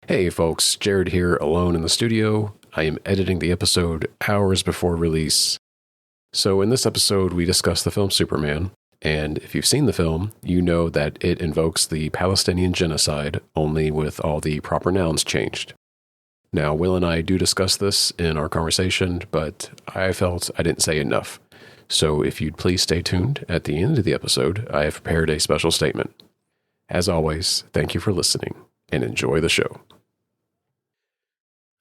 Hey folks, Jared here, alone in the studio. I am editing the episode hours before release. So in this episode, we discuss the film Superman, and if you've seen the film, you know that it invokes the Palestinian genocide, only with all the proper nouns changed. Now, Will and I do discuss this in our conversation, but I felt I didn't say enough. So if you'd please stay tuned, at the end of the episode, I have prepared a special statement. As always, thank you for listening, and enjoy the show.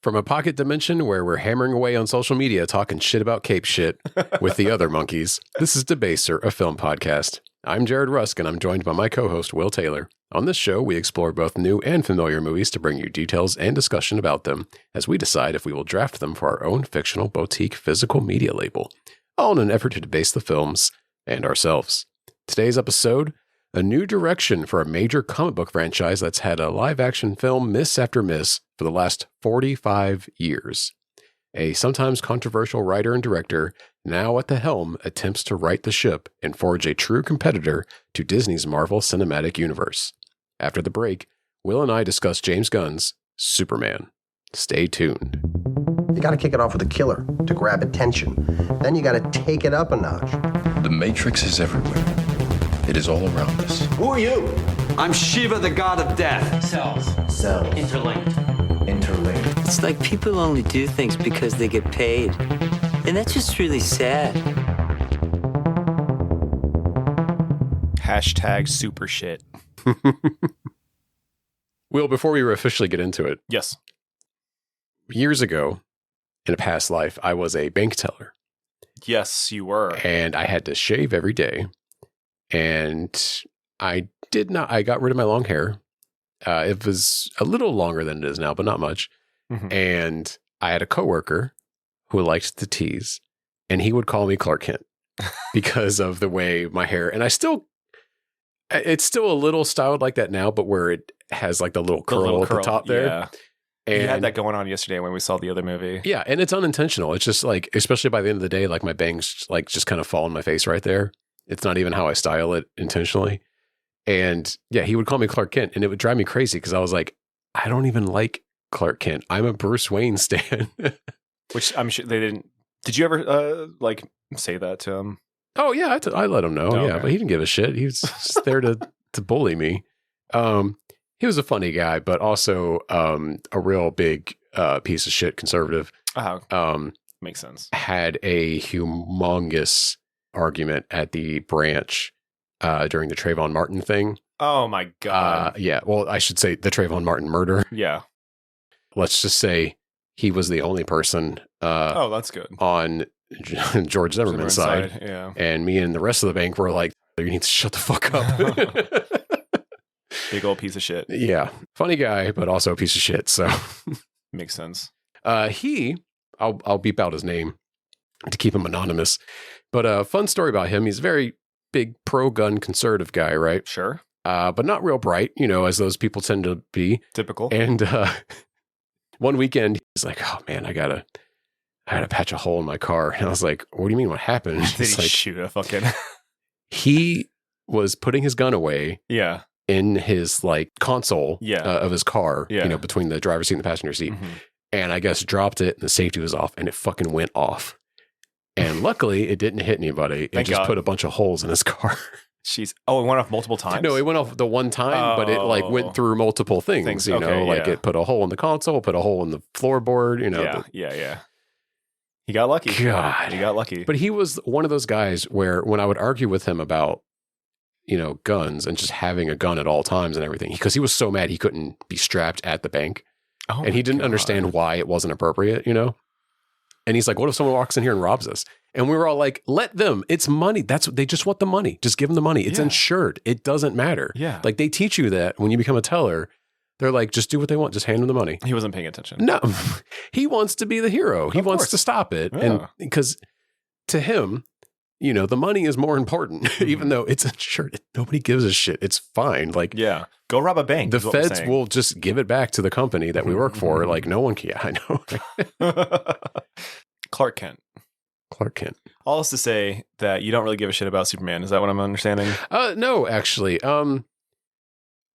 From a pocket dimension where we're hammering away on social media talking shit about Cape shit with the other monkeys, this is Debaser, a film podcast. I'm Jared Rusk, and I'm joined by my co-host, Will Taylor. On this show, we explore both new and familiar movies to bring you details and discussion about them as we decide if we will draft them for our own fictional boutique physical media label, all in an effort to debase the films and ourselves. Today's episode, a new direction for a major comic book franchise that's had a live-action film miss after miss for the last 45 years. A sometimes controversial writer and director, now at the helm, attempts to right the ship and forge a true competitor to Disney's Marvel Cinematic Universe. After the break, Will and I discuss James Gunn's Superman. Stay tuned. You gotta kick it off with a killer to grab attention. Then you gotta take it up a notch. The Matrix is everywhere. It is all around us. Who are you? I'm Shiva, the god of death. Cells. Interlinked. It's like people only do things because they get paid. And that's just really sad. Hashtag super shit. Will, before we officially get into it, Yes. years ago, in a past life, I was a bank teller. Yes, you were. And I had to shave every day. And I got rid of my long hair. It was a little longer than it is now, but not much. Mm-hmm. And I had a coworker who liked to tease, and he would call me Clark Kent because of the way my hair, and it's still a little styled like that now, but where it has like the little curl at the top there. Yeah. And you had that going on yesterday when we saw the other movie. Yeah, and it's unintentional. It's just like, especially by the end of the day, like my bangs like just kind of fall on my face right there. It's not even how I style it intentionally. And yeah, he would call me Clark Kent, and it would drive me crazy because I was like, I don't even like Clark Kent. I'm a Bruce Wayne stan. Which I'm sure they didn't. Did you ever say that to him? Oh yeah, I let him know. Oh, yeah, okay. but he didn't give a shit. He was just there to bully me. He was a funny guy, but also a real big piece of shit conservative. Makes sense. Had a humongous argument at the branch during the Trayvon Martin thing. Oh my God. Yeah, well, I should say the Trayvon Martin murder. Yeah. Let's just say he was the only person That's good. on George Zimmerman's side. Yeah. And me and the rest of the bank were like, you need to shut the fuck up. Big old piece of shit. Yeah. Funny guy, but also a piece of shit. So Makes sense. I'll beep out his name to keep him anonymous. But a fun story about him. He's a very big pro-gun conservative guy, right? Sure. But not real bright, as those people tend to be. Typical. And one weekend, he's like, "Oh man, I gotta patch a hole in my car." And I was like, "What do you mean? What happened?" Did He's he like, shoot a fucking... he was putting his gun away Yeah. in his like console Yeah. of his car, Yeah. between the driver's seat and the passenger seat. Mhm. And I guess dropped it and the safety was off and it fucking went off. And luckily it didn't hit anybody. It Thank just God. put a bunch of holes in his car. Jeez. Oh, it went off multiple times? No, it went off the one time, but it like went through multiple things, okay, like yeah. it put a hole in the console, put a hole in the floorboard, Yeah. He got lucky. God. He got lucky. But he was one of those guys where when I would argue with him about, guns and just having a gun at all times and everything, because he was so mad he couldn't be strapped at the bank. Oh And he didn't understand why it wasn't appropriate, And he's like, what if someone walks in here and robs us? And we were all like, let them. It's money. That's what they just want the money. Just give them the money. It's Yeah. insured. It doesn't matter. Yeah. Like they teach you that when you become a teller, they're like, just do what they want. Just hand them the money. He wasn't paying attention. No, he wants to be the hero. He Of wants course. to stop it. Yeah. And because to him, the money is more important, even though it's insured. Nobody gives a shit. It's fine. Like, Yeah. Go rob a bank. the is what we're feds saying. will just give it back to the company that we work for. Like no one can. Yeah, I know. Clark Kent. Clark Kent. All this to say that you don't really give a shit about Superman. Is that what I'm understanding? No, actually.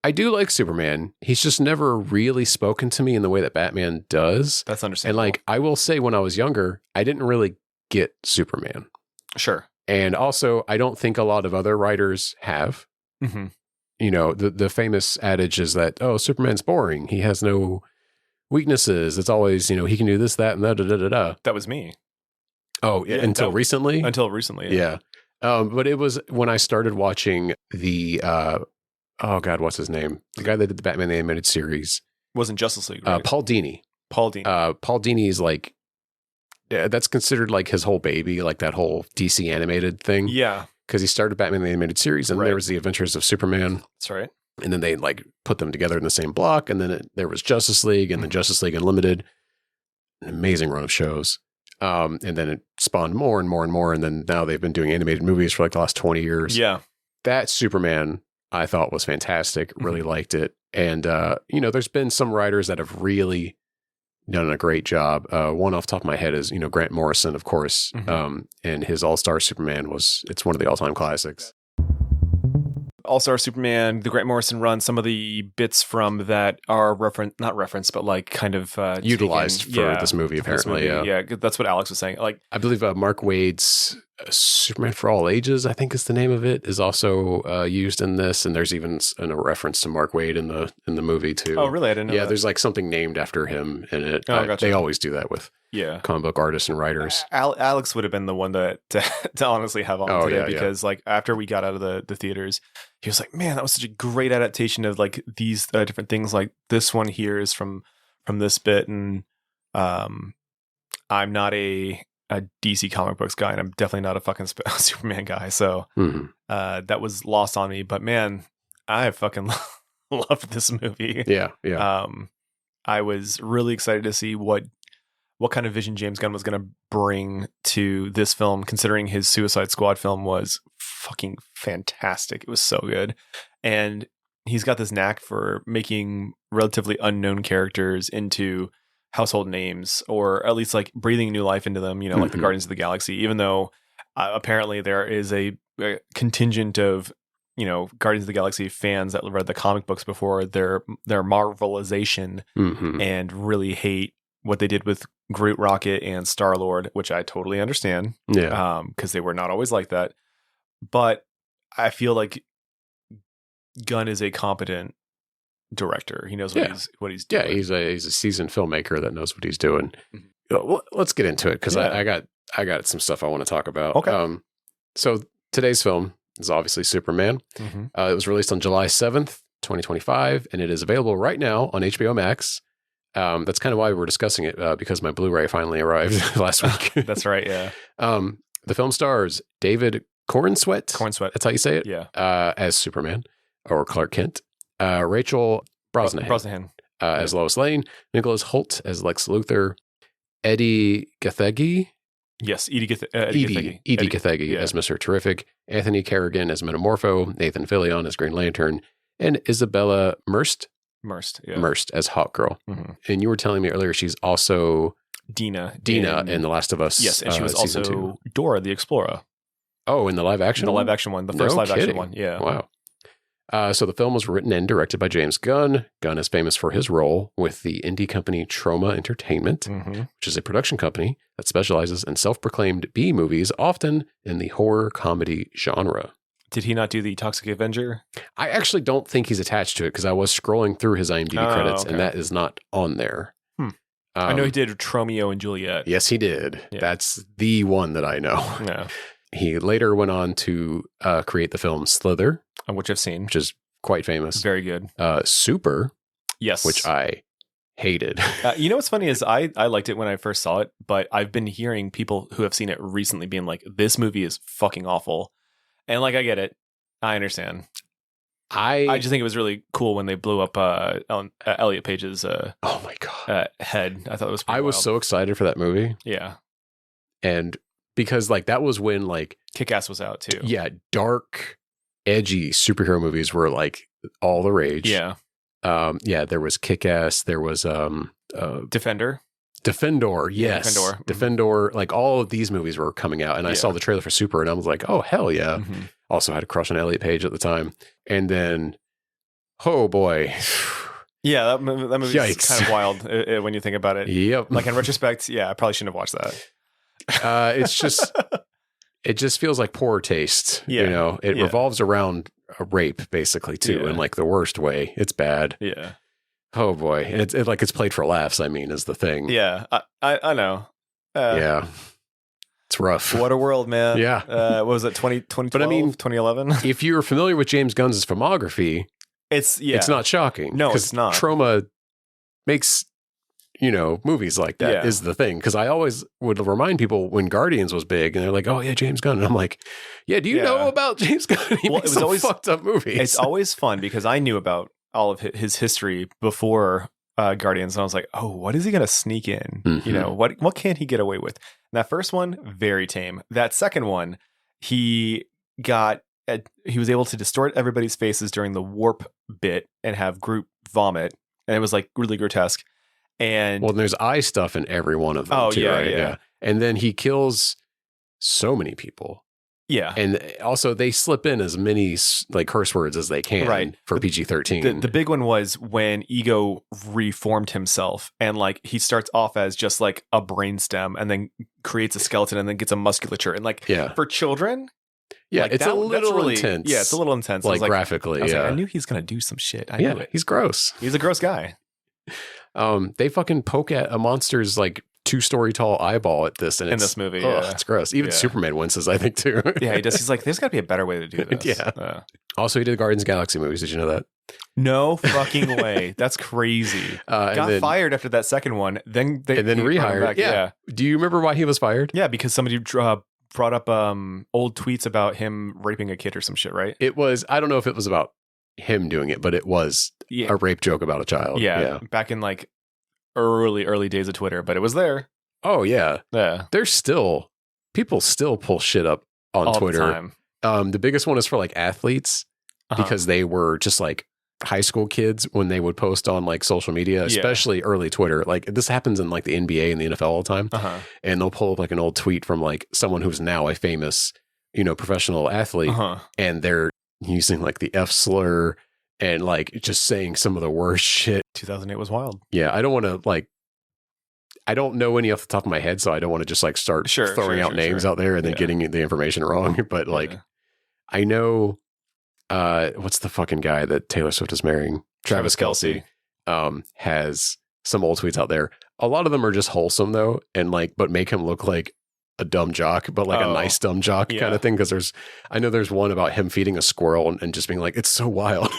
I do like Superman. He's just never really spoken to me in the way that Batman does. That's And understandable. like, I will say when I was younger, I didn't really get Superman. Sure. And also, I don't think a lot of other writers have. Mm-hmm. You know, the famous adage is that, oh, Superman's boring. He has no weaknesses. It's always, you know, he can do this, that, and da-da-da-da-da. That was me. Oh, Yeah, until recently? Until recently. Yeah. But it was when I started watching the, oh God, what's his name? The guy that did the Batman the Animated Series. Wasn't Justice League, right? Paul Dini. Paul Dini. Paul Dini is like, that's considered like his whole baby, like that whole DC animated thing. Yeah. Because he started Batman the Animated Series, and Right. there was the Adventures of Superman. That's right. And then they like put them together in the same block. And then there was Justice League and then Justice League Unlimited. An amazing run of shows. And then it spawned more and more and more. And then now they've been doing animated movies for like the last 20 years. Yeah. That Superman I thought was fantastic. Really liked it. And, you know, there's been some writers that have really done a great job. One off the top of my head is, you know, Grant Morrison, of course. And his All-Star Superman it's one of the all-time classics. All-Star Superman, the Grant Morrison run, some of the bits from that are not referenced, but like kind of Utilized taken, for this movie, for this apparently. movie. Yeah, that's what Alex was saying. Like, I believe Mark Waid's Superman for All Ages, I think is the name of it, is also used in this. And there's even a reference to Mark Waid in the movie too. oh, really? I didn't know Yeah, that. there's like something named after him in it. Oh, gotcha. They always do that with Yeah. comic book artists and writers. Alex would have been the one to honestly have on Oh, today yeah, because like after we got out of the theaters, he was like, man, that was such a great adaptation of like these different things. Like this one here is from this bit. And I'm not a DC comic books guy, and I'm definitely not a fucking Superman guy. So that was lost on me. But man, I fucking loved this movie. Yeah, yeah. I was really excited to see what kind of vision James Gunn was going to bring to this film, considering his Suicide Squad film was fucking fantastic. It was so good. And he's got this knack for making relatively unknown characters into household names, or at least like breathing new life into them, you know, like the Guardians of the Galaxy, even though apparently there is a contingent of, you know, Guardians of the Galaxy fans that read the comic books before their Marvelization and really hate what they did with Groot, Rocket, and Star-Lord, which I totally understand. Yeah. Because they were not always like that. But I feel like Gunn is a competent director. He knows what he's doing. Yeah, he's a seasoned filmmaker that knows what he's doing. Well, let's get into it because I got some stuff I want to talk about. Okay. So today's film is obviously Superman. It was released on July 7th, 2025, and it is available right now on HBO Max. That's kind of why we're discussing it, because my Blu-ray finally arrived last week. That's right, yeah. The film stars David Cornsweet. That's how you say it? Yeah. As Superman, or Clark Kent. Rachel Brosnahan, as Lois Lane. Nicholas Hoult as Lex Luthor. Eddie Gathegi. Yes, Edie Gathegi as Mr. Terrific. Anthony Carrigan as Metamorpho. Nathan Fillion as Green Lantern. And Isabella Merst as Hawkgirl. And you were telling me earlier she's also Dina in The Last of Us. Yes, and she was also 2. Dora the Explorer. Oh, in the live action one? The first live action one, yeah. Wow. So the film was written and directed by James Gunn. Gunn is famous for his role with the indie company Troma Entertainment, which is a production company that specializes in self-proclaimed B movies, often in the horror comedy genre. Did he not do the Toxic Avenger? I actually don't think he's attached to it because I was scrolling through his IMDb credits and that is not on there. I know he did Tromeo and Juliet. Yes, he did. Yeah. That's the one that I know. Yeah. He later went on to create the film Slither, which I've seen, which is quite famous. Very good. Super, yes, which I hated. You know what's funny is I liked it when I first saw it, but I've been hearing people who have seen it recently being like, "This movie is fucking awful," and like I get it, I understand. I just think it was really cool when they blew up Elliot Page's oh my god head. I thought it was. I was so excited for that movie. Yeah, and because like that was when like Kick-Ass was out too. Yeah, dark, edgy superhero movies were like all the rage. Yeah. There was Kick-Ass, there was Defender, yes. Defender, like all of these movies were coming out, and I saw the trailer for Super and I was like, oh hell yeah. Also had a crush on Elliot Page at the time. And then Oh boy. Yeah, that movie is Yikes. kind of wild when you think about it. Yep. Like in retrospect, yeah, I probably shouldn't have watched that. It's just, it just feels like poor taste. Yeah. You know, it revolves around a rape basically too, in like the worst way. It's bad. Yeah. Oh boy. And it's played for laughs, I mean, is the thing. Yeah, I know. Yeah. It's rough. What a world, man. Yeah. What was it, 2012, But I mean, 2011? If you're familiar with James Gunn's filmography, It's not shocking. No, 'cause it's not. Trauma makes, movies like that is the thing. Because I always would remind people when Guardians was big, and they're like, "Oh yeah, James Gunn," and I'm like, "Yeah, do you know about James Gunn? He makes some fucked up movies." It's always fun because I knew about all of his history before Guardians, and I was like, "Oh, what is he gonna sneak in? Mhm. What can't he get away with?" And that first one, very tame. That second one, he was able to distort everybody's faces during the warp bit and have group vomit, and it was like really grotesque. And there's eye stuff in every one of them too, right? Yeah. And then he kills so many people. Yeah. And also they slip in as many like curse words as they can for PG-13. The big one was when Ego reformed himself, and like he starts off as just like a brainstem and then creates a skeleton and then gets a musculature. And like for children, like it's a little really intense. Yeah, it's a little intense. Like graphically. I knew he's gonna do some shit. I knew it. He's gross. He's a gross guy. They fucking poke at a monster's like 2-story tall eyeball at this, and in this movie, it's gross. Even Superman winces, I think, too. Yeah, he does. He's like, there's got to be a better way to do this. Yeah. Also, he did Guardians of the Galaxy movies. Did you know that? No fucking way. That's crazy. Got fired after that second one. Then rehired. Back. Yeah. Do you remember why he was fired? Yeah, because somebody brought up old tweets about him raping a kid or some shit, right? It was. I don't know if it was about him doing it, but it was a rape joke about a child. Yeah. Back in like early days of Twitter, but it was there. Oh yeah. Yeah. People still pull shit up on all Twitter. The time. The biggest one is for like athletes because they were just like high school kids when they would post on like social media, especially early Twitter. Like this happens in like the NBA and the NFL all the time. And they'll pull up like an old tweet from like someone who's now a famous, professional athlete, and they're using like the F slur and like just saying some of the worst shit. 2008 was wild. Yeah, I don't want to like. I don't know any off the top of my head, so I don't want to just like start throwing out names out there and then getting the information wrong. But like, I know, what's the fucking guy that Taylor Swift is marrying? Travis Kelce. Has some old tweets out there. A lot of them are just wholesome though, and like, but make him look like a dumb jock, but like a nice dumb jock kind of thing. Because I know there's one about him feeding a squirrel and just being like, it's so wild.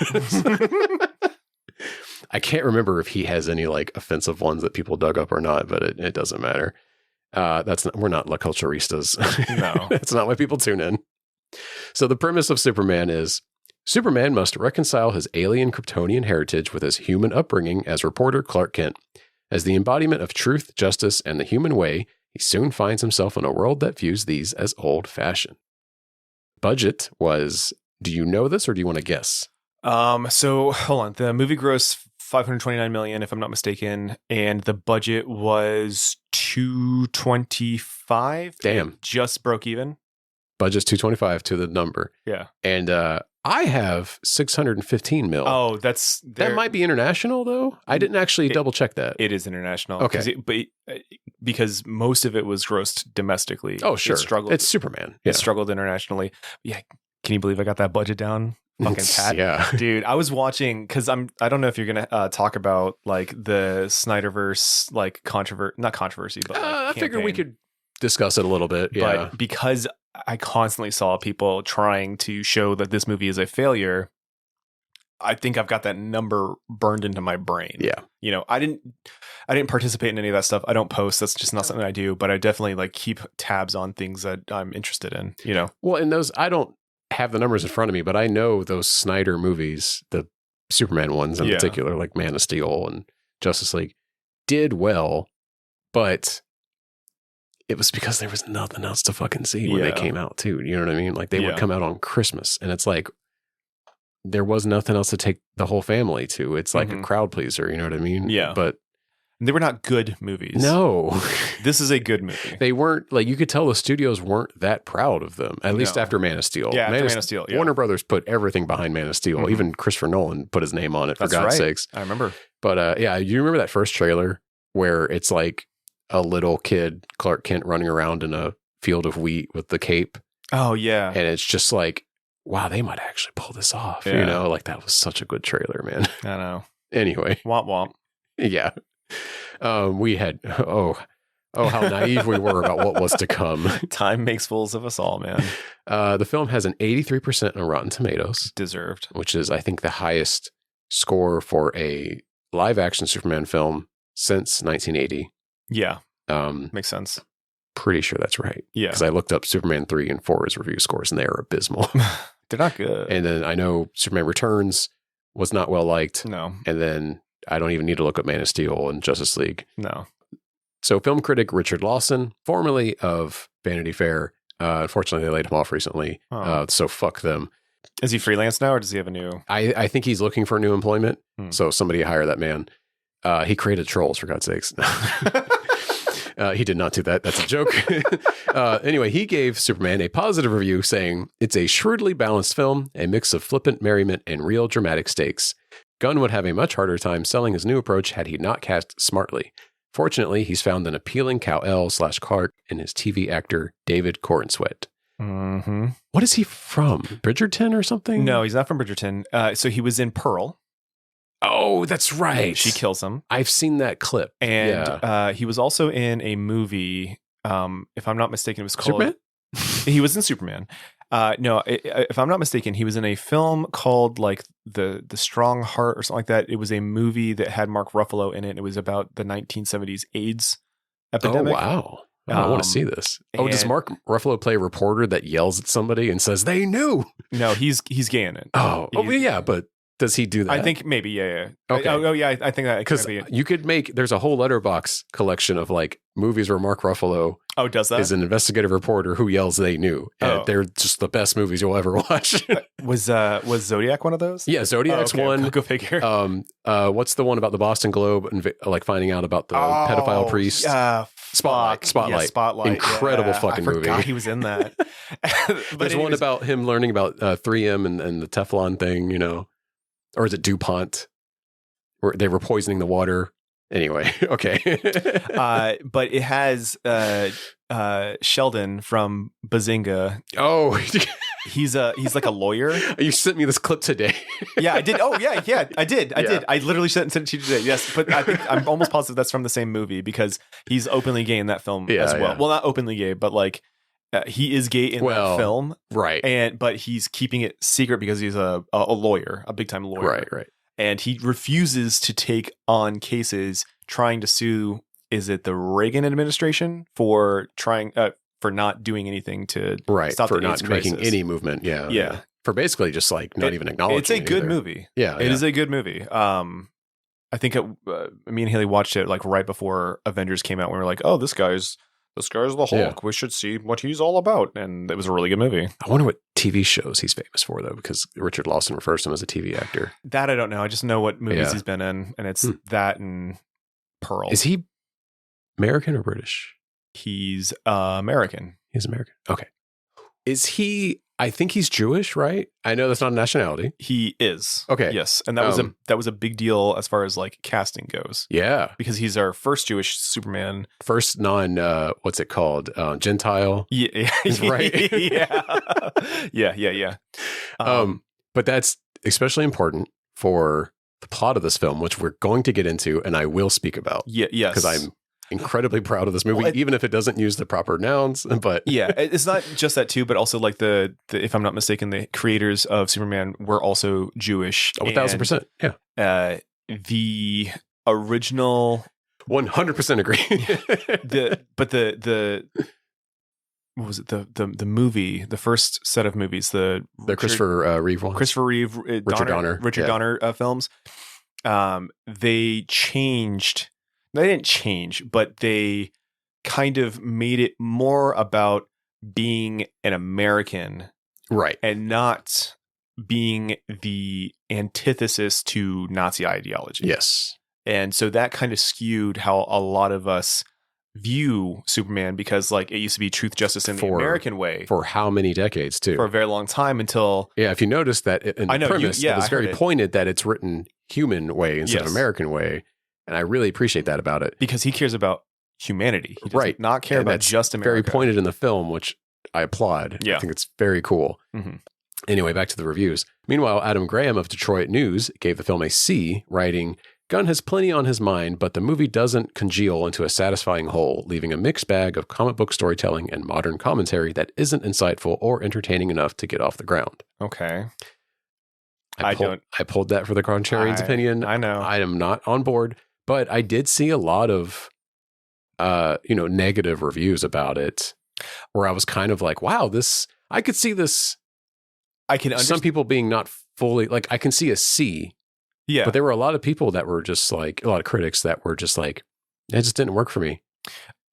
I can't remember if he has any like offensive ones that people dug up or not, but it doesn't matter. We're not La Culturistas. No. That's not why people tune in. So the premise of Superman is Superman must reconcile his alien Kryptonian heritage with his human upbringing as reporter Clark Kent. As the embodiment of truth, justice, and the human way, he soon finds himself in a world that views these as old-fashioned. Budget was, do you know this or do you want to guess? So hold on. The movie grossed $529 million, if I'm not mistaken, and the budget was $225. Damn, it just broke even. Budget's $225 to the number. Yeah, and I have $615 million. Oh, that might be international though. I didn't actually double check that. It is international. Okay, because most of it was grossed domestically. Oh, sure. It's Superman. It struggled internationally. Yeah. Can you believe I got that budget down? Fucking pat. Yeah. Dude, I was watching because I don't know if you're gonna talk about like the Snyderverse like not controversy, but like, I figured we could discuss it a little bit. Yeah. But because I constantly saw people trying to show that this movie is a failure, I think I've got that number burned into my brain. Yeah. I didn't participate in any of that stuff. I don't post. That's just not something I do, but I definitely like keep tabs on things that I'm interested in, Well, and those, I don't have the numbers in front of me, but I know those Snyder movies, the Superman ones in particular, like Man of Steel and Justice League, did well, but it was because there was nothing else to fucking see when they came out too. You know what I mean? Like they would come out on Christmas, and it's like there was nothing else to take the whole family to. It's like a crowd pleaser. You know what I mean? Yeah. But And they were not good movies. No. This is a good movie. They weren't, like, you could tell the studios weren't that proud of them, at least after Man of Steel. Yeah, after Man of Steel. Yeah. Warner Brothers put everything behind Man of Steel. Even Christopher Nolan put his name on it, for God's sakes. I remember. But yeah, you remember that first trailer where it's like a little kid, Clark Kent, running around in a field of wheat with the cape? Oh, yeah. And it's just like, wow, they might actually pull this off. Yeah. You know, like that was such a good trailer, man. I know. Anyway. Womp womp. Yeah. We had, how naive we were about what was to come. Time makes fools of us all, man. The film has an 83% on Rotten Tomatoes. Deserved. Which is, I think, the highest score for a live action Superman film since 1980. Yeah. Makes sense. Pretty sure that's right. Yeah. Because I looked up Superman 3 and 4's review scores, and they are abysmal. They're not good. And then I know Superman Returns was not well liked. No. And then I don't even need to look up Man of Steel and Justice League. No. So film critic Richard Lawson, formerly of Vanity Fair, unfortunately they laid him off recently. So fuck them. Is he freelance now, or does he have a new? I think he's looking for new employment. So somebody hire that man. He created Trolls, for God's sakes. He did not do that. That's a joke. Anyway, he gave Superman a positive review, saying, "It's a shrewdly balanced film, a mix of flippant merriment and real dramatic stakes. Gunn would have a much harder time selling his new approach had he not cast smartly. Fortunately, he's found an appealing Kal-El/Clark in his TV actor David Corenswet." Mm-hmm. What is he from? Bridgerton or something? No, he's not from Bridgerton. So he was in Pearl. Oh, that's right. She kills him. I've seen that clip. And he was also in a movie, if I'm not mistaken, it was called... Superman? He was in Superman. No, if I'm not mistaken, he was in a film called like the Strong Heart or something like that. It was a movie that had Mark Ruffalo in it. It was about the 1970s AIDS epidemic. Oh, wow. I want to see this. Does Mark Ruffalo play a reporter that yells at somebody and says, "They knew"? No, he's gay in it. Yeah, but does he do that? I think maybe, yeah. Okay. Yeah, I think that. Because you could make, there's a whole letterbox collection of like movies where Mark Ruffalo does that? Is an investigative reporter who yells "they knew." And they're just the best movies you'll ever watch. Was Zodiac one of those? Yeah, Zodiac's one. Go figure. What's the one about the Boston Globe and like finding out about the pedophile priest? Spotlight. Yeah, Spotlight. Incredible fucking movie. I forgot he was in that. There's one about him learning about 3M and the Teflon thing, you know. Or is it DuPont? Where they were poisoning the water. Anyway, okay. But it has Sheldon from Bazinga. Oh, he's like a lawyer. You sent me this clip today. Yeah, I did. Oh, yeah, I did. I literally sent it to you today. Yes, but I think I'm almost positive that's from the same movie because he's openly gay in that film as well. Yeah. Well, not openly gay, but like he is gay in that film, right? But he's keeping it secret because he's a lawyer, a big time lawyer, right. And he refuses to take on cases trying to sue. Is it the Reagan administration for trying for not doing anything to stop for the AIDS not making crisis? any movement? Yeah. For basically just like not even acknowledging. It's a good movie. Yeah, it is a good movie. I think me and Haley watched it like right before Avengers came out. We were like, "Oh, this guy's the Hulk. Yeah. We should see what he's all about." And it was a really good movie. I wonder what TV shows he's famous for, though, because Richard Lawson refers to him as a TV actor. That I don't know. I just know what movies he's been in, and it's that and Pearl. Is he American or British? He's American. He's American. Okay. Is he? I think he's Jewish, right? I know that's not a nationality. He is. Okay. Yes, and that was a big deal as far as like casting goes. Yeah, because he's our first Jewish Superman, first non what's it called, Gentile. Yeah, right. yeah. But that's especially important for the plot of this film, which we're going to get into, and I will speak about. Yes, because I'm incredibly proud of this movie, even if it doesn't use the proper nouns. But yeah, it's not just that too, but also like the if I'm not mistaken, the creators of Superman were also Jewish. 1,000%. Yeah. The original 100% agree. what was it, the movie, the first set of movies, the Christopher Reeve ones. Richard Donner films. They changed. They didn't change, but they kind of made it more about being an American, right, and not being the antithesis to Nazi ideology. Yes, And so that kind of skewed how a lot of us view Superman, because like it used to be truth, justice, in the American way for how many decades too? For a very long time, until if you notice that in the premise, it was very pointed that it's written human way instead of American way, and I really appreciate that about it because he cares about humanity. He does not care about just America. Very pointed in the film, which I applaud. Yeah. I think it's very cool. Mm-hmm. Anyway, back to the reviews. Meanwhile, Adam Graham of Detroit News gave the film a C, writing, Gunn has plenty on his mind, but the movie doesn't congeal into a satisfying whole, leaving a mixed bag of comic book storytelling and modern commentary that isn't insightful or entertaining enough to get off the ground. Okay. I pulled that for the Contrarian's opinion. I know. I am not on board, but I did see a lot of negative reviews about it, where I was kind of like, wow, I could see this. I can understand some people being not fully, like, I can see a C. Yeah. But there were a lot of people that were just like, a lot of critics that were just like, it just didn't work for me.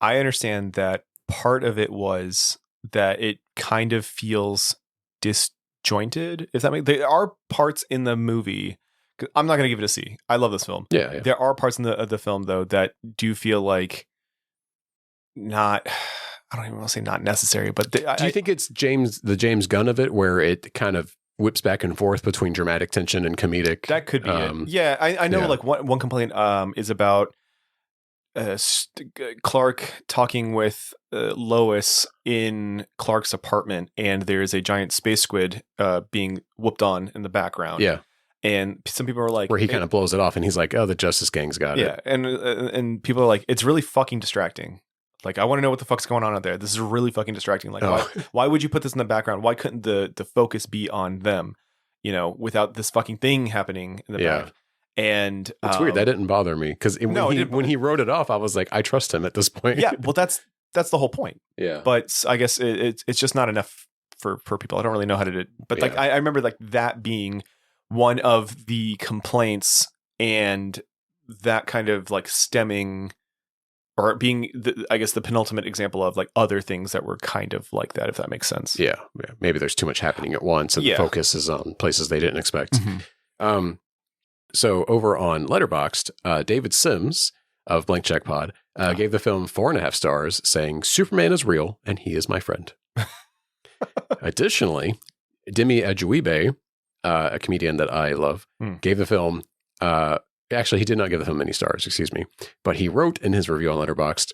I understand that part of it was that it kind of feels disjointed. If that makes, there are parts in the movie. I'm not going to give it a C. I love this film. Yeah. There are parts in the film though that do feel like not. I don't even want to say not necessary, but do you think it's the James Gunn of it, where it kind of whips back and forth between dramatic tension and comedic? That could be it. Yeah, I know. Like one complaint is about Clark talking with Lois in Clark's apartment, and there's a giant space squid being whooped on in the background. Yeah. And some people are like, where he kind of blows it off, and he's like, "Oh, the Justice Gang's got it." Yeah, and people are like, "It's really fucking distracting." Like, I want to know what the fuck's going on out there. This is really fucking distracting. Like, why would you put this in the background? Why couldn't the focus be on them, without this fucking thing happening in the back? And it's weird. That didn't bother me, because when he wrote it off, I was like, I trust him at this point. Yeah, well, that's the whole point. Yeah. But I guess it's just not enough for people. I don't really know how to do it. But like, I remember like that being one of the complaints, and that kind of like stemming, or being, I guess, the penultimate example of like other things that were kind of like that, if that makes sense. Yeah. Maybe there's too much happening at once, and the focus is on places they didn't expect. Mm-hmm. So over on Letterboxd, David Sims of Blank Check Pod gave the film 4.5 stars, saying, Superman is real, and he is my friend. Additionally, Demi Adjuibe, a comedian that I love, gave the film... Actually, he did not give the film many stars, excuse me. But he wrote in his review on Letterboxd,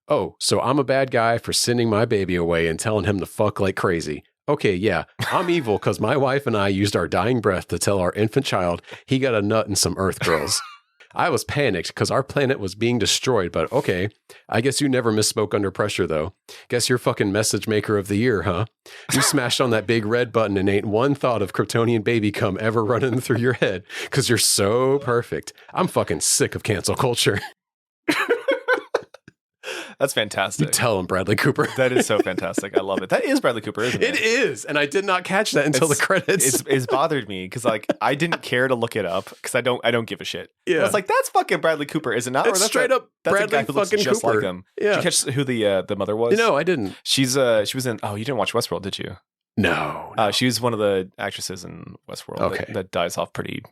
"Oh, so I'm a bad guy for sending my baby away and telling him to fuck like crazy. Okay, yeah, I'm evil because my wife and I used our dying breath to tell our infant child he got a nut and some Earth girls. I was panicked because our planet was being destroyed, but okay, I guess you never misspoke under pressure, though. Guess you're fucking message maker of the year, huh? You smashed on that big red button and ain't one thought of Kryptonian baby cum ever running through your head because you're so perfect. I'm fucking sick of cancel culture." That's fantastic. You tell him, Bradley Cooper. That is so fantastic. I love it. That is Bradley Cooper, isn't it? It is. And I did not catch that until the credits. It's bothered me because like I didn't care to look it up because I don't give a shit. Yeah. I was like, that's fucking Bradley Cooper, is it not? It's straight up Bradley a guy who looks fucking just Cooper. like him. Yeah. Did you catch who the mother was? No, I didn't. She was in. Oh, you didn't watch Westworld, did you? No. She was one of the actresses in Westworld that dies off pretty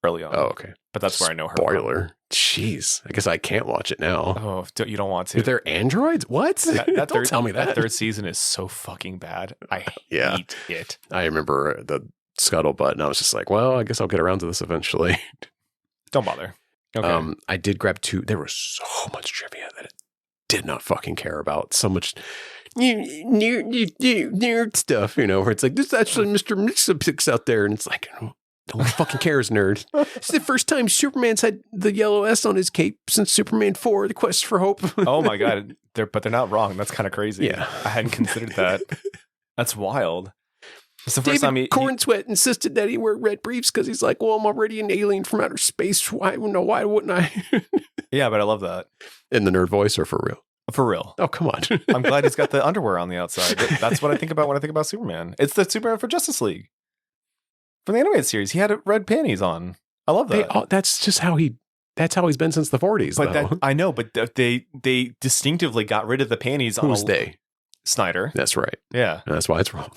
early on. Oh, okay. But that's where I know her. Spoiler. Jeez. I guess I can't watch it now. Oh, you don't want to. Are there androids? What? Don't tell me that. That third season is so fucking bad. I hate it. I remember the scuttlebutt, and I was just like, well, I guess I'll get around to this eventually. Don't bother. Okay. I did grab 2. There was so much trivia that it did not fucking care about. So much nerd stuff, where it's like, this is actually Mr. Mixupix out there. And it's like, no one fucking cares, nerd. It's the first time Superman's had the yellow S on his cape since Superman 4, The Quest for Hope. Oh my God. They're not wrong. That's kind of crazy. Yeah. I hadn't considered that. That's wild. It's the first David Cornsweat insisted that he wear red briefs because he's like, well, I'm already an alien from outer space. Why wouldn't I? Yeah, but I love that. In the nerd voice or for real? For real. Oh, come on. I'm glad he's got the underwear on the outside. That's what I think about when I think about Superman. It's the Superman for Justice League. From the animated series, he had red panties on. I love that. That's just how that's how he's been since the 40s, but I know, but they distinctively got rid of the panties on. Who's they? Snyder. That's right. Yeah. And that's why it's wrong.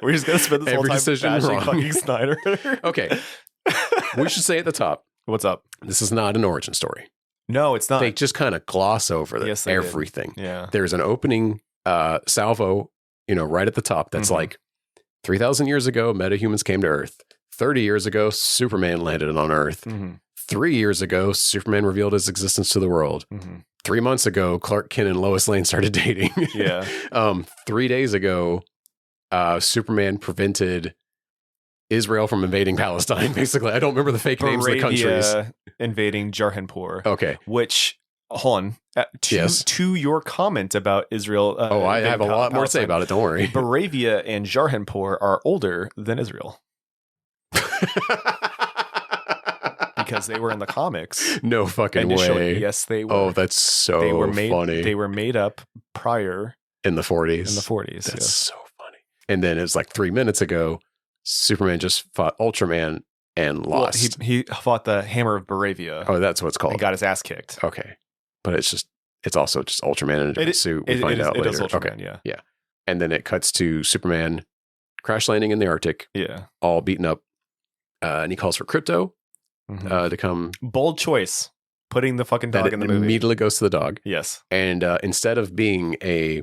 We're just going to spend this whole time decision bashing wrong. fucking Snyder. Okay. We should say at the top, What's up? This is not an origin story. No, it's not. They just kind of gloss over Yes, they everything. did. Yeah. There's an opening salvo, right at the top. That's like 3,000 years ago, metahumans came to Earth. 30 years ago, Superman landed on Earth. 3 years ago, Superman revealed his existence to the world. 3 months ago, Clark Kent and Lois Lane started dating. Yeah. 3 days ago, Superman prevented Israel from invading Palestine. Basically, I don't remember the fake names of the countries. Invading Jarhanpur. Okay. Which, hold on, to your comment about Israel. I have a lot more to say about it. Don't worry. Baravia and Jarhanpur are older than Israel. Because they were in the comics. No fucking way. Yes, they were. Oh, that's so funny. They were made up prior. In the 40s. In the 40s. That's so funny. And then it's like 3 minutes ago, Superman just fought Ultraman and lost. Well, he fought the Hammer of Baravia. Oh, that's what it's called. And got his ass kicked. Okay. But it's also just Ultraman in a different suit. We find out later. It is Ultraman, okay. Yeah. And then it cuts to Superman crash landing in the Arctic. Yeah. All beaten up. And he calls for Crypto to come. Bold choice. Putting the fucking dog in the movie. Immediately goes to the dog. Yes. And instead of being a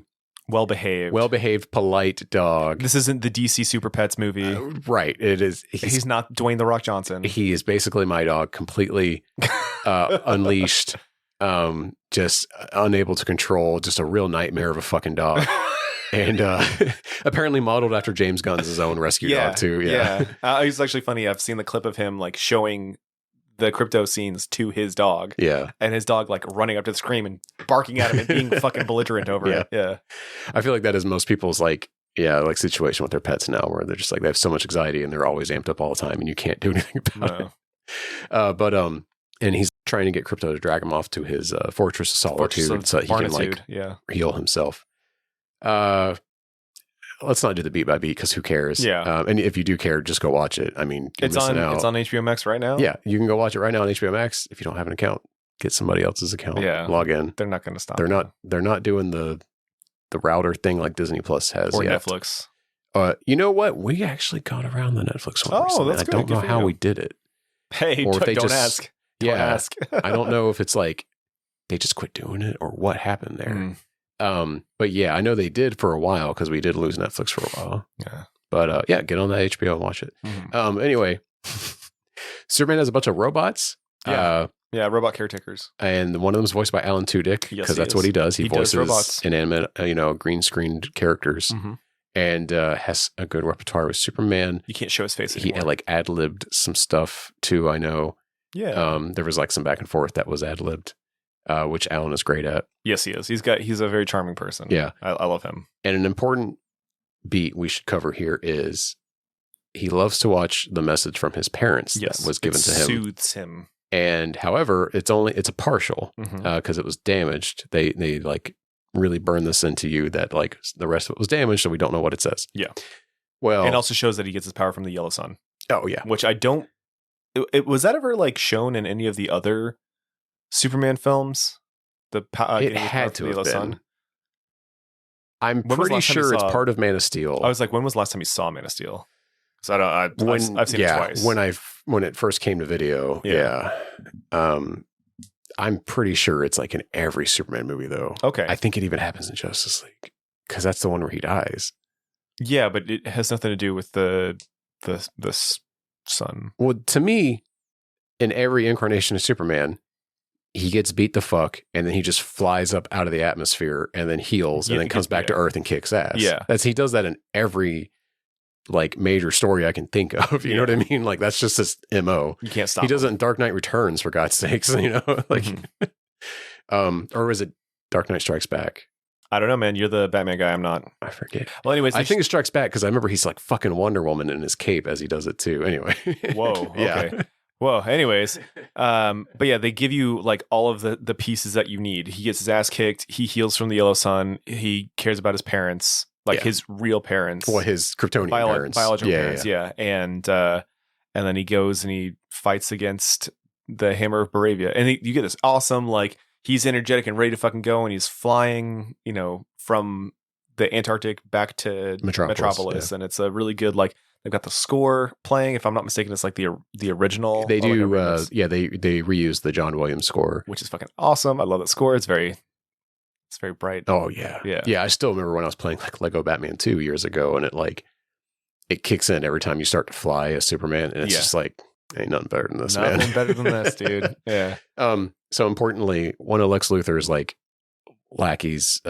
well-behaved, polite dog. This isn't the DC Super Pets movie. Right. It is. He's not Dwayne The Rock Johnson. He is basically my dog, completely unleashed, just unable to control, just a real nightmare of a fucking dog. And apparently modeled after James Gunn's own rescue dog too. Yeah. It's actually funny. I've seen the clip of him like showing the Crypto scenes to his dog. Yeah. And his dog like running up to the screen and barking at him and being fucking belligerent over it. Yeah. I feel like that is most people's like situation with their pets now, where they're just like, they have so much anxiety and they're always amped up all the time and you can't do anything about it. And he's trying to get Crypto to drag him off to his Fortress of Solitude so he can like heal himself. Let's not do the beat by beat because who cares? Yeah. And if you do care, just go watch it. I mean, it's on HBO Max right now. Yeah, you can go watch it right now on HBO Max. If you don't have an account, get somebody else's account. Yeah. Log in. They're not going to stop. They're not doing the router thing like Disney Plus has or yet. Netflix. You know what? We actually got around the Netflix one. Recently. That's good. I don't know how we did it. Hey, or if they don't just, ask. Don't ask. I don't know if it's like they just quit doing it or what happened there. But yeah, I know they did for a while because we did lose Netflix for a while. Yeah. But get on that HBO and watch it. Anyway, Superman has a bunch of robots. Yeah, robot caretakers. And one of them is voiced by Alan Tudyk because that's what he does. He voices robots. Inanimate, green screened characters. And has a good repertoire with Superman. You can't show his face anymore. He like ad-libbed some stuff too, I know. Yeah. There was like some back and forth that was ad-libbed. Which Alan is great at. Yes, he is. He's a very charming person. Yeah. I love him. And an important beat we should cover here is he loves to watch the message from his parents that was given to him. Soothes him. And however, it's a partial because it was damaged. They like really burn this into you that like the rest of it was damaged, so we don't know what it says. Yeah. Well, and also shows that he gets his power from the yellow sun. Oh yeah. Which I don't. Was that ever like shown in any of the other Superman films? It had to have been. Sun? I'm pretty sure it's part of Man of Steel. I was like, when was the last time you saw Man of Steel? Because I've seen it twice. When it first came to video. Yeah. I'm pretty sure it's like in every Superman movie though. Okay. I think it even happens in Justice League because that's the one where he dies. Yeah, but it has nothing to do with the sun. Well, to me, in every incarnation of Superman, he gets beat the fuck and then he just flies up out of the atmosphere and then heals and then comes back to Earth and kicks ass. Yeah. He does that in every like major story I can think of. You know what I mean? Like that's just his MO. You can't stop. He does it in Dark Knight Returns for God's sakes, like or was it Dark Knight Strikes Back? I don't know, man. You're the Batman guy. I'm not. I forget. Well, anyways, I think it Strikes Back because I remember he's like fucking Wonder Woman in his cape as he does it too. Anyway. Whoa. Okay. Yeah. Whoa. Anyways, but yeah, they give you like all of the pieces that you need. He gets his ass kicked. He heals from the yellow sun. He cares about his parents, like his real parents. Well, his Kryptonian parents, biological parents. Yeah. And then he goes and he fights against the Hammer of Baravia, and you get this awesome like. He's energetic and ready to fucking go, and he's flying, from the Antarctic back to Metropolis. And it's a really good, like, They've got the score playing. If I'm not mistaken, it's like the original. They or like a do. remix, They reuse the John Williams score. which is fucking awesome. I love that score. It's very bright. Oh yeah, Yeah. I still remember when I was playing like Lego Batman 2 years ago, and it kicks in every time you start to fly as Superman, and it's just like ain't nothing better than this, Nothing man. better than this, dude. Yeah. So importantly, one of Lex Luthor's like lackeys,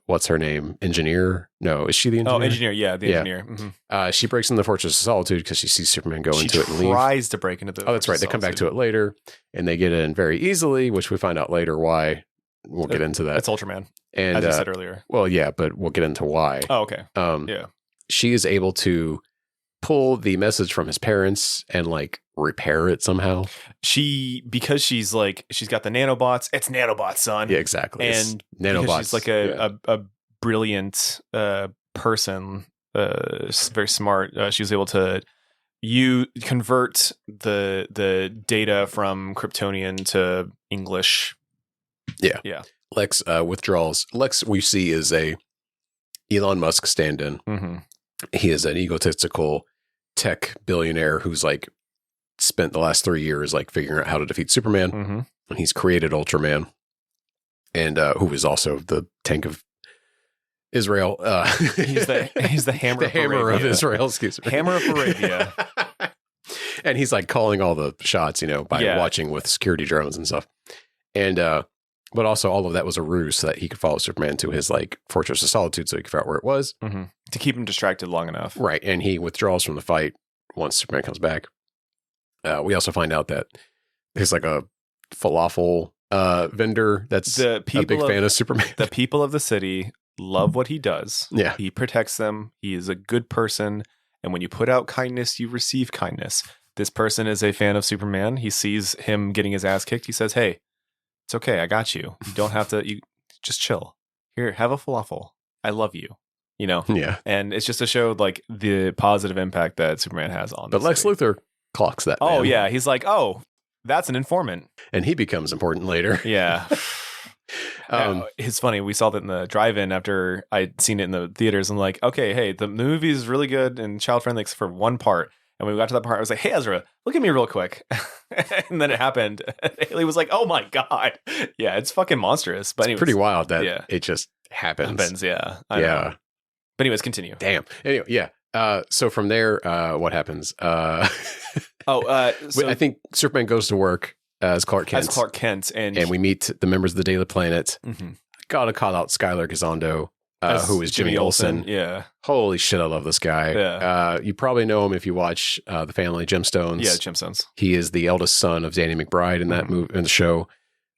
what's her name? Engineer? No, is she the engineer? Oh, engineer. Yeah, the engineer. Mm-hmm. She breaks into the Fortress of Solitude because she sees Superman go into it and leave. Tries to break into the. Oh, that's right. They come back to it later, and they get in very easily, which we find out later why. We'll get into that. It's Ultraman, and as you said earlier. Well, yeah, but we'll get into why. Oh, okay. Yeah. She is able to pull the message from his parents and like repair it somehow. Because she's got the nanobots. It's nanobots, son. Yeah, exactly. And nanobots. She's like a brilliant person, very smart. She was able to convert the data from Kryptonian to English. Yeah. Lex withdrawals. Lex, we see, is a Elon Musk stand-in. Mm-hmm. He is an egotistical tech billionaire who's like spent the last 3 years like figuring out how to defeat Superman. Mm-hmm. And he's created Ultraman, and who is also the tank of Israel. He's the hammer. The hammer of Israel. Excuse me. Hammer of Arabia. And he's like calling all the shots, by watching with security drones and stuff. And but also all of that was a ruse so that he could follow Superman to his like Fortress of Solitude so he could figure out where it was. Mm-hmm. To keep him distracted long enough. Right. And he withdraws from the fight once Superman comes back. We also find out that there's like a falafel vendor that's a big fan of Superman. The people of the city love what he does. Yeah. He protects them. He is a good person. And when you put out kindness, you receive kindness. This person is a fan of Superman. He sees him getting his ass kicked. He says, hey, it's okay. I got you. You don't have to, you just chill. Here, have a falafel. I love you. Yeah. And it's just to show like the positive impact that Superman has on But Lex Luthor clocks that. Oh, man. yeah. He's like, oh, that's an informant. And he becomes important later. Yeah. It's funny. We saw that in the drive-in after I'd seen it in the theaters. I'm like, okay, hey, the movie is really good and child-friendly except for one part. And when we got to that part, I was like, hey, Ezra, look at me real quick. And then it happened. Haley was like, oh my God. Yeah, it's fucking monstrous. But it's pretty wild that it just happens. Yeah. I know. But anyways, continue. Damn. Anyway, yeah. So from there, what happens? So I think Superman goes to work as Clark Kent. And we meet the members of the Daily Planet. Mm-hmm. Gotta call out Skylar Gisondo, who is Jimmy Olsen. Yeah. Holy shit, I love this guy. Yeah. You probably know him if you watch The Family Gemstones. Yeah, Gemstones. He is the eldest son of Danny McBride in that movie, in the show.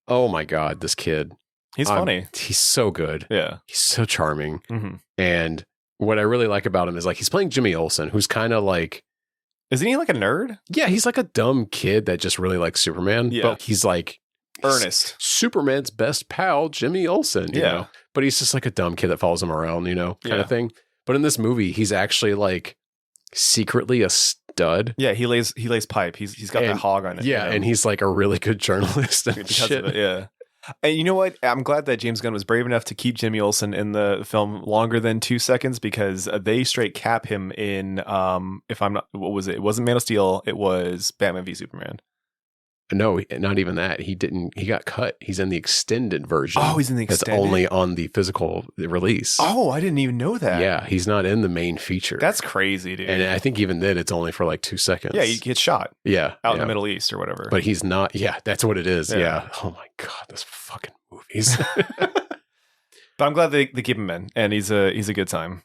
Oh my God, this kid. He's funny. He's so good. Yeah. He's so charming. Mm-hmm. And what I really like about him is like he's playing Jimmy Olsen, who's kind of like, isn't he like a nerd? Yeah, he's like a dumb kid that just really likes Superman. Yeah. But he's like earnest. Superman's best pal, Jimmy Olsen. You know? But he's just like a dumb kid that follows him around, kind of thing. But in this movie, he's actually like secretly a stud. Yeah, he lays pipe. He's got that hog on it. Yeah, and he's like a really good journalist and shit. Of it, yeah. And you know what? I'm glad that James Gunn was brave enough to keep Jimmy Olsen in the film longer than 2 seconds because they straight cap him in, if I'm not, what was it? It wasn't Man of Steel. It was Batman v Superman. No, not even that. He got cut. He's in the extended version. Oh, he's in the extended? That's only on the physical release. Oh, I didn't even know that. Yeah, he's not in the main feature. That's crazy, dude. And I think even then it's only for like 2 seconds. Yeah, he gets shot. Yeah. Out in the Middle East or whatever. But he's not. Yeah, that's what it is. Yeah. Oh my God, those fucking movies. But I'm glad they keep him in, and he's a good time.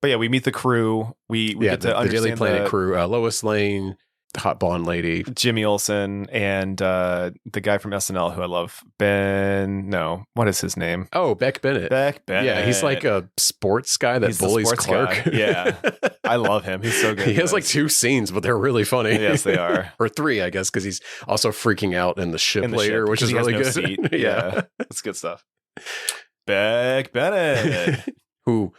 But yeah, we meet the crew. We get to understand the Daily Planet crew. Lois Lane, the hot blonde lady, Jimmy Olsen, and the guy from SNL who I love, what is his name? Oh, Beck Bennett. Yeah, he's like a sports guy that bullies Clark. Guy. Yeah, I love him. He's so good. He has like 2 scenes, but they're really funny. Yes, they are. Or 3, I guess, because he's also freaking out in the ship later, which is really good. Seat. Yeah, that's good stuff. Beck Bennett, who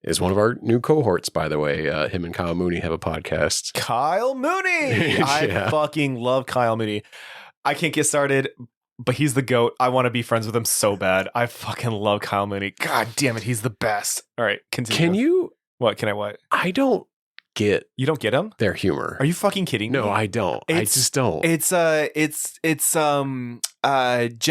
is one of our new cohorts, by the way. Him and Kyle Mooney have a podcast. Kyle Mooney! I fucking love Kyle Mooney. I can't get started, but he's the GOAT. I want to be friends with him so bad. I fucking love Kyle Mooney. God damn it, he's the best. All right, continue. Can you? What? Can I what? I don't get You don't get them? their humor. Are you fucking kidding me? No, I don't. I just don't. It's Gen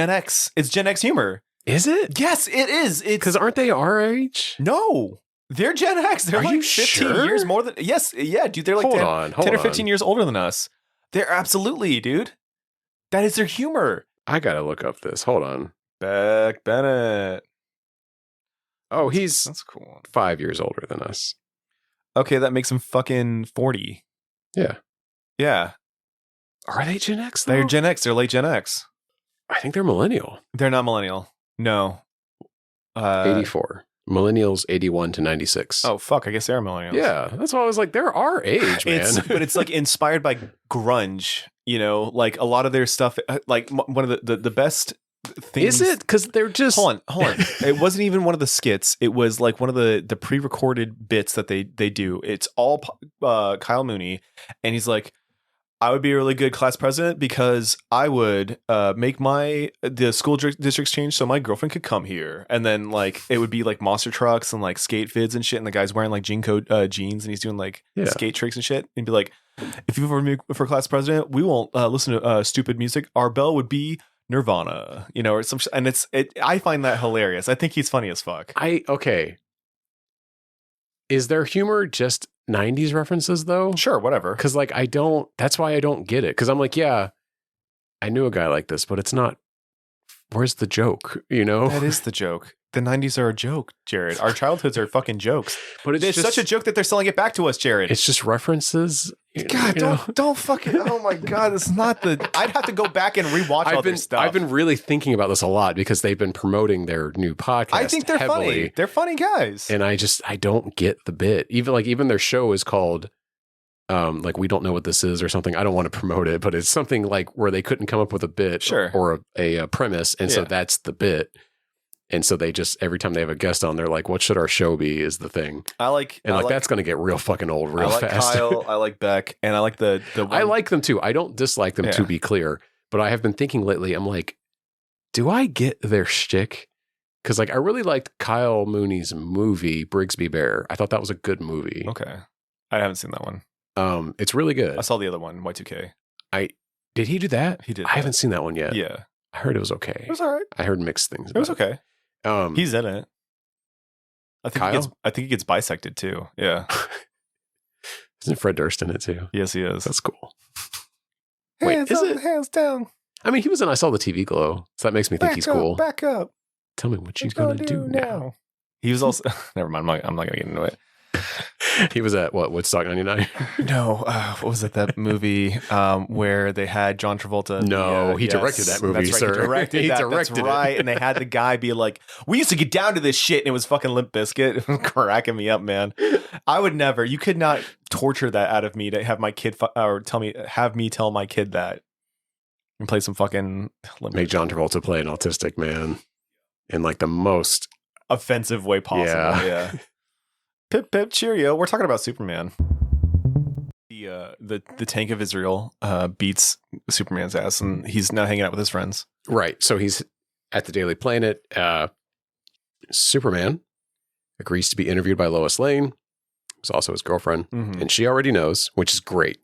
X. It's Gen X humor. Is it? Yes, it is. It's Because aren't they our age? no. They're Gen X. They're Are like you 15 sure? years more than yes, yeah, dude. They're like Hold 10 or on. 15 years older than us. They're absolutely, dude. That is their humor. I gotta look up this. Hold on. Beck Bennett. Oh, he's That's cool. 5 years older than us. Okay, that makes him fucking 40. Yeah. Yeah. Are they Gen X though? They're Gen X. They're late Gen X. I think they're millennial. They're not millennial. No. 84. Millennials 81 to 96. Oh, fuck. I guess they are millennials. Yeah. That's why I was like, they're our age, man. But it's like inspired by grunge, you know, like a lot of their stuff, like one of the best things. Is it? Because they're just... Hold on. It wasn't even one of the skits. It was like one of the pre-recorded bits that they do. It's all Kyle Mooney. And he's like, I would be a really good class president because I would make the school districts change so my girlfriend could come here. And then like it would be like monster trucks and like skate vids and shit. And the guy's wearing like Jinko jeans and he's doing like skate tricks and shit. And be like, if you vote for class president, we won't listen to stupid music. Our bell would be Nirvana, you know, or some. And I find that hilarious. I think he's funny as fuck. Okay. Is their humor just 90s references though? Sure, whatever. Because like that's why I don't get it. Because I'm like, yeah, I knew a guy like this, but it's not. Where's the joke? You know, that is the joke. The 90s are a joke, Jared. Our childhoods are fucking jokes. But it's just such a joke that they're selling it back to us, Jared. It's just references. God, don't fucking. Oh my God, it's not the. I'd have to go back and rewatch all their stuff. I've been really thinking about this a lot because they've been promoting their new podcast. I think they're heavily, funny. They're funny guys. And I don't get the bit. Even their show is called like We Don't Know What This Is or something. I don't want to promote it, but it's something like where they couldn't come up with a bit or a premise. And so that's the bit. And so they just, every time they have a guest on, they're like, what should our show be is the thing. That's going to get real fucking old real fast. Kyle, I like Beck, and I like the one. I like them too. I don't dislike them to be clear, but I have been thinking lately, I'm like, do I get their shtick? Because like I really liked Kyle Mooney's movie, Brigsby Bear. I thought that was a good movie. Okay. I haven't seen that one. It's really good. I saw the other one, Y2K. Did he do that? He did. I haven't seen that one yet. Yeah. I heard it was okay. It was all right. I heard mixed things. It was okay. He's in it. I think he gets bisected too. Yeah. Isn't Fred Durst in it too? Yes, he is. That's cool. Wait, is it? Hands down. I mean, he was in I Saw the TV Glow, so that makes me think he's cool. Back up. Tell me what you're gonna do now. He was also. Never mind. I'm not gonna get into it. He was at Woodstock 99? No, what was it? That movie where they had John Travolta? No, he directed that movie, that's right, sir. He directed that. That's right. And they had the guy be like, "We used to get down to this shit," and it was fucking Limp Bizkit. It was cracking me up, man. I would never. You could not torture that out of me to have my kid have me tell my kid that and play some fucking Limp Make John Travolta play an autistic man in like the most offensive way possible. Yeah. Pip pip cheerio. We're talking about Superman. The tank of Israel beats Superman's ass, and he's now hanging out with his friends. Right. So he's at the Daily Planet. Superman agrees to be interviewed by Lois Lane, who's also his girlfriend, and she already knows, which is great.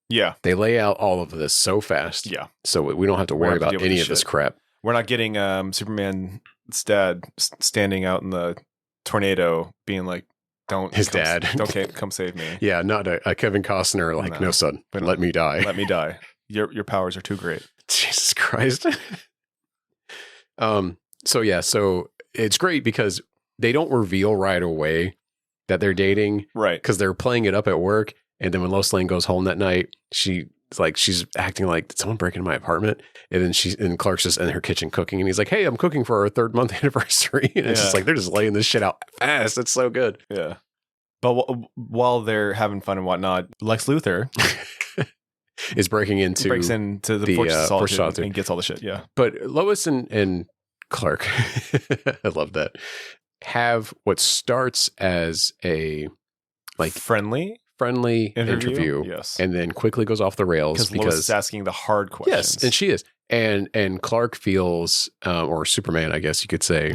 Yeah. They lay out all of this so fast. Yeah. So we don't have to worry about any of this crap. We're not getting Superman's dad standing out in the tornado being like, don't come save me. Yeah, not a Kevin Costner like, no son, let me die. Let me die. Your powers are too great. Jesus Christ. So it's great because they don't reveal right away that they're dating. Right. Because they're playing it up at work. And then when Lois Lane goes home that night, she's acting like, did someone break into my apartment? And then Clark's just in her kitchen cooking. And he's like, hey, I'm cooking for our 3rd month anniversary. And it's just like, they're just laying this shit out fast. It's so good. Yeah. But while they're having fun and whatnot, Lex Luthor breaks into the Fortress of Solitude and gets all the shit. Yeah. But Lois and Clark, I love that, have what starts as a like friendly interview, yes, and then quickly goes off the rails because Lois is asking the hard questions. Yes, and she is, and Clark feels, or Superman, I guess you could say,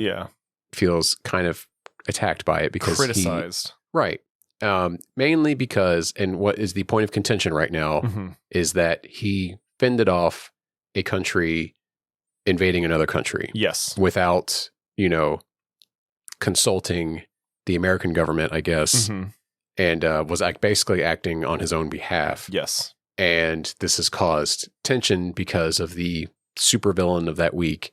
feels kind of attacked by it because criticized, right? Mainly because, and what is the point of contention right now, is that he fended off a country invading another country. Yes. Without, consulting the American government, I guess, and was basically acting on his own behalf. Yes. And this has caused tension because of the supervillain of that week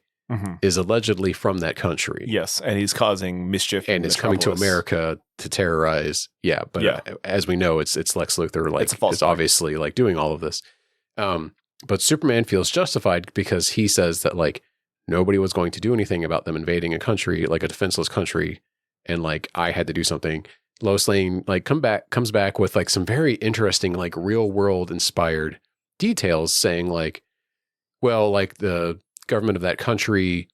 is allegedly from that country. Yes, and he's causing mischief. And is coming to America to terrorize. Yeah, but as we know, it's Lex Luthor. Like, it's obviously like doing all of this. But Superman feels justified because he says that like nobody was going to do anything about them invading a country, like a defenseless country, and like I had to do something. Lois Lane like comes back with like some very interesting like real world inspired details, saying like, well, like the government of that country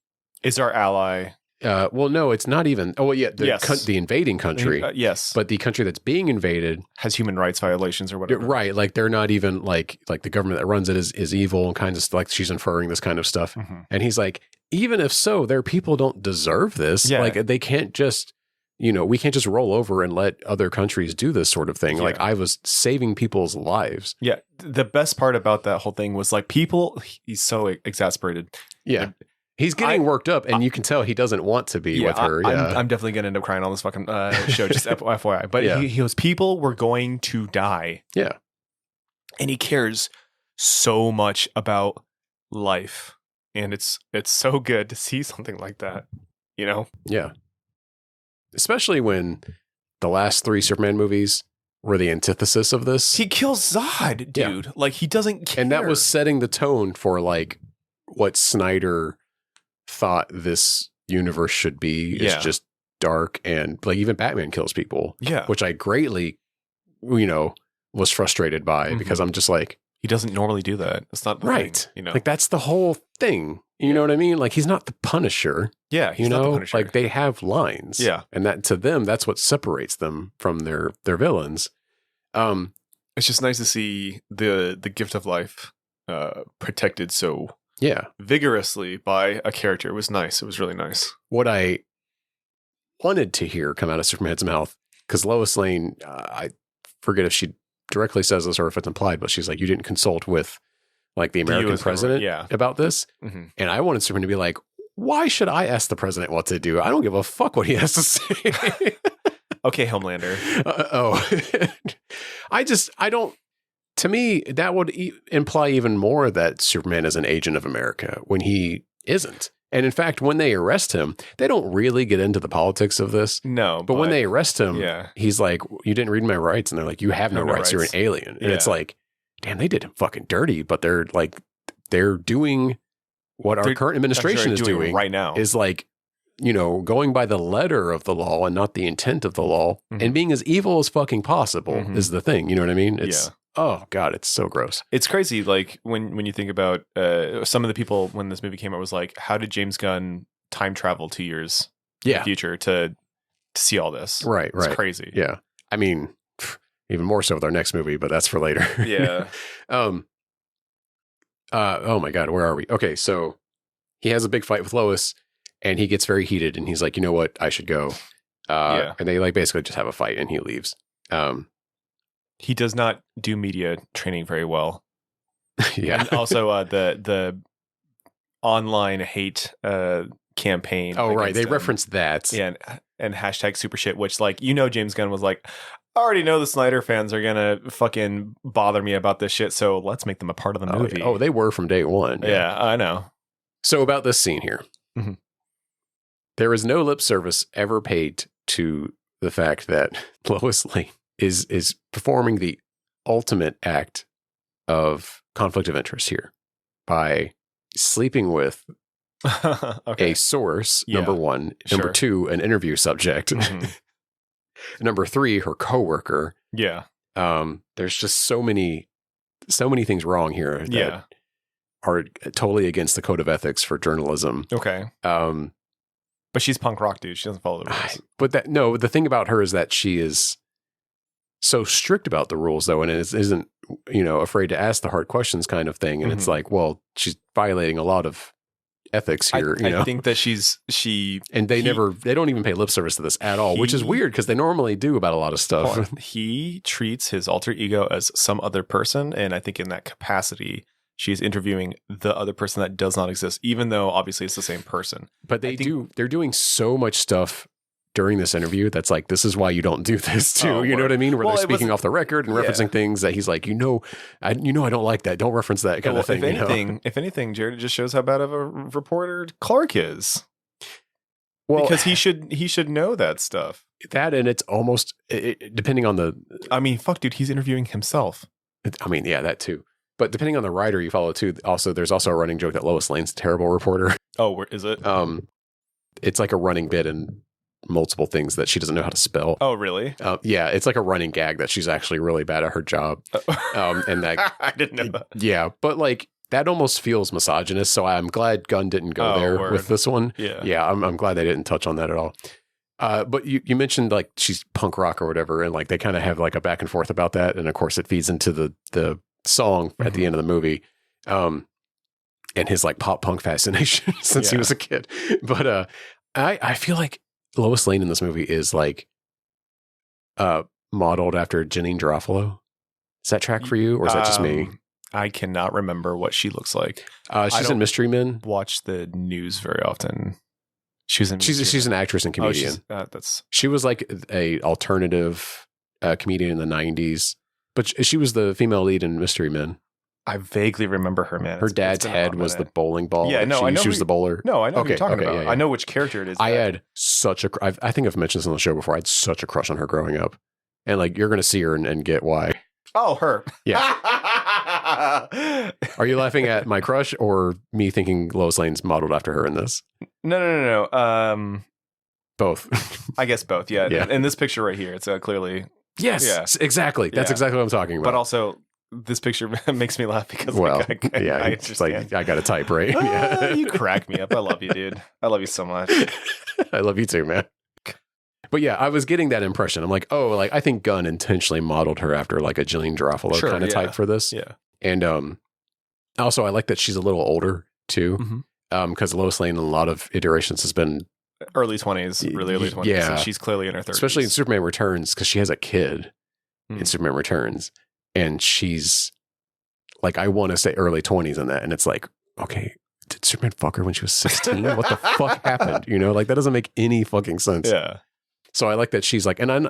is our ally. Well, no, it's not even. Oh, well, yeah, the invading country. Yes, but the country that's being invaded has human rights violations or whatever. Right, like they're not even like the government that runs it is evil and kind of like she's inferring this kind of stuff. And he's like, even if so, their people don't deserve this. Yeah. Like they can't just, we can't just roll over and let other countries do this sort of thing. Yeah. Like I was saving people's lives. Yeah, the best part about that whole thing was like he's so exasperated. Yeah. He's getting worked up, and you can tell he doesn't want to be with her. I'm definitely going to end up crying on this fucking show, just FYI. But he goes, people were going to die. Yeah. And he cares so much about life. And it's so good to see something like that, Yeah. Especially when the last 3 Superman movies were the antithesis of this. He kills Zod, dude. Yeah. Like, he doesn't care. And that was setting the tone for, like, what Snyder thought this universe should be. Is just dark, and like even Batman kills people. Yeah. Which I greatly, was frustrated by because I'm just like, he doesn't normally do that. It's not the right. thing, Like that's the whole thing. You know what I mean? Like he's not the Punisher. Yeah, he's not the Punisher. Like they have lines. Yeah. And that to them, that's what separates them from their villains. It's just nice to see the gift of life protected so vigorously by a character. It was nice. It was really nice. What I wanted to hear come out of Superman's mouth, because Lois Lane, I forget if she directly says this or if it's implied, but she's like, you didn't consult with like the American president about this. And I wanted Superman to be like, why should I ask the president what to do? I don't give a fuck what he has to say. Okay, Homelander. I don't. To me, that would imply even more that Superman is an agent of America when he isn't. And in fact, when they arrest him, they don't really get into the politics of this. No. But when they arrest him, he's like, you didn't read my rights. And they're like, you have no rights. You're an alien. And it's like, damn, they did him fucking dirty. But they're doing what our current administration is doing right now. Is like, going by the letter of the law and not the intent of the law and being as evil as fucking possible is the thing. You know what I mean? It's, oh God, it's so gross. It's crazy. Like when you think about some of the people when this movie came out was like, how did James Gunn time travel 2 years in the future to see all this? Right. It's crazy. Yeah. I mean, even more so with our next movie, but that's for later. Yeah. Oh my God, where are we? Okay, so he has a big fight with Lois. And he gets very heated and he's like, you know what? I should go. And they like basically just have a fight and he leaves. He does not do media training very well. Yeah. And also the online hate campaign. Oh, right. They referenced that. Yeah. And hashtag super shit, which like, James Gunn was like, I already know the Snyder fans are going to fucking bother me about this shit. So let's make them a part of the movie. Oh, they were from day one. Yeah, I know. So about this scene here. There is no lip service ever paid to the fact that Lois Lane is performing the ultimate act of conflict of interest here by sleeping with a source, number one. Number two, an interview subject. Number three, her coworker. Yeah. There's just so many things wrong here that are totally against the code of ethics for journalism. Okay. But she's punk rock, dude. She doesn't follow the rules. But the thing about her is that she is so strict about the rules, though, and isn't afraid to ask the hard questions, kind of thing. And it's like, well, she's violating a lot of ethics here. I think that she and they don't even pay lip service to this at all, which is weird because they normally do about a lot of stuff. He treats his alter ego as some other person, and I think in that capacity, she's interviewing the other person that does not exist, even though obviously it's the same person. But they're doing so much stuff during this interview that's like, this is why you don't do this too. Oh, you know what I mean? Where well, they're speaking off the record and referencing things that he's like, I don't like that. Don't reference that kind of thing. If anything, Jared, it just shows how bad of a reporter Clark is. Well, because he should know that stuff. That, and it's almost depending on the. I mean, fuck, dude, he's interviewing himself. Yeah, that too. But depending on the writer you follow too, there's also a running joke that Lois Lane's a terrible reporter. Oh, where is it? It's like a running bit in multiple things that she doesn't know how to spell. Oh, really? Yeah, it's like a running gag that she's actually really bad at her job. And that I didn't know that. Yeah, but like that almost feels misogynist. So I'm glad Gunn didn't go there with this one. Yeah, I'm glad they didn't touch on that at all. But you mentioned like she's punk rock or whatever, and like they kind of have like a back and forth about that, and of course it feeds into the song at the end of the movie, and his like pop punk fascination since he was a kid. But I feel like Lois Lane in this movie is like modeled after Janine Garofalo. Is that track for you, or is that just me? I cannot remember what she looks like. She's in Mystery Men. Watch the news very often. She's an actress and comedian. She was like a alternative comedian in the 90s, but she was the female lead in Mystery Men. I vaguely remember her, man. Her dad's head was the bowling ball. Yeah, no, I know. She was the bowler. No, I know what you're talking about. Yeah. I know which character it is. I had such a. I think I've mentioned this on the show before. I had such a crush on her growing up, and like you're going to see her and get why. Oh, her. Yeah. Are you laughing at my crush or me thinking Lois Lane's modeled after her in this? No. Both. I guess both. Yeah. In this picture right here, it's clearly. Yes. Yeah. Exactly. That's exactly what I'm talking about. But also, this picture makes me laugh because I it's like I got a type, right? Yeah. You crack me up. I love you, dude. I love you so much. I love you too, man. But yeah, I was getting that impression. I'm like, oh, like I think Gunn intentionally modeled her after like a Janine Garofalo kind of type for this. Yeah. And also I like that she's a little older too. Because Lois Lane in a lot of iterations has been early 20s, really early 20s. Yeah. And she's clearly in her 30s. Especially in Superman Returns, because she has a kid in Superman Returns. And she's like, I want to say early 20s in that. And it's like, okay, did Superman fuck her when she was 16? What the fuck happened? You know, like that doesn't make any fucking sense. Yeah. So I like that she's like, and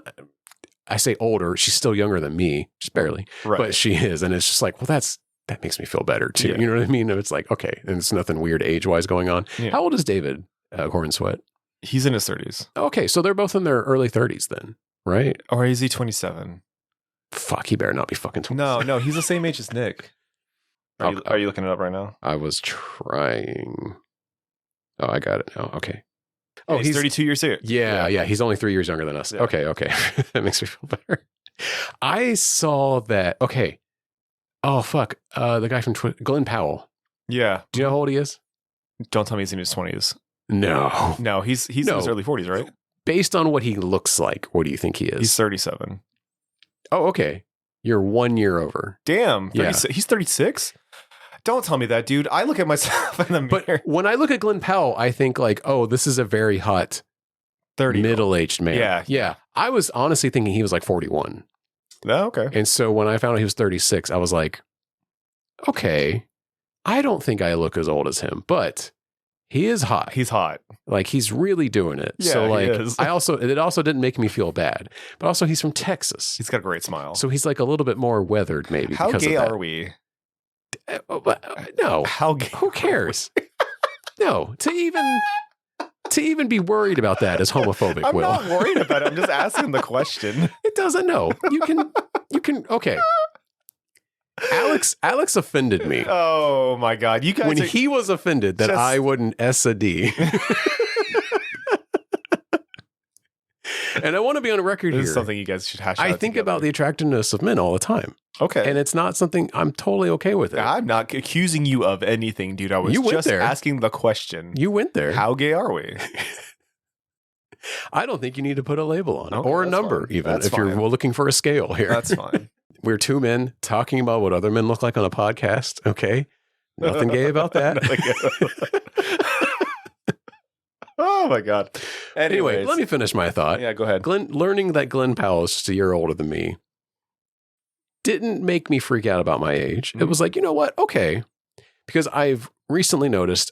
I say older, she's still younger than me, just barely, but she is. And it's just like, well, that makes me feel better too. You know what I mean? It's like, okay. And it's nothing weird age-wise going on. Yeah. How old is David Gordon Sweat? He's in his 30s. Okay. So they're both in their early 30s then, right? Or is he 27? Fuck, he better not be fucking 27. No, he's the same age as Nick. Are you looking it up right now? I was trying. Oh, I got it now. Okay. Oh, he's 32 years here. Yeah. He's only 3 years younger than us. Yeah. Okay. That makes me feel better. I saw that. Okay. Oh, fuck. The guy from Glenn Powell. Yeah. Do you know how old he is? Don't tell me he's in his 20s. No, he's in his early 40s, right? Based on what he looks like, what do you think he is? He's 37. Oh, okay. You're 1 year over. Damn. Yeah. He's 36? Don't tell me that, dude. I look at myself in the mirror. But when I look at Glenn Powell, I think like, oh, this is a very hot 30 middle-aged man. Yeah. I was honestly thinking he was like 41. Oh, okay. And so when I found out he was 36, I was like, okay, I don't think I look as old as him, but he is hot. He's hot. Like he's really doing it. Yeah, so like he is. it also didn't make me feel bad. But also he's from Texas. He's got a great smile. So he's like a little bit more weathered maybe. How because gay of that. are we? No. How gay? Who cares? No. To even be worried about that is homophobic, I'm Will. not worried about it. I'm just asking the question. It doesn't know. You can okay. Alex offended me. Oh my God. You guys when he was offended that I wouldn't S a D. And I want to be on a record here. This is something you guys should hash out I think together. about the attractiveness of men all the time. Okay. And it's not something I'm totally okay with it. I'm not accusing you of anything, dude. I was just asking the question. You went there. How gay are we? I don't think you need to put a label on it or a number, even that's if you're looking for a scale here. That's fine. We're two men talking about what other men look like on a podcast. Okay. Nothing gay about that. Oh my god. Anyway, let me finish my thought. Yeah, go ahead. Learning that Glenn Powell is just a year older than me didn't make me freak out about my age. It was like, you know what? Okay. Because I've recently noticed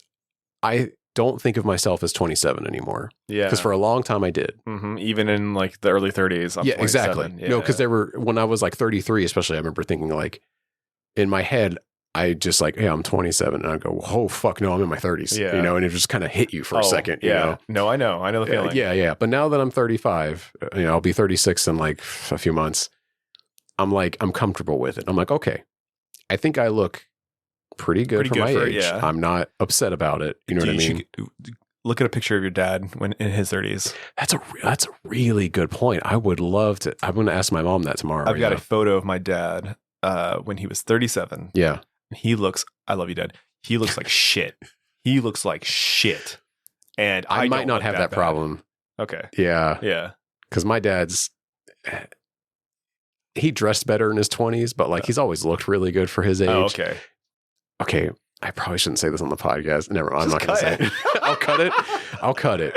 I don't think of myself as 27 anymore. Yeah. Because for a long time I did. Even in like the early 30s. Yeah, exactly. Yeah. No, because when I was like 33, especially, I remember thinking like in my head, I just like, hey, I'm 27. And I go, oh, fuck, no, I'm in my 30s. Yeah. You know, and it just kind of hit you for a second. Yeah. You know? No, I know the feeling. Yeah. But now that I'm 35, I'll be 36 in like a few months. I'm comfortable with it. I'm like, okay, I think I look pretty good for my age. Yeah. I'm not upset about it. You know what I mean? Look at a picture of your dad when in his 30s. That's a really good point. I would love to. I'm going to ask my mom that tomorrow. I've got a photo of my dad when he was 37. Yeah. He looks, I love you, Dad. He looks like shit. He looks like shit. And I might not have that problem. Okay. Yeah. Yeah. Because my dad's, he dressed better in his 20s, but like he's always looked really good for his age. Oh, okay. Okay. I probably shouldn't say this on the podcast. Never. I'm not going to say it. I'll cut it.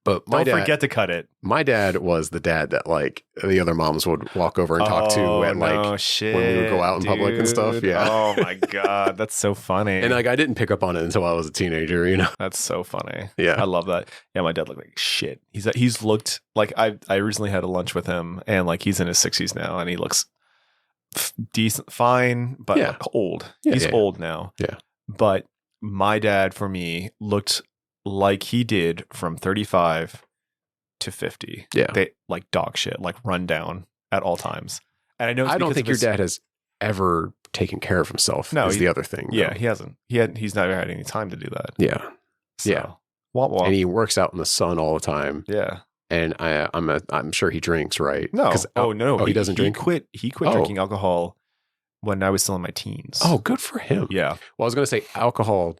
But don't forget to cut it. My dad was the dad that like the other moms would walk over and talk to at like when we would go out in public and stuff. Yeah. Oh my God. That's so funny. And like I didn't pick up on it until I was a teenager, you know. That's so funny. Yeah. I love that. Yeah, my dad looked like shit. He's looked like I recently had a lunch with him and like he's in his 60s now and he looks decent, fine, but like old. Yeah, he's old now. Yeah. But my dad for me looked like he did from 35 to 50. Yeah. They like dog shit, like run down at all times. And I know I don't think your dad has ever taken care of himself. No, is the other thing. Yeah, he hasn't. He's never had any time to do that. Yeah. So, yeah. Womp womp. And he works out in the sun all the time. Yeah. And I'm sure he drinks, right? No. No. He doesn't drink? He quit drinking alcohol when I was still in my teens. Oh, good for him. Yeah. Well, I was going to say alcohol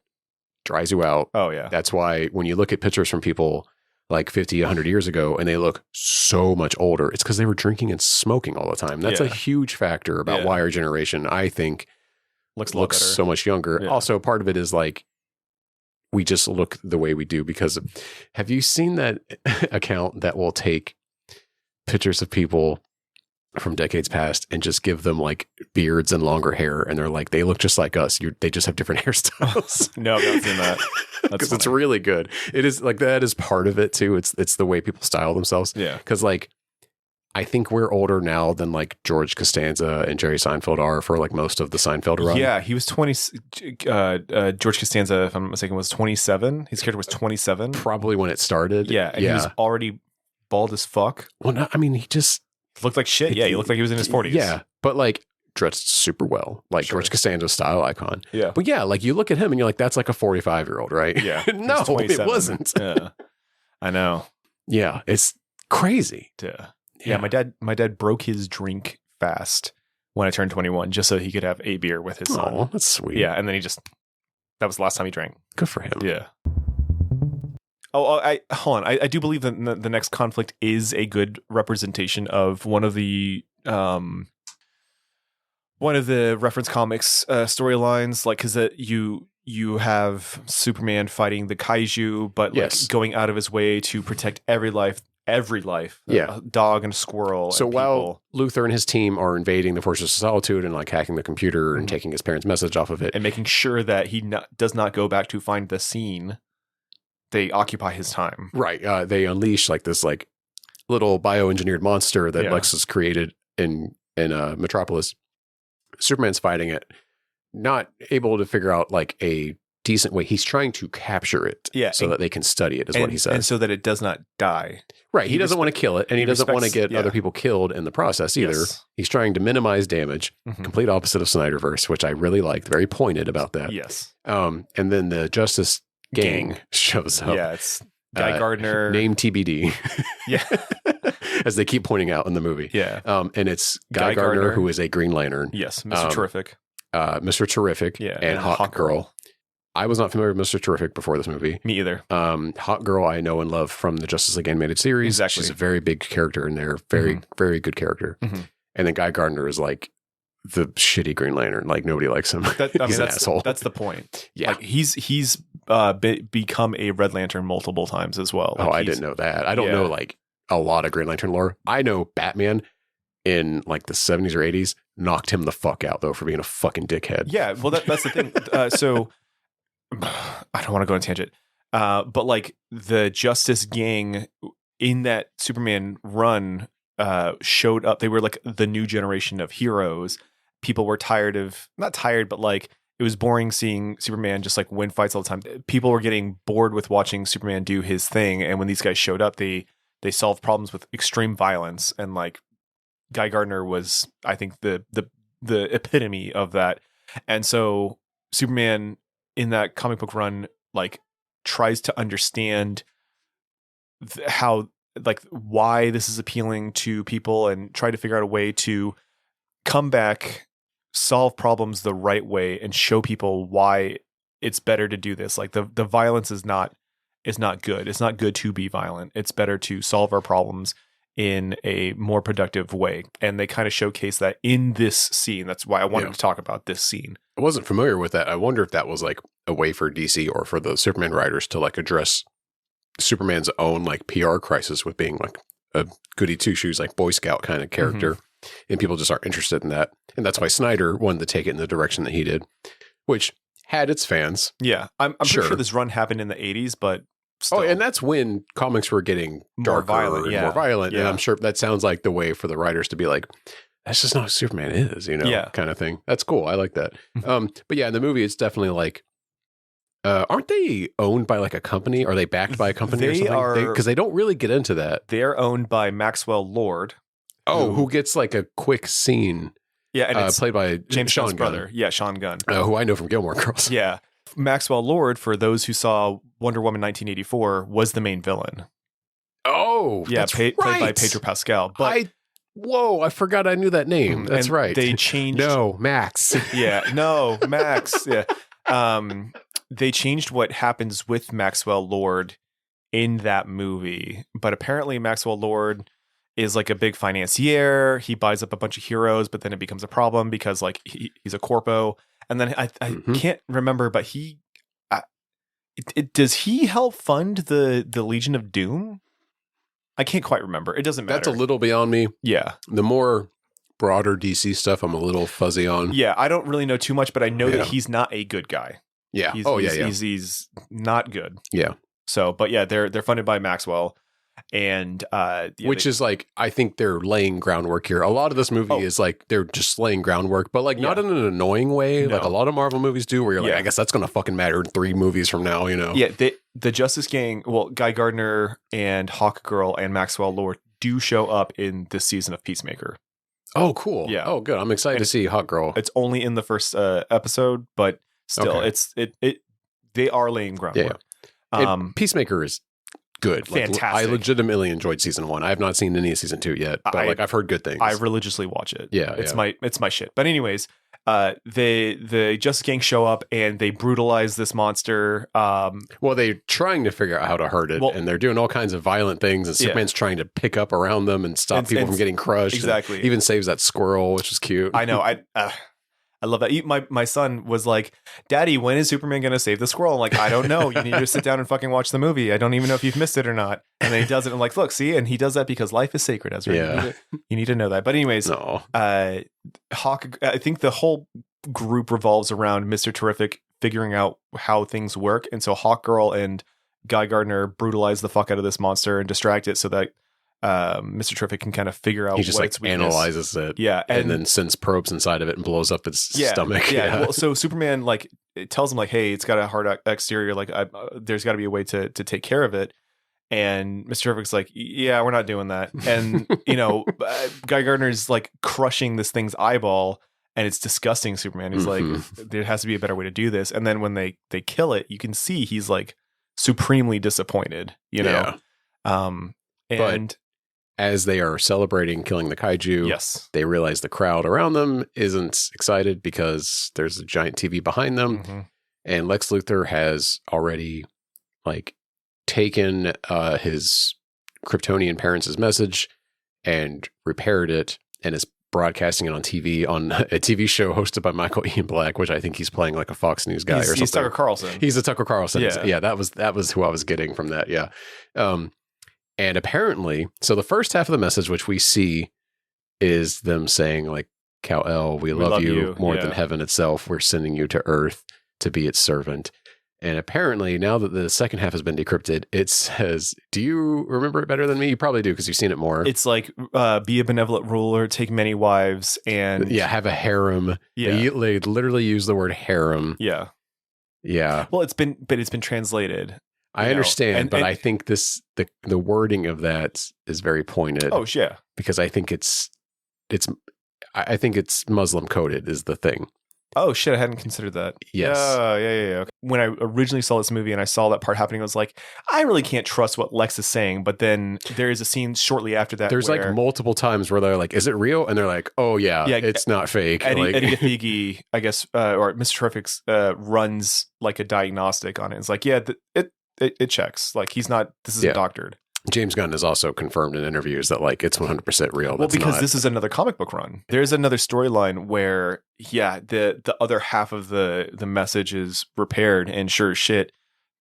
dries you out. Oh, yeah. That's why when you look at pictures from people like 50, 100 years ago and they look so much older, it's because they were drinking and smoking all the time. That's a huge factor about why our generation, I think, looks so much younger. Yeah. Also, part of it is like, we just look the way we do because have you seen that account that will take pictures of people from decades past and just give them like beards and longer hair and they're like, they look just like us. They just have different hairstyles. No, I've not seen that. Because it's really good. It is like, that is part of it too. It's the way people style themselves. Yeah. Because like, I think we're older now than like George Costanza and Jerry Seinfeld are for like most of the Seinfeld run. Yeah, he was 20. George Costanza, if I'm not mistaken, was 27. His character was 27. Probably when it started. Yeah, and he was already bald as fuck. Well, no, I mean, he just looked like shit. Yeah, he looked like he was in his 40s. Yeah, but like dressed super well, like George Costanza style icon. Yeah, but yeah, like you look at him and you're like, that's like a 45-year-old, right? Yeah, no, it wasn't. Yeah, I know. Yeah, it's crazy. Yeah, my dad broke his drink fast when I turned 21 just so he could have a beer with his son. Oh, that's sweet. Yeah, and then that was the last time he drank. Good for him. Yeah. Hold on. I do believe that the next conflict is a good representation of one of the reference comics storylines, like because you have Superman fighting the kaiju, but like going out of his way to protect every life, a dog and a squirrel. So and while Luthor and his team are invading the Fortress of Solitude and like hacking the computer and taking his parents' message off of it, and making sure that he does not go back to find the scene, they occupy his time. Right. They unleash like this like little bioengineered monster that Lex has created in Metropolis. Superman's fighting it, not able to figure out like a decent way. He's trying to capture it so that they can study it, is what he says. And so that it does not die. Right. He doesn't want to kill it, and he doesn't want to get other people killed in the process either. Yes. He's trying to minimize damage. Complete opposite of Snyderverse, which I really liked. Very pointed about that. Yes. And then the Justice Gang shows up. Yeah, it's Guy Gardner. Name TBD. Yeah. As they keep pointing out in the movie. Yeah. And it's Guy Gardner, who is a Green Lantern. Yes. Mr. Terrific. Mr. Terrific. Yeah. And Hawk Girl. I was not familiar with Mr. Terrific before this movie. Me either. Hawk Girl I know and love from the Justice League animated series. Exactly. She's a very big character in there. Very, very good character. And then Guy Gardner is like the shitty Green Lantern. Like nobody likes him. He's an asshole. That's the point. Yeah. Like he's become a Red Lantern multiple times as well. Like I didn't know that. I don't know like a lot of Green Lantern lore. I know Batman in like the 70s or 80s knocked him the fuck out though for being a fucking dickhead. Yeah, well that's the thing. So I don't want to go on a tangent. But like the Justice Gang in that Superman run showed up. They were like the new generation of heroes. People were not tired, but like it was boring seeing Superman just like win fights all the time. People were getting bored with watching Superman do his thing. And when these guys showed up, they solved problems with extreme violence. And like Guy Gardner was, I think, the epitome of that. And so Superman in that comic book run, like tries to understand how, like why this is appealing to people and try to figure out a way to come back, solve problems the right way and show people why it's better to do this. Like the violence is not good. It's not good to be violent. It's better to solve our problems in a more productive way. And they kind of showcase that in this scene. That's why I wanted to talk about this scene. I wasn't familiar with that. I wonder if that was like a way for DC or for the Superman writers to like address Superman's own like PR crisis with being like a goody two shoes, like Boy Scout kind of character. Mm-hmm. And people just aren't interested in that. And that's why Snyder wanted to take it in the direction that he did, which had its fans. Yeah. I'm pretty sure this run happened in the 80s, but still. Oh, and that's when comics were getting darker and more violent. Yeah. And I'm sure that sounds like the way for the writers to be like, that's just not what Superman is, kind of thing. That's cool. I like that. But yeah, in the movie, it's definitely like, aren't they owned by like a company? Are they backed by a company or something? Because they don't really get into that. They're owned by Maxwell Lord. Who gets like a quick scene. Yeah, and it's played by James Sean Gunn's Gunn. brother. Yeah, Sean Gunn. Who I know from Gilmore Girls. Yeah. Maxwell Lord, for those who saw Wonder Woman 1984, was the main villain. Oh, yeah, that's played by Pedro Pascal. But I forgot I knew that name. That's right. They changed. Max. Max. Yeah. They changed what happens with Maxwell Lord in that movie, but apparently Maxwell Lord is like a big financier. He buys up a bunch of heroes, but then it becomes a problem because like he's a corpo. And then I can't remember, but does he help fund the Legion of Doom? I can't quite remember. It doesn't matter. That's a little beyond me. Yeah. The more broader DC stuff, I'm a little fuzzy on. Yeah, I don't really know too much, but I know that he's not a good guy. Yeah. He's not good. Yeah. So, but yeah, they're funded by Maxwell. And which is like, I think they're laying groundwork here. A lot of this movie is like they're just laying groundwork, but like not in an annoying way, like a lot of Marvel movies do, where you're like, I guess that's gonna fucking matter in 3 movies from now, Yeah, the Justice Gang, well, Guy Gardner and Hawkgirl and Maxwell Lord do show up in this season of Peacemaker. Oh, cool. Yeah. Oh, good. I'm excited to see Hawkgirl. It's only in the first episode, but still, they are laying groundwork. Yeah. Peacemaker is good. Fantastic. I legitimately enjoyed season 1. I have not seen any of season 2 yet, but I've heard good things. I religiously watch it. Yeah, it's my shit. But anyways, the Justice Gang show up and they brutalize this monster. Well, they're trying to figure out how to hurt it, and they're doing all kinds of violent things. And Superman's trying to pick up around them and stop people from getting crushed. Exactly. Even saves that squirrel, which is cute. I know. I love that. My son was like, "Daddy, when is Superman going to save the squirrel?" I'm like, "I don't know. You need to sit down and fucking watch the movie. I don't even know if you've missed it or not." And then he does it. I'm like, "Look, see?" And he does that because life is sacred, Ezra. Yeah. You need to know that. But anyways, I think the whole group revolves around Mr. Terrific figuring out how things work. And so Hawkgirl and Guy Gardner brutalize the fuck out of this monster and distract it so that Mr. Terrific can kind of figure out he just like analyzes it, and then sends probes inside of it and blows up its stomach. Well, so Superman like it tells him like, hey, it's got a hard exterior, like there's got to be a way to take care of it. And Mr. Terrific's like, yeah, we're not doing that. And Guy Gardner's like crushing this thing's eyeball, and it's disgusting. Superman, he's like, there has to be a better way to do this. And then when they kill it, you can see he's like supremely disappointed, but as they are celebrating killing the kaiju, they realize the crowd around them isn't excited because there's a giant TV behind them. And Lex Luthor has already like taken his Kryptonian parents' message and repaired it and is broadcasting it on TV on a TV show hosted by Michael Ian Black, which I think he's playing like a Fox News guy or something. He's Tucker Carlson. He's a Tucker Carlson. Yeah. Yeah, that was who I was getting from that. Yeah. And apparently, so the first half of the message, which we see, is them saying like, Kal-El, we love you more than heaven itself. We're sending you to Earth to be its servant. And apparently, now that the second half has been decrypted, it says, do you remember it better than me? You probably do because you've seen it more. It's like, be a benevolent ruler, take many wives, and... Yeah, have a harem. Yeah. They literally use the word harem. Yeah. Yeah. Well, it's been translated. I understand, but I think the wording of that is very pointed. Oh, yeah. Because I think it's Muslim coded is the thing. Oh shit, I hadn't considered that. Yes. Yeah. Okay. When I originally saw this movie and I saw that part happening, I was like, I really can't trust what Lex is saying. But then there is a scene shortly after that. There's like multiple times where they're like, is it real? And they're like, oh yeah, it's not fake. Eddie Gafigi, I guess, or Mr. Terrific's runs like a diagnostic on it. It's like, yeah, it checks. Like this isn't doctored. James Gunn has also confirmed in interviews that like it's 100% real. Well, because this is another comic book run. There's another storyline where, the other half of the message is repaired, and sure as shit,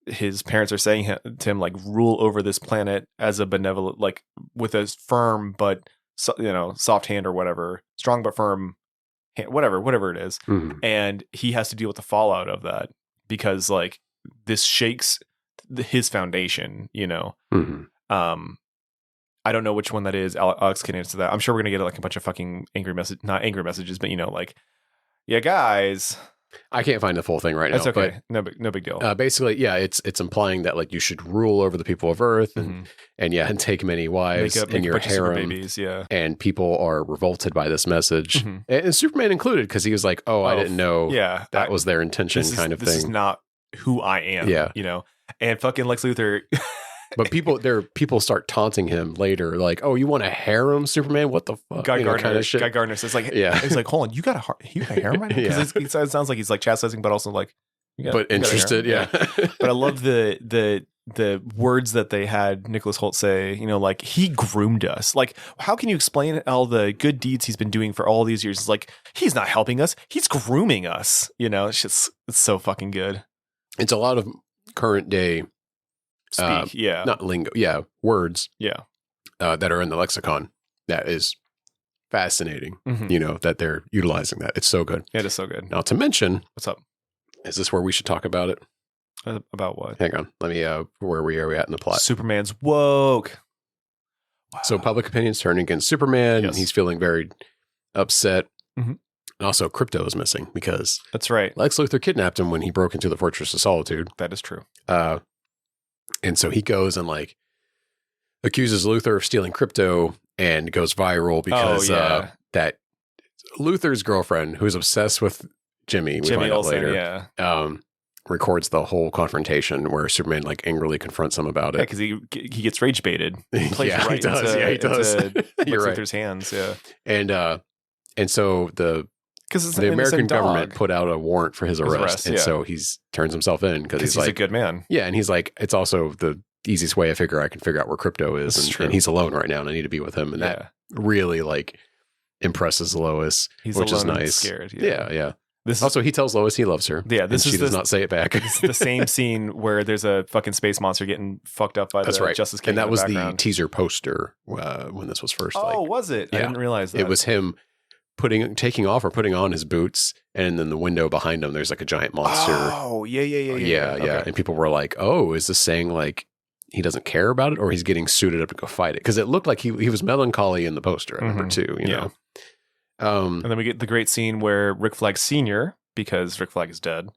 his parents are saying to him like, rule over this planet as a benevolent, like with a firm but soft hand or whatever, strong but firm hand, whatever it is, and he has to deal with the fallout of that because like this shakes his foundation, I don't know which one that is. Alex can answer that. I'm sure we're gonna get like a bunch of fucking not angry messages, but yeah, guys. I can't find the full thing right now. That's okay. But no big deal. Basically, yeah, it's implying that like you should rule over the people of Earth and take many wives in your harem. Babies, and people are revolted by this message, and Superman included because he was like, I didn't know. That was their intention, kind of thing. This is not who I am. Yeah, and fucking Lex Luthor. But people start taunting him later, like, "Oh, you want a harem, Superman? What the fuck?" Guy Gardner says, "Like, he's like, hold on, you got a harem right now?" Because it sounds like he's like chastising, but also like, interested, yeah. But I love the words that they had Nicholas Hoult say. Like he groomed us. Like, how can you explain all the good deeds he's been doing for all these years? It's like he's not helping us; he's grooming us. It's so fucking good. It's a lot of current day. Speak, not lingo, words, that are in the lexicon. That is fascinating. That they're utilizing that. It's so good. Yeah, it is so good. Now, to mention, what's up? Is this where we should talk about it? About what? Hang on. Let me. Where are we at in the plot? Superman's woke. Wow. So public opinion's turning against Superman. Yes. He's feeling very upset. And also, Crypto is missing because that's right. Lex Luthor kidnapped him when he broke into the Fortress of Solitude. That is true. And so he goes and like accuses Luthor of stealing crypto and goes viral because that Luthor's girlfriend, who's obsessed with Jimmy find out Olsen, later, records the whole confrontation where Superman like angrily confronts him about it. Because he gets rage baited. He plays he does. He does. You're right. Luthor's hands. Yeah. And so the American government put out a warrant for his arrest, and so he's turns himself in because he's like a good man. Yeah, and he's like, it's also the easiest way I can figure out where Crypto is, and he's alone right now, and I need to be with him, and that really like impresses Lois, which is nice. Scared. Yeah. Also, he tells Lois he loves her. Yeah, she does not say it back. This is the same scene where there's a fucking space monster getting fucked up by the Justice King. And that was the teaser poster when this was first. Oh, was it? Yeah. I didn't realize that. It was him taking off or putting on his boots, and then the window behind him there's like a giant monster. Oh, yeah. Okay. And people were like, "Oh, is this saying like he doesn't care about it, or he's getting suited up to go fight it?" Because it looked like he was melancholy in the poster. I remember too. You know. And then we get the great scene where Rick Flag Sr., because Rick Flag is dead,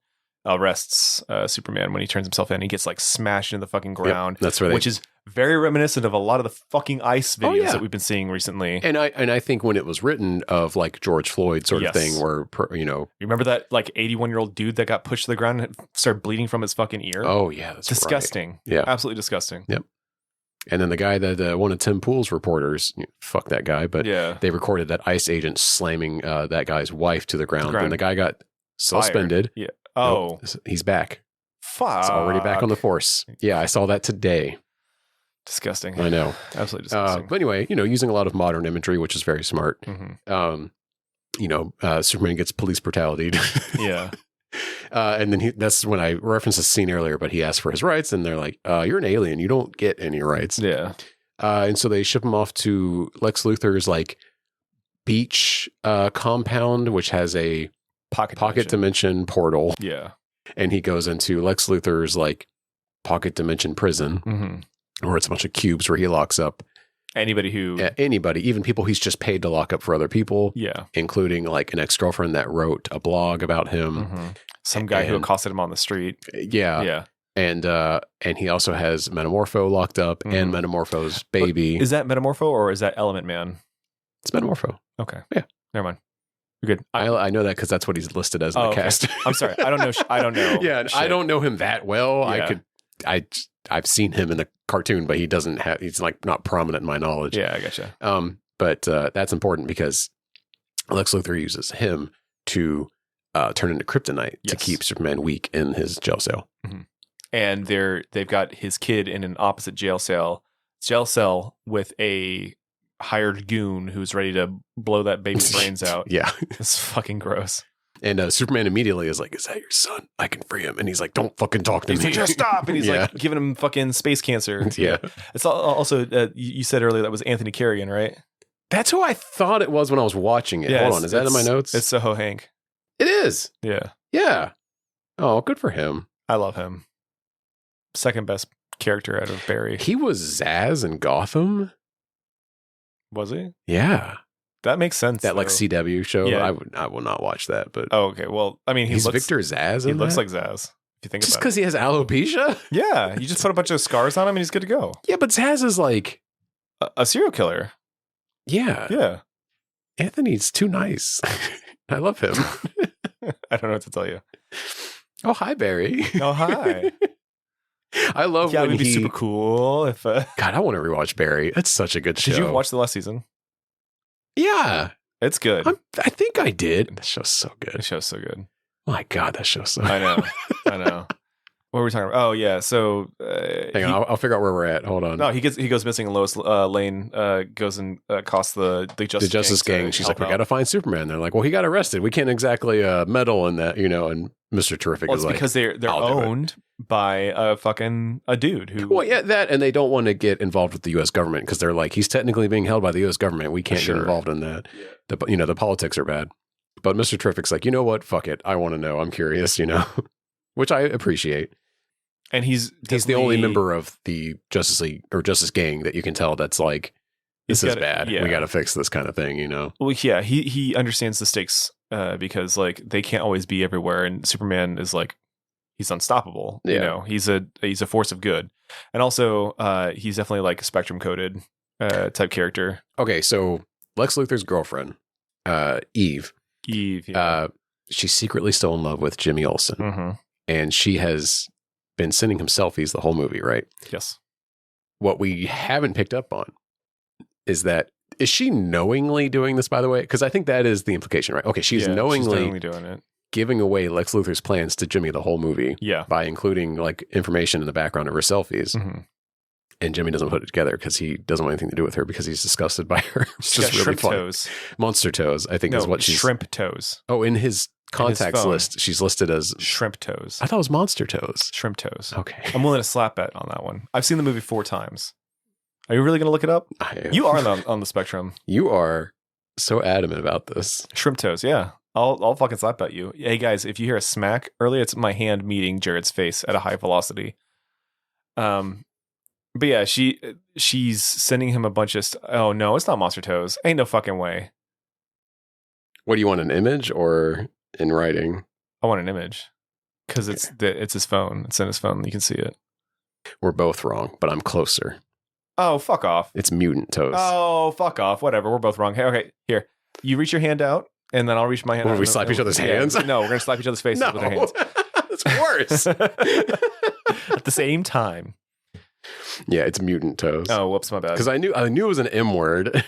arrests Superman when he turns himself in. He gets like smashed into the fucking ground. Yep, that's right. Which is very reminiscent of a lot of the fucking ICE videos that we've been seeing recently. And I think when it was written of like George Floyd sort of thing where, you remember that like 81-year-old dude that got pushed to the ground and started bleeding from his fucking ear? Oh yeah. That's disgusting. Right. Yeah. Absolutely disgusting. Yep. And then the guy that one of Tim Pool's reporters, fuck that guy, but they recorded that ICE agent slamming that guy's wife to the ground. And the guy got suspended. Yeah. Oh. Nope, he's back. Fuck. He's already back on the force. Yeah, I saw that today. Disgusting. I know. Absolutely disgusting. But anyway, using a lot of modern imagery, which is very smart. Mm-hmm. Superman gets police brutality. Yeah. And then that's when I referenced a scene earlier, but he asked for his rights and they're like, you're an alien. You don't get any rights. Yeah. And so they ship him off to Lex Luthor's like beach compound, which has a pocket dimension portal. Yeah. And he goes into Lex Luthor's like pocket dimension prison, where it's a bunch of cubes where he locks up anybody, even people he's just paid to lock up for other people. Yeah. Including like an ex-girlfriend that wrote a blog about him. Some guy who accosted him on the street. Yeah. Yeah. And he also has Metamorpho locked up and Metamorpho's baby. Is that Metamorpho or is that Element Man? It's Metamorpho. Okay. Yeah. Never mind. You're good. I know that because that's what he's listed as in the cast. I'm sorry. I don't know. I don't know. Yeah. I don't know him that well. Yeah. I've seen him in the cartoon, but he's like not prominent in my knowledge. Yeah, I gotcha. But that's important because Lex Luthor uses him to turn into kryptonite to keep Superman weak in his jail cell. Mm-hmm. And they've got his kid in an opposite jail cell with a hired goon who's ready to blow that baby's brains out. Yeah. It's fucking gross. And Superman immediately is like, is that your son? I can free him. And he's like, don't fucking talk to me. Like, just stop. And he's like giving him fucking space cancer. Yeah. It's also, you said earlier that was Anthony Carrigan, right? That's who I thought it was when I was watching it. Yeah, hold on. Is that in my notes? It's Soho Hank. It is. Yeah. Yeah. Oh, good for him. I love him. Second best character out of Barry. He was Zaz in Gotham. Was he? Yeah. That makes sense. That like CW show. Yeah. I will not watch that. But okay. Well, I mean, he's Victor Zaz. He looks like Zaz. If you think just about it. because he has alopecia. Yeah, you just put a bunch of scars on him and he's good to go. Yeah, but Zaz is like a serial killer. Yeah. Yeah. Anthony's too nice. I love him. I don't know what to tell you. Oh, hi, Barry. Oh, hi. I love when it'd be super cool if. God, I want to rewatch Barry. It's such a good show. Did you watch the last season? Yeah, it's good. I think I did. That show's so good. The show's so good. My God, that show's so. I know. What were we talking about? Oh yeah. So hang on, I'll figure out where we're at. Hold on. No, he goes missing, and Lois Lane goes and costs the Justice Gang. She's like, we got to find Superman. They're like, well, he got arrested. We can't exactly meddle in that, And Mr. Terrific is like, because they're owned by a dude who. Well, yeah, that, and they don't want to get involved with the U.S. government because they're like, he's technically being held by the U.S. government. We can't get involved in that. Yeah. The politics are bad. But Mr. Terrific's like, you know what? Fuck it. I want to know. I'm curious. Which I appreciate. And he's the only member of the Justice League or Justice Gang that you can tell that's like, this is bad. Yeah. We got to fix this kind of thing, Well, yeah, he understands the stakes because like they can't always be everywhere, and Superman is like he's unstoppable. Yeah. He's a force of good, and also he's definitely like a spectrum coded type character. Okay, so Lex Luthor's girlfriend, Eve. Yeah. She's secretly still in love with Jimmy Olsen, and she has been sending him selfies the whole movie, right? Yes. What we haven't picked up on is she knowingly doing this, by the way? Because I think that is the implication, right? Okay, she's knowingly doing it, giving away Lex Luthor's plans to Jimmy the whole movie, by including like information in the background of her selfies. And Jimmy doesn't put it together because he doesn't want anything to do with her because he's disgusted by her. It's just really shrimp fun. Toes. Monster toes, I think, is what she's. Shrimp toes. Oh, in his contacts list, she's listed as shrimp toes. I thought it was monster toes. Shrimp toes. Okay. I'm willing to slap bet on that one. I've seen the movie 4 times. Are you really going to look it up? You are on the spectrum. You are so adamant about this. Shrimp toes, yeah. I'll fucking slap bet you. Hey guys, if you hear a smack earlier, it's my hand meeting Jared's face at a high velocity. But yeah, she's sending him a bunch of oh no, it's not monster toes. Ain't no fucking way. What do you want, an image or in writing? I want an image because it's his phone. It's in his phone. You can see it. We're both wrong, but I'm closer. Oh, fuck off. It's mutant toes. Oh, fuck off. Whatever. We're both wrong. Hey, okay, here. You reach your hand out, and then I'll reach my hand out. Will we slap each other's hands? No, we're going to slap each other's faces with our hands. That's worse. At the same time. Yeah, it's mutant toes. Oh, whoops, my bad. Because I knew it was an M word.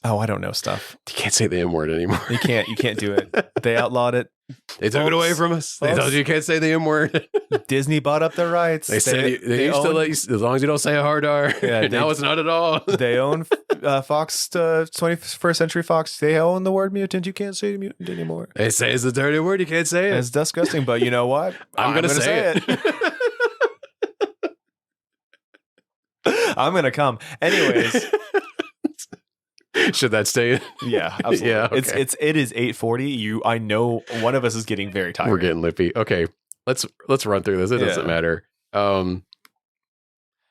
Oh, I don't know stuff. You can't say the M word anymore. You can't do it. They outlawed it They took it away from us. They told you can't say the M word. Disney bought up the rights. They said they used to let you, as long as you don't say a hard R. Yeah, now it's not at all. They own Fox, 21st Century Fox. They own the word mutant. You can't say mutant anymore. They say it's a dirty word. You can't say it. It's disgusting, but you know what? I'm gonna say it. I'm gonna come. Anyways. Should that stay in? Yeah, absolutely. Yeah, okay. It is 8:40. I know one of us is getting very tired. We're getting lippy. Okay, let's run through this. It doesn't matter.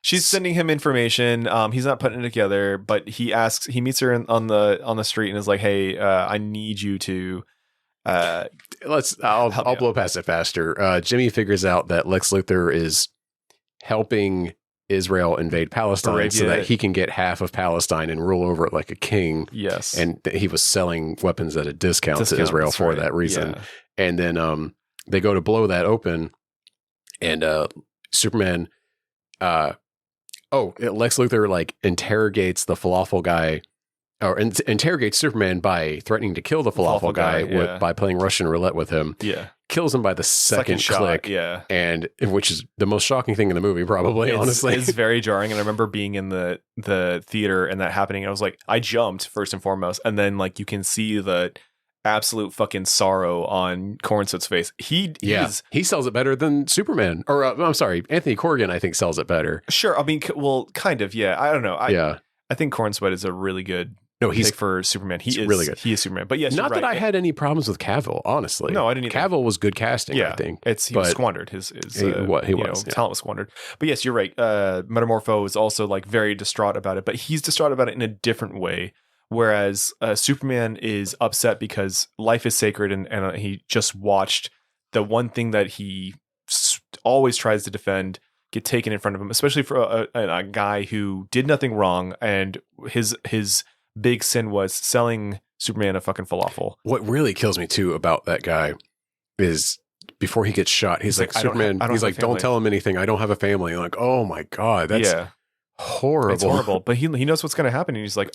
She's sending him information. He's not putting it together, but he meets her on the street and is like, "Hey, I need you to." I'll blow past it faster. Jimmy figures out that Lex Luthor is helping Israel invade Palestine so that he can get half of Palestine and rule over it like a king. Yes. And he was selling weapons at a discount to Israel for that reason. Yeah. And then they go to blow that open, and Superman Lex Luthor like interrogates the falafel guy, or interrogates Superman by threatening to kill the falafel guy by playing Russian roulette with him. Yeah. Kills him by the second click. Shot, and which is the most shocking thing in the movie, probably. Honestly, it's very jarring. And I remember being in the theater and that happening. I was like, I jumped first and foremost, and then like you can see the absolute fucking sorrow on Cornswood's face. He sells it better than Superman, or I'm sorry, Anthony Corrigan. I think sells it better. Sure, I mean, well, kind of. Yeah, I don't know. I think Cornswood is a really good. No, he's for Superman. He is really good. He is Superman. But yes, not that I had any problems with Cavill, honestly. No, I didn't either. Cavill was good casting, I think. He was squandered. His talent was squandered. But yes, you're right. Metamorpho is also like very distraught about it, but he's distraught about it in a different way. Whereas Superman is upset because life is sacred, and he just watched the one thing that he always tries to defend get taken in front of him, especially for a guy who did nothing wrong, and his big sin was selling Superman a fucking falafel. What really kills me too about that guy is before he gets shot, he's like Superman. He's like, don't tell him anything. I don't have a family. I'm like, oh my God, that's horrible. It's horrible. But he knows what's going to happen. And he's like,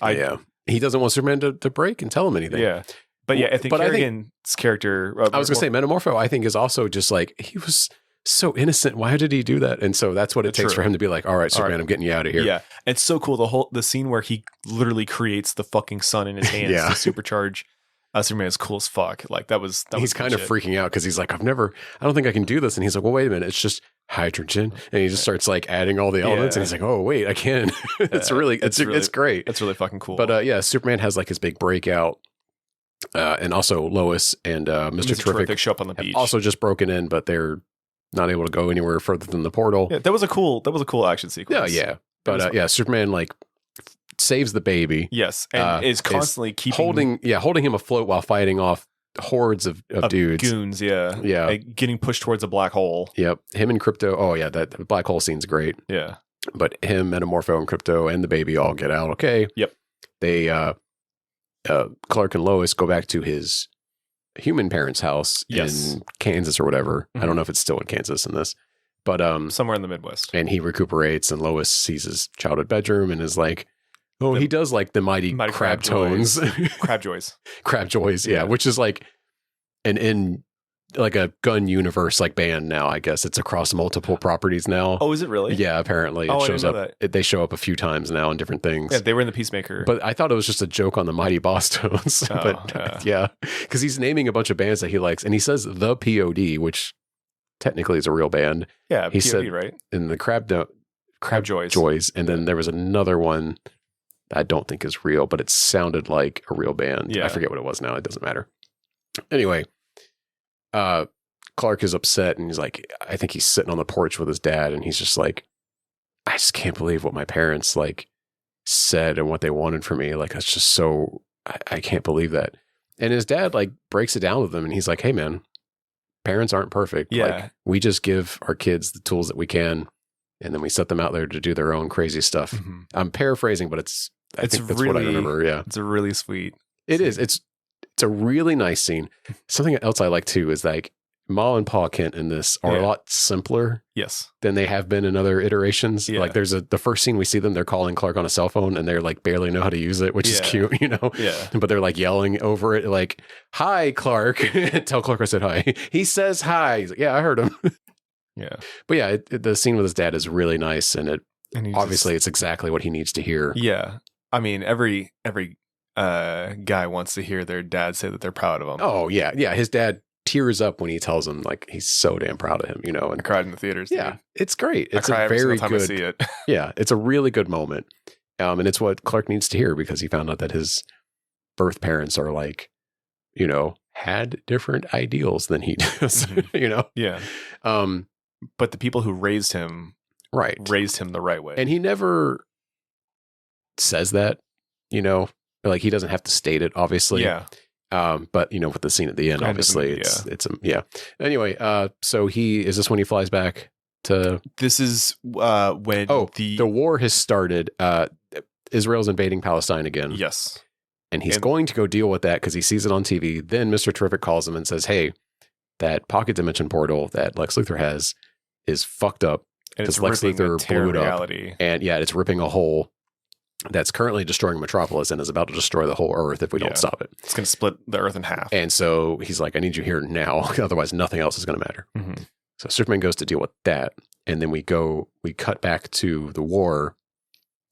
he doesn't want Superman to break and tell him anything. Yeah. But I think Kerrigan's character. I was going to say Metamorpho, I think, is also just like, he was so innocent. Why did he do that? And so that's what it takes for him to be like, all right, Superman, I'm getting you out of here. Yeah. It's so cool. The scene where he literally creates the fucking sun in his hands to supercharge Superman is cool as fuck. Like that was he's kind of freaking out because he's like, I don't think I can do this. And he's like, well, wait a minute. It's just hydrogen. And he just starts like adding all the elements. And he's like, oh, wait, I can. It's great. It's really fucking cool. But Superman has like his big breakout. And also Lois and Mr. Terrific show up on the beach. Also just broken in, but they're not able to go anywhere further than the portal. Yeah, that was a cool action sequence. Yeah. But Superman like saves the baby. Yes, and is constantly holding him afloat while fighting off hordes of dudes. Goons, yeah. Getting pushed towards a black hole. Yep. Him and Crypto. Oh yeah, that black hole scene's great. Yeah. But him, Metamorpho, and Crypto and the baby all get out okay. Yep. They Clark and Lois go back to his human parents' house in Kansas or whatever. Mm-hmm. I don't know if it's still in Kansas in this, but somewhere in the Midwest. And he recuperates, and Lois sees his childhood bedroom and is like, oh, he does like the mighty crab tones. Crab joys. Crab joys, yeah. Which is like in like a Gunn universe like band now, I guess. It's across multiple properties now. Oh, is it really? Yeah, apparently. It shows up. They show up a few times now in different things. Yeah, they were in the Peacemaker. But I thought it was just a joke on the Mighty Boss Tones. Because he's naming a bunch of bands that he likes, and he says the POD, which technically is a real band. Yeah, he POD, said, right? In the Crab Joys. And then there was another one I don't think is real, but it sounded like a real band. Yeah. I forget what it was now. It doesn't matter. Anyway, Clark is upset, and he's like, I think he's sitting on the porch with his dad, and he's just like, I just can't believe what my parents like said and what they wanted for me. Like, that's just so, I can't believe that. And his dad like breaks it down with him, and he's like, hey man, parents aren't perfect. Yeah. Like, we just give our kids the tools that we can, and then we set them out there to do their own crazy stuff. Mm-hmm. I'm paraphrasing, but I think that's what I remember. Yeah. It's a really sweet. It is. It's a really nice scene. Something else I like too is like Ma and Pa Kent in this are a lot simpler Yes. than they have been in other iterations. Yeah. Like there's the first scene we see them, they're calling Clark on a cell phone and they're like barely know how to use it, which is cute, you know? Yeah. But they're like yelling over it, like, "Hi, Clark." Tell Clark I said hi. He says hi. He's like, "Yeah, I heard him." Yeah. But yeah, the scene with his dad is really nice, and And obviously it's exactly what he needs to hear. Yeah. I mean, every guy wants to hear their dad say that they're proud of him. Oh yeah. Yeah. His dad tears up when he tells him like he's so damn proud of him, you know. I And cried in the theaters. yeah, Dude. it's great. It's I cry a every very single time good I see it. Yeah, it's a really good moment. And it's what Clark needs to hear because he found out that his birth parents are like, you know, had different ideals than he does, you know? Yeah. But the people who raised him raised him the right way. And he never says that, you know, like he doesn't have to state it, obviously. Yeah. But you know, with the scene at the end, obviously it's Anyway, so is this when he flies back to? This is when the war has started. Israel's invading Palestine again. Yes. And he's going to go deal with that because he sees it on TV. Then Mr. Terrific calls him and says, "Hey, that pocket dimension portal that Lex Luthor has is fucked up because Lex Luthor blew it up. And yeah, it's ripping a hole that's currently destroying Metropolis and is about to destroy the whole Earth if we don't stop it. It's going to split the Earth in half." And so he's like, "I need you here now. Otherwise, nothing else is going to matter." Mm-hmm. So Superman goes to deal with that. And then we cut back to the war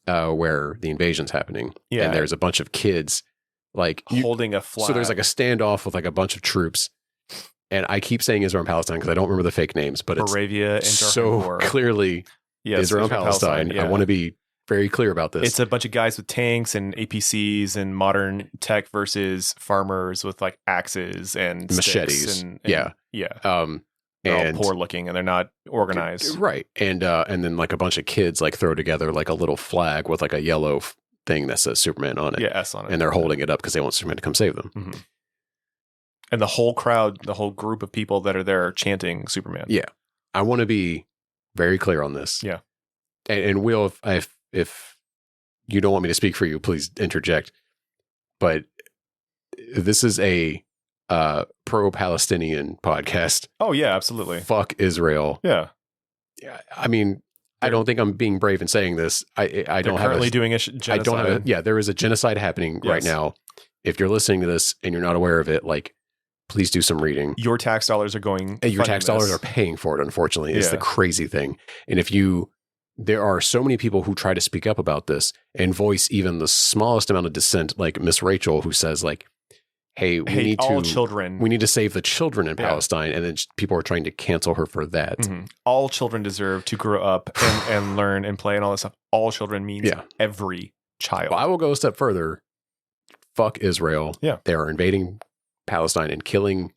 where the invasion's happening. Yeah. And there's a bunch of kids like holding a flag. So there's like a standoff with like a bunch of troops. And I keep saying Israel and Palestine because I don't remember the fake names, but Moravia it's and so War. Clearly Israel and Palestine. Yeah. I want to be very clear about this. It's a bunch of guys with tanks and APCs and modern tech versus farmers with like axes and machetes. And yeah. They're all poor looking and they're not organized. Right. And then like a bunch of kids like throw together like a little flag with like a yellow thing that says Superman on it. Yeah, S on it. And they're holding it up because they want Superman to come save them. Mm-hmm. And the whole crowd, the whole group of people that are there are chanting Superman. Yeah. I want to be very clear on this. Yeah. And Will, if you don't want me to speak for you, please interject. But this is a pro-Palestinian podcast. Oh, yeah, absolutely. Fuck Israel. Yeah. I mean, I don't think I'm being brave in saying this. I don't have currently doing a genocide. I don't have there is a genocide happening right now. If you're listening to this and you're not aware of it, like, please do some reading. Your tax dollars are going. Your tax dollars are paying for it, unfortunately, is the crazy thing. And there are so many people who try to speak up about this and voice even the smallest amount of dissent, like Miss Rachel, who says like, hey, we need to save the children in Palestine. And then people are trying to cancel her for that. Mm-hmm. All children deserve to grow up and learn and play and all this stuff. All children means every child. Well, I will go a step further. Fuck Israel. Yeah. They are invading Palestine and killing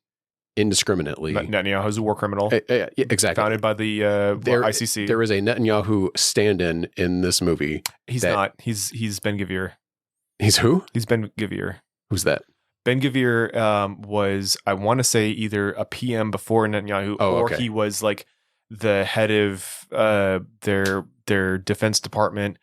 indiscriminately. Netanyahu's a war criminal. Exactly. Founded by the ICC. There is a Netanyahu stand-in in this movie. He's not. He's Ben Gvir. He's who? He's Ben Gvir. Who's that? Ben Gvir was, I want to say, either a PM before Netanyahu, or he was like the head of their defense department.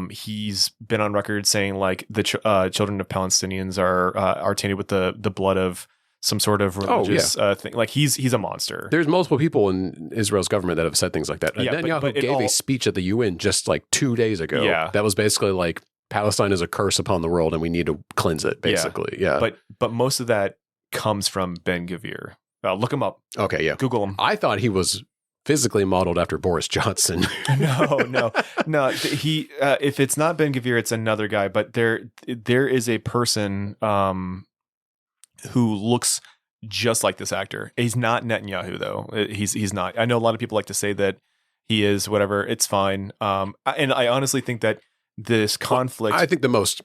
He's been on record saying like the children of Palestinians are tainted with the blood of some sort of religious thing. Like he's a monster. There's multiple people in Israel's government that have said things like that. Netanyahu gave a speech at the UN just like 2 days ago. Yeah. That was basically like, Palestine is a curse upon the world and we need to cleanse it, basically. Yeah. But most of that comes from Ben Gvir. Look him up. Okay, yeah. Google him. I thought he was physically modeled after Boris Johnson. No. He if it's not Ben Gvir, it's another guy. But there is a person who looks just like this actor. He's not Netanyahu though. He's not. I know a lot of people like to say that he is. Whatever. It's fine. And I honestly think that this conflict. I think the most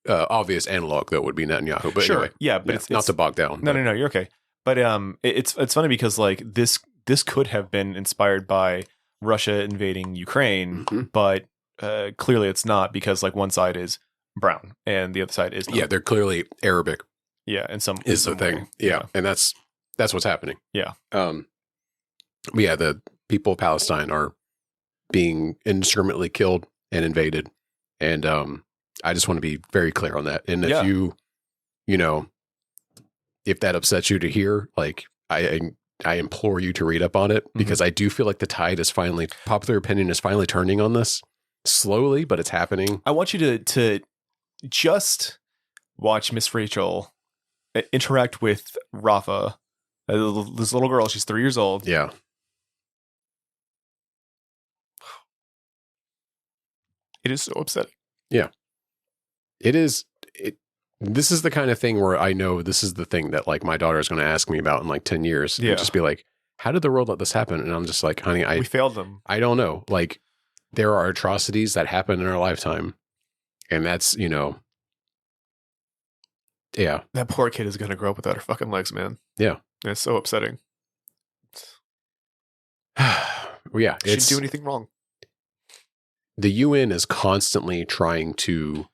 obvious analog though would be Netanyahu. But sure, anyway, yeah, but it's not to bog down. No, you're okay. But it's funny because like this could have been inspired by Russia invading Ukraine, but clearly it's not because like one side is brown and the other side is not. Yeah, they're clearly Arabic. Yeah, and some is the thing. Yeah, and that's what's happening. Yeah. But yeah, the people of Palestine are being indiscriminately killed and invaded, and I just want to be very clear on that. And if you know, if that upsets you to hear, like, I implore you to read up on it because I do feel like popular opinion is finally turning on this slowly, but it's happening. I want you to just watch Miss Rachel interact with Rafa, this little girl. She's 3 years old. Yeah. It is so upsetting. Yeah. It is. This is the kind of thing where I know this is the thing that like my daughter is going to ask me about in like 10 years. Yeah. And just be like, how did the world let this happen? And I'm just like, honey, We failed them. I don't know. Like, there are atrocities that happen in our lifetime. And that's, yeah. That poor kid is going to grow up without her fucking legs, man. Yeah. It's so upsetting. Yeah. She didn't do anything wrong. The UN is constantly trying to,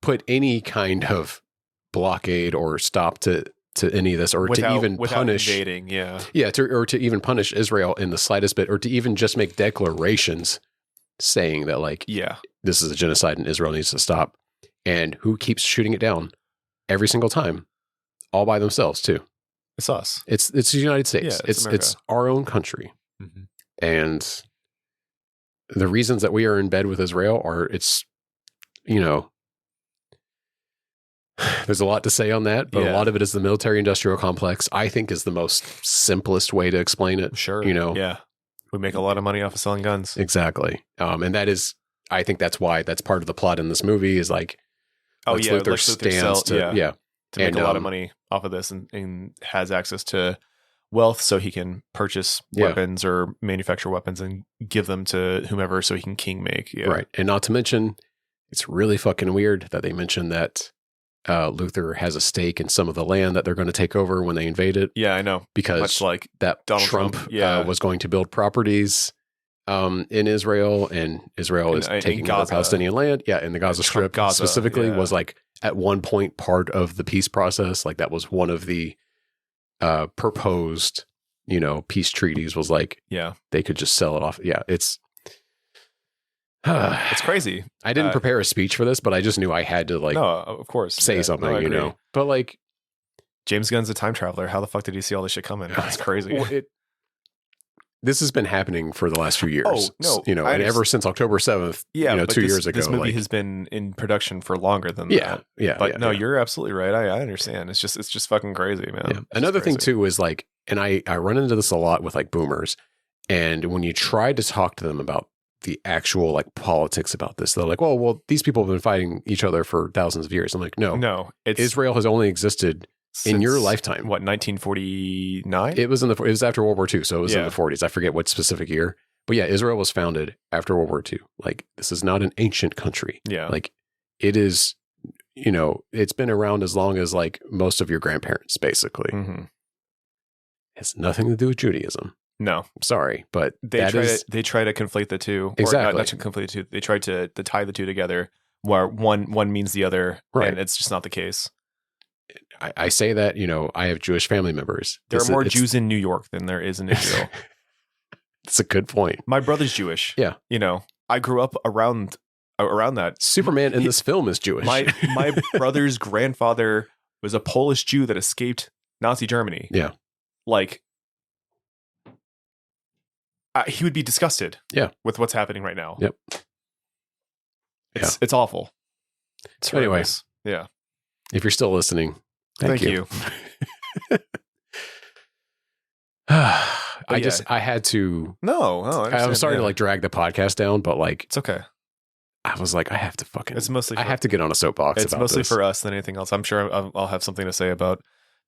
put any kind of blockade or stop to any of this, or to even punish invading, or to even punish Israel in the slightest bit, or to even just make declarations saying that like, this is a genocide and Israel needs to stop. And who keeps shooting it down every single time, all by themselves too? It's us. It's the United States. Yeah, it's our own country, and the reasons that we are in bed with Israel are there's a lot to say on that, but a lot of it is the military-industrial complex, I think, is the most simplest way to explain it. Sure. Yeah. We make a lot of money off of selling guns. Exactly. And that is, I think that's why that's part of the plot in this movie is like, Luthor stands to make a lot of money off of this and has access to wealth so he can purchase weapons or manufacture weapons and give them to whomever so he can king make. Yeah. Right. And not to mention, it's really fucking weird that they mentioned that Luthor has a stake in some of the land that they're going to take over when they invade it. Yeah, I know. Because much like that Donald Trump was going to build properties in Israel, and Israel is taking over Palestinian land. Yeah, in the Gaza Strip specifically was like at one point part of the peace process. Like that was one of the proposed, peace treaties was like, they could just sell it off. Yeah, it's crazy. I didn't prepare a speech for this, but I just knew I had to of course, say something, But like, James Gunn's a time traveler. How the fuck did he see all this shit coming? It's crazy. This has been happening for the last few years. Oh, no. And ever since October 7th, 2 years ago. This movie has been in production for longer than that. Yeah. But you're absolutely right. I understand. It's just fucking crazy, man. Yeah. Another thing too is like, and I run into this a lot with like boomers, and when you try to talk to them about the actual like politics about this, they're like, well, these people have been fighting each other for thousands of years. I'm like, no, Israel has only existed in your lifetime. What, 1949? It was it was after World War II, so it was in the 40s. I forget what specific year, but yeah, Israel was founded after World War II. Like, this is not an ancient country. Yeah, like it is. It's been around as long as like most of your grandparents, basically. Mm-hmm. It has nothing to do with Judaism. No, I'm sorry, but they try to conflate the two. Exactly, or not to conflate the two. They try to tie the two together, where one means the other, right? And it's just not the case. I say that, I have Jewish family members. There are more Jews in New York than there is in Israel. It's a good point. My brother's Jewish. Yeah, I grew up around that. Superman in this film is Jewish. My brother's grandfather was a Polish Jew that escaped Nazi Germany. Yeah, like. He would be disgusted with what's happening right now. Yep. It's awful. So anyway, yeah. If you're still listening, thank you. I had to. No, I'm sorry to like drag the podcast down, but like it's okay. I was like, I have to fucking. It's mostly. I have to get on a soapbox. It's mostly for us than anything else. I'm sure I'll have something to say about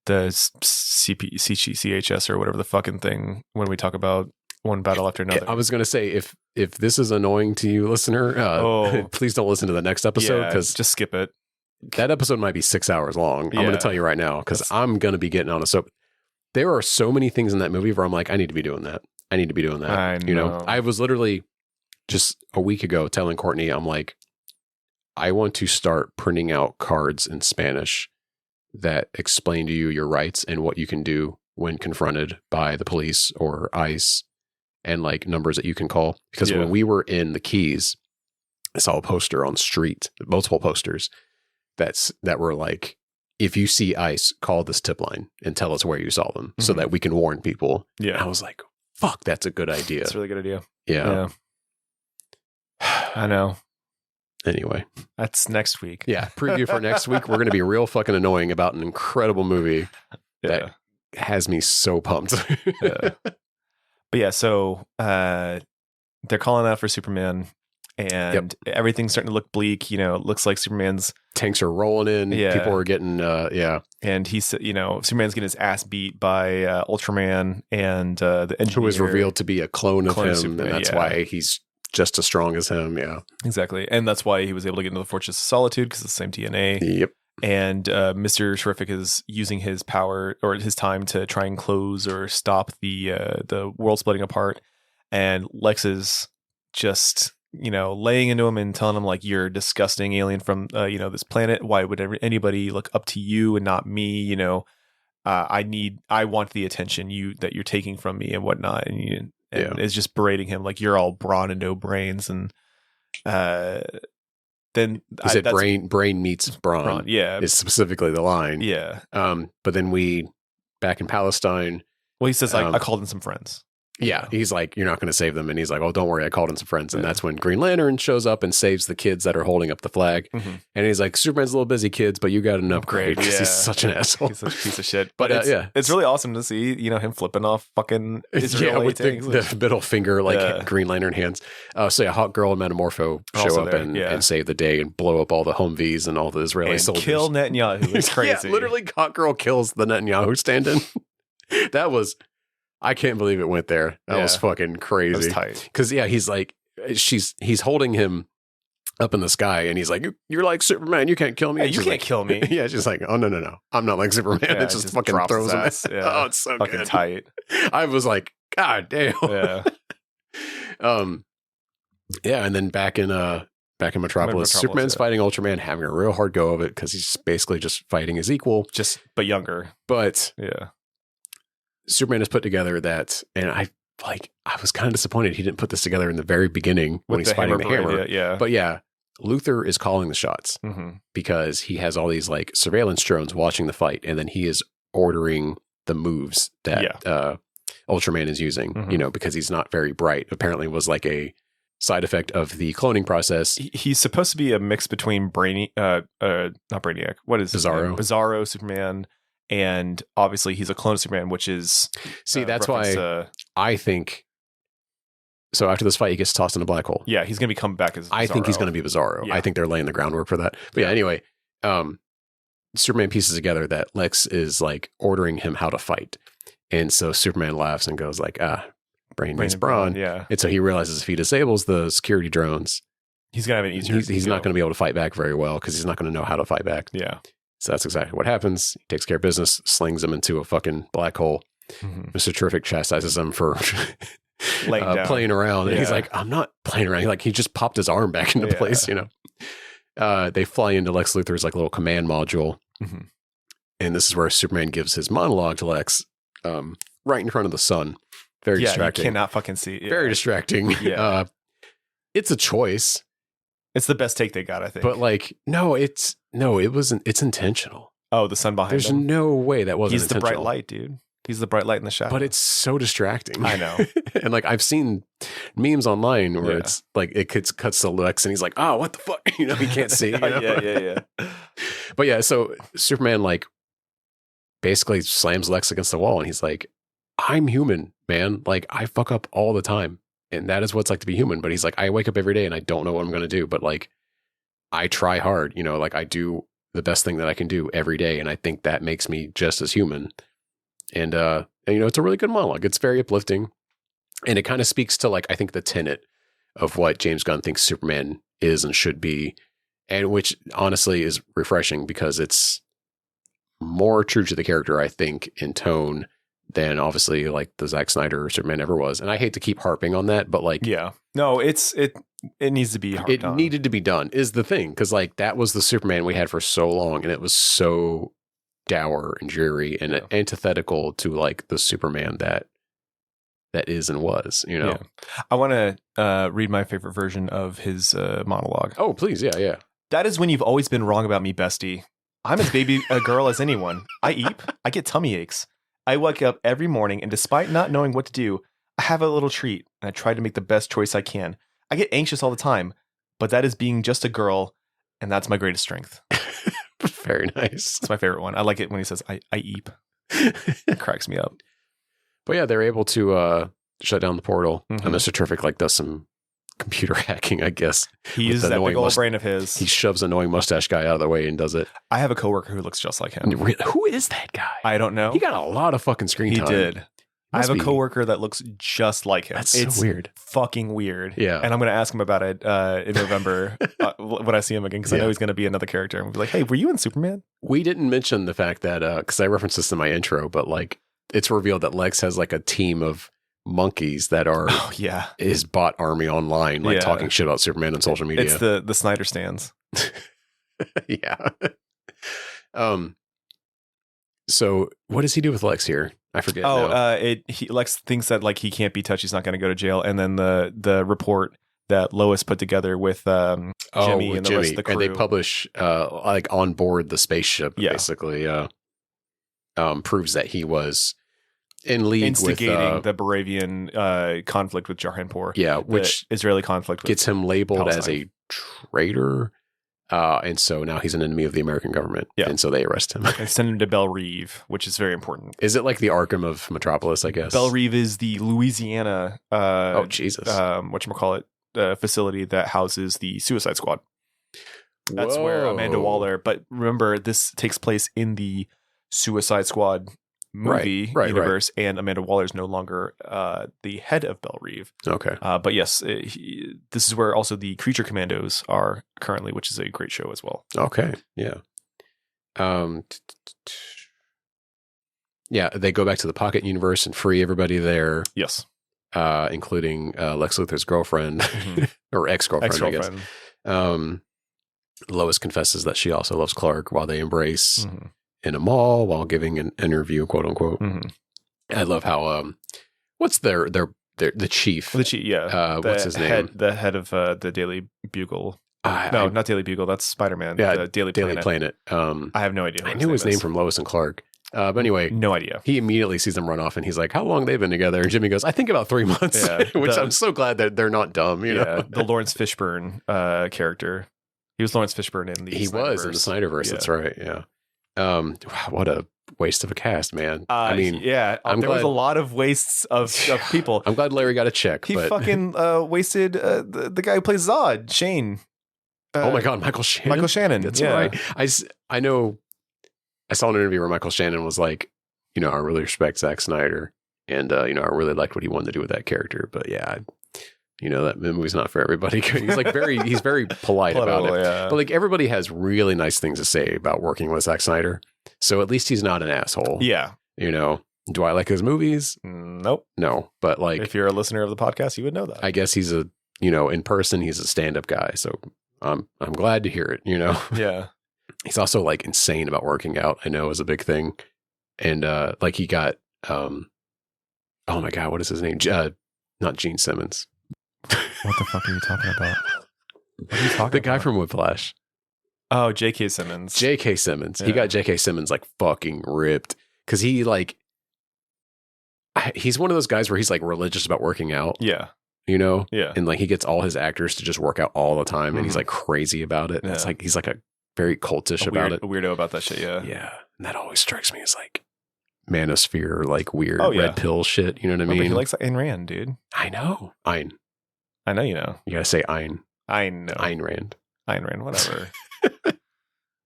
the CHS or whatever the fucking thing when we talk about one battle after another. I was going to say, if this is annoying to you, listener, please don't listen to the next episode, because just skip it. That episode might be 6 hours long. I'm going to tell you right now, because I'm going to be getting on a soap. There are so many things in that movie where I'm like, I need to be doing that. I know. I was literally just a week ago telling Courtney, I'm like, I want to start printing out cards in Spanish that explain to you your rights and what you can do when confronted by the police or ICE, and like numbers that you can call. Because when we were in the Keys, I saw a poster on the street, multiple posters that were like, if you see ice, call this tip line and tell us where you saw them so that we can warn people. Yeah. And I was like, fuck, that's a good idea. That's a really good idea. Yeah. I know. Anyway. That's next week. Yeah. Preview for next week. We're going to be real fucking annoying about an incredible movie that has me so pumped. But yeah, so they're calling out for Superman. And everything's starting to look bleak. You know, it looks like Superman's tanks are rolling in. Yeah. People are getting, And he's, you know, Superman's getting his ass beat by Ultraman and the engineer. Who was revealed to be a clone of him. Superman, and that's why he's just as strong as him. Yeah. Exactly. And that's why he was able to get into the Fortress of Solitude because it's the same DNA. Yep. And Mr. Terrific is using his power or his time to try and close or stop the world splitting apart. And Lex is just, you know, laying into him and telling him like, you're a disgusting alien from, you know, this planet. Why would anybody look up to you and not me? You know, I want the attention that you're taking from me and whatnot. And is just berating him like, you're all brawn and no brains. And then he said brain meets brawn. Yeah. Is specifically the line. Yeah. But then back in Palestine. Well, he says, I called in some friends. Yeah, he's like, you're not going to save them. And he's like, oh, don't worry. I called in some friends. And that's when Green Lantern shows up and saves the kids that are holding up the flag. Mm-hmm. And he's like, Superman's a little busy, kids, but you got an upgrade because he's such an asshole. He's such a piece of shit. But it's really awesome to see, you know, him flipping off fucking Israeli with the middle finger, like Green Lantern hands. So Hawk Girl and Metamorpho show up and save the day and blow up all the Humvees and all the Israeli soldiers. Kill Netanyahu. It's crazy. Literally Hawk Girl kills the Netanyahu stand-in. That was... I can't believe it went there. That was fucking crazy. That was tight. Because he's like, he's holding him up in the sky, and he's like, "You're like Superman. You can't kill me. You can't kill me." Yeah, she's like, "Oh no, I'm not like Superman." It just fucking throws him. Oh, it's so fucking good. Tight. I was like, God damn. Yeah. And then back in Metropolis, Superman's fighting Ultraman, having a real hard go of it because he's basically just fighting his equal, but younger. But Superman has put together that, and I was kind of disappointed he didn't put this together in the very beginning when he's fighting the hammer. Yeah. But Luthor is calling the shots because he has all these like surveillance drones watching the fight, and then he is ordering the moves that Ultraman is using, you know, because he's not very bright. Apparently was like a side effect of the cloning process. He's supposed to be a mix between not Brainiac. What is Bizarro? Bizarro Superman. And obviously he's a clone of Superman, which is... See, that's why I think... So after this fight, he gets tossed in a black hole. Yeah, he's going to come back as Bizarro. I think he's going to be Bizarro. Yeah. I think they're laying the groundwork for that. But anyway, Superman pieces together that Lex is like ordering him how to fight. And so Superman laughs and goes like, brain meets brawn. Yeah. And so he realizes if he disables the security drones... He's going to have an easier... He's not going to be able to fight back very well because he's not going to know how to fight back. Yeah. So that's exactly what happens. He takes care of business, slings him into a fucking black hole. Mr. Terrific chastises him for playing around. And he's like, I'm not playing around. He just popped his arm back into place, you know. They fly into Lex Luthor's like little command module. And this is where Superman gives his monologue to Lex right in front of the sun. Very distracting. You cannot fucking see. Yeah. Very distracting. Yeah. It's a choice. It's the best take they got, I think. But like, it wasn't. It's intentional. Oh, the sun behind him. There's no way that wasn't intentional. He's the bright light, dude. He's the bright light in the shadow. But it's so distracting. I know. And like, I've seen memes online where it's like, it cuts to Lex and he's like, oh, what the fuck? You know, he can't see. You know? Yeah. But so Superman like basically slams Lex against the wall and he's like, I'm human, man. Like, I fuck up all the time. And that is what it's like to be human. But he's like, I wake up every day and I don't know what I'm going to do. But like, I try hard, you know, like I do the best thing that I can do every day. And I think that makes me just as human. And you know, it's a really good monologue. It's very uplifting. And it kind of speaks to like, I think the tenet of what James Gunn thinks Superman is and should be. And which honestly is refreshing because it's more true to the character, I think, in tone than obviously like the Zack Snyder Superman ever was. And I hate to keep harping on that, but like, no, it needs to be harped on. Needed to be done is the thing. Cause like that was the Superman we had for so long and it was so dour and dreary and antithetical to like the Superman that is and was, you know. I want to read my favorite version of his monologue. Oh, please. Yeah. That is when you've always been wrong about me, bestie. I'm as baby a girl as anyone. I eat. I get tummy aches. I wake up every morning, and despite not knowing what to do, I have a little treat, and I try to make the best choice I can. I get anxious all the time, but that is being just a girl, and that's my greatest strength. Very nice. It's my favorite one. I like it when he says, I eep. It cracks me up. But yeah, they're able to shut down the portal. Mhm. And Mr. Terrific does some computer hacking, I guess. He uses that big old brain of his. He shoves an annoying mustache guy out of the way and does it. I have a coworker who looks just like him. Who is that guy? I don't know. He got a lot of fucking screen time. He did. I have a coworker that looks just like him. That's it's so weird. Fucking weird. Yeah. And I'm going to ask him about it in November when I see him again, because I know he's going to be another character. I'm going to be like, hey, were you in Superman? We didn't mention the fact that, because I referenced this in my intro, but like it's revealed that Lex has like a team of monkeys that are his bot army online, like talking shit about Superman on social media. It's the Snyder stands. Yeah. So what does he do with Lex here? I forget. Lex thinks that like he can't be touched. He's not going to go to jail. And then the report that Lois put together with Jimmy and the rest of the crew, and they publish like on board the spaceship, basically proves that he was in league instigating with the Baravian conflict with Jarhanpur. Yeah, which Israeli conflict gets him labeled Palestine. as a traitor. And so now he's an enemy of the American government. Yeah. And so they arrest him. And send him to Belle Reve, which is very important. Is it like the Arkham of Metropolis, I guess? Belle Reve is the Louisiana whatchamacallit, facility that houses the Suicide Squad. That's where Amanda Waller, but remember, this takes place in the Suicide Squad movie universe, and Amanda Waller is no longer the head of Belle Reve. Okay. But yes, this is where also the Creature Commandos are currently, which is a great show as well. Okay. Yeah. Yeah, they go back to the Pocket Universe and free everybody there. Yes. Including Lex Luthor's girlfriend, or ex-girlfriend, I guess. Lois confesses that she also loves Clark while they embrace in a mall while giving an interview, quote unquote. I love how what's the chief? The chief, yeah. What's his name? The head of the Daily Bugle. Not Daily Bugle. That's Spider-Man. Yeah, the Daily Planet. I have no idea. I knew his name from Lois and Clark. But anyway, no idea. He immediately sees them run off, and he's like, "How long they've been together?" And Jimmy goes, "I think about 3 months." Yeah, which I'm so glad that they're not dumb. You know, the Lawrence Fishburne character. He was Lawrence Fishburne in the. He Snyderverse. Was in the Snyderverse. Yeah. That's right. Yeah. Wow, what a waste of a cast, man. I mean, there was a lot of wastes of people. I'm glad Larry got a check. He fucking wasted the guy who plays Zod, Shane. Oh my God, Michael Shannon. Michael Shannon. That's right. I know. I saw an interview where Michael Shannon was like, you know, I really respect Zack Snyder, and you know, I really liked what he wanted to do with that character. But yeah, you know, that movie's not for everybody. He's like he's very polite about it. Yeah. But like everybody has really nice things to say about working with Zack Snyder. So at least he's not an asshole. Yeah. You know, do I like his movies? Nope. No. But like, if you're a listener of the podcast, you would know that. I guess he's in person, he's a stand-up guy. So I'm glad to hear it, you know? Yeah. He's also like insane about working out, I know, is a big thing. And like he got, oh my God, what is his name? Not Gene Simmons. What the fuck are you talking about? What are you talking The guy from Whiplash. Oh, J.K. Simmons. J.K. Simmons. Yeah. He got J.K. Simmons like fucking ripped. Because he's one of those guys where he's like religious about working out. Yeah. You know? Yeah. And like he gets all his actors to just work out all the time. And he's like crazy about it. Yeah. It's like he's like a very cultish about it. A weirdo about that shit, yeah. Yeah. And that always strikes me as like manosphere, like weird red pill shit. You know what I mean? But he likes Ayn Rand, dude. I know. I know you know. You gotta say Ayn. I know. Ayn Rand. Ayn Rand, whatever.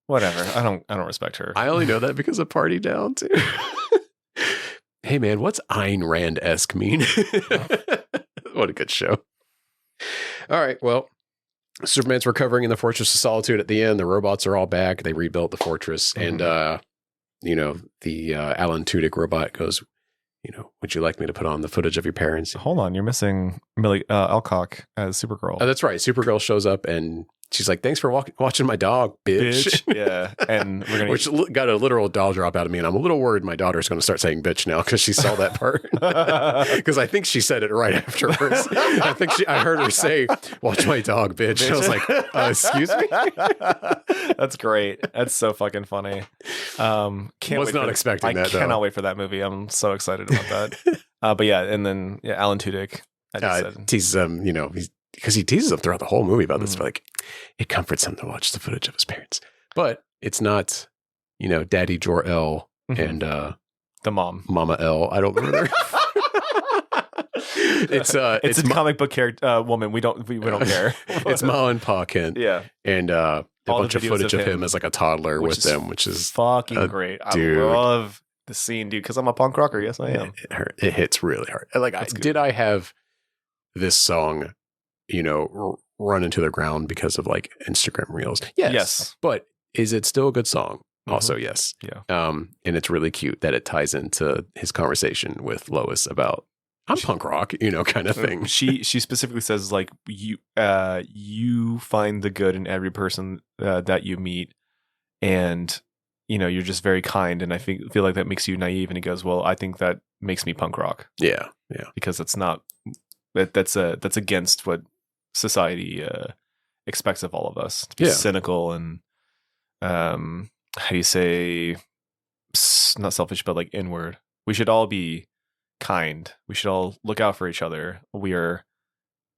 Whatever. I don't respect her. I only know that because of Party Down too. Hey man, what's Ayn Rand-esque mean? What a good show. All right, well, Superman's recovering in the Fortress of Solitude at the end. The robots are all back. They rebuilt the fortress. And, you know, the Alan Tudyk robot goes, you know, would you like me to put on the footage of your parents? Hold on. You're missing Millie Alcock as Supergirl. Oh, that's right. Supergirl shows up and She's like, thanks for watching my dog, bitch. Yeah. And we're going Which got a literal doll drop out of me. And I'm a little worried my daughter's going to start saying bitch now because she saw that part. Because I think she said it right afterwards. I heard her say, watch my dog, bitch. I was like, excuse me? That's great. That's so fucking funny. Was not expecting that, though. I cannot wait for that movie. I'm so excited about that. But yeah, and then Alan Tudyk. Teases him, because he teases him throughout the whole movie about this. But like, it comforts him to watch the footage of his parents. But it's not, Daddy Jor-El and the mom, Mama L. I don't remember. It's a comic book character woman. We don't care. It's Ma and Pa Kent. Yeah, and a bunch of footage of him as like a toddler with them, which is fucking great. Dude. I love the scene, dude. Because I'm a punk rocker. Yes, I am. It hits really hard. Like, did I have this song, run into the ground because of like Instagram reels? Yes. But is it still a good song? Also, yes. Yeah. And it's really cute that it ties into his conversation with Lois about I'm punk rock, kind of thing. She specifically says like you find the good in every person that you meet, and you're just very kind, and I feel like that makes you naive. And he goes, well, I think that makes me punk rock. Yeah. Because that's against what society expects of all of us, to be cynical and how do you say, not selfish, but like inward. We should all be kind. We should all look out for each other. We are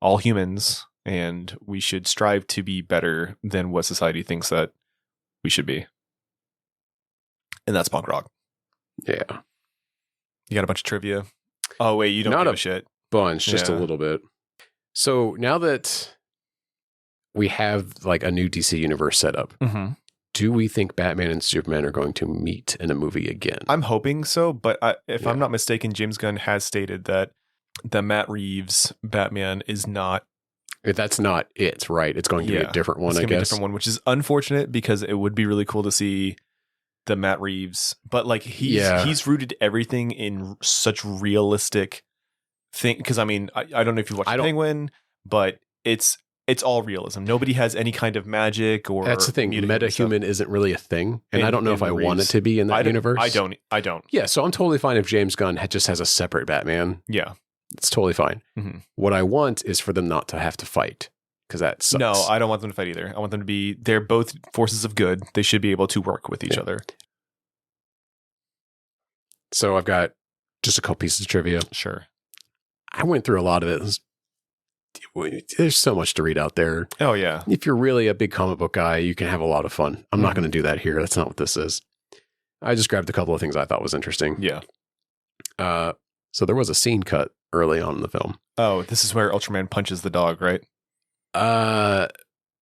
all humans, and we should strive to be better than what society thinks that we should be. And that's punk rock. Yeah. You got a bunch of trivia. Oh wait, you don't give a shit. Bunch, just a little bit. So now that we have like a new DC universe set up, do we think Batman and Superman are going to meet in a movie again? I'm hoping so, but if I'm not mistaken, James Gunn has stated that the Matt Reeves Batman is not. That's not it, right? It's going to be a different one, I guess. Be a different one, which is unfortunate because it would be really cool to see the Matt Reeves, but like he's rooted everything in such realistic thing. Because I mean, I don't know if you watched Penguin, but it's all realism. Nobody has any kind of magic or. That's the thing. Metahuman isn't really a thing, and I don't know if I want it to be in that universe. I don't. Yeah, so I'm totally fine if James Gunn just has a separate Batman. Yeah, it's totally fine. What I want is for them not to have to fight, because that sucks. No, I don't want them to fight either. I want them to be. They're both forces of good. They should be able to work with each other. So I've got just a couple pieces of trivia. Sure. I went through a lot of it. There's so much to read out there. Oh, yeah. If you're really a big comic book guy, you can have a lot of fun. I'm not going to do that here. That's not what this is. I just grabbed a couple of things I thought was interesting. Yeah. So there was a scene cut early on in the film. Oh, this is where Ultraman punches the dog, right?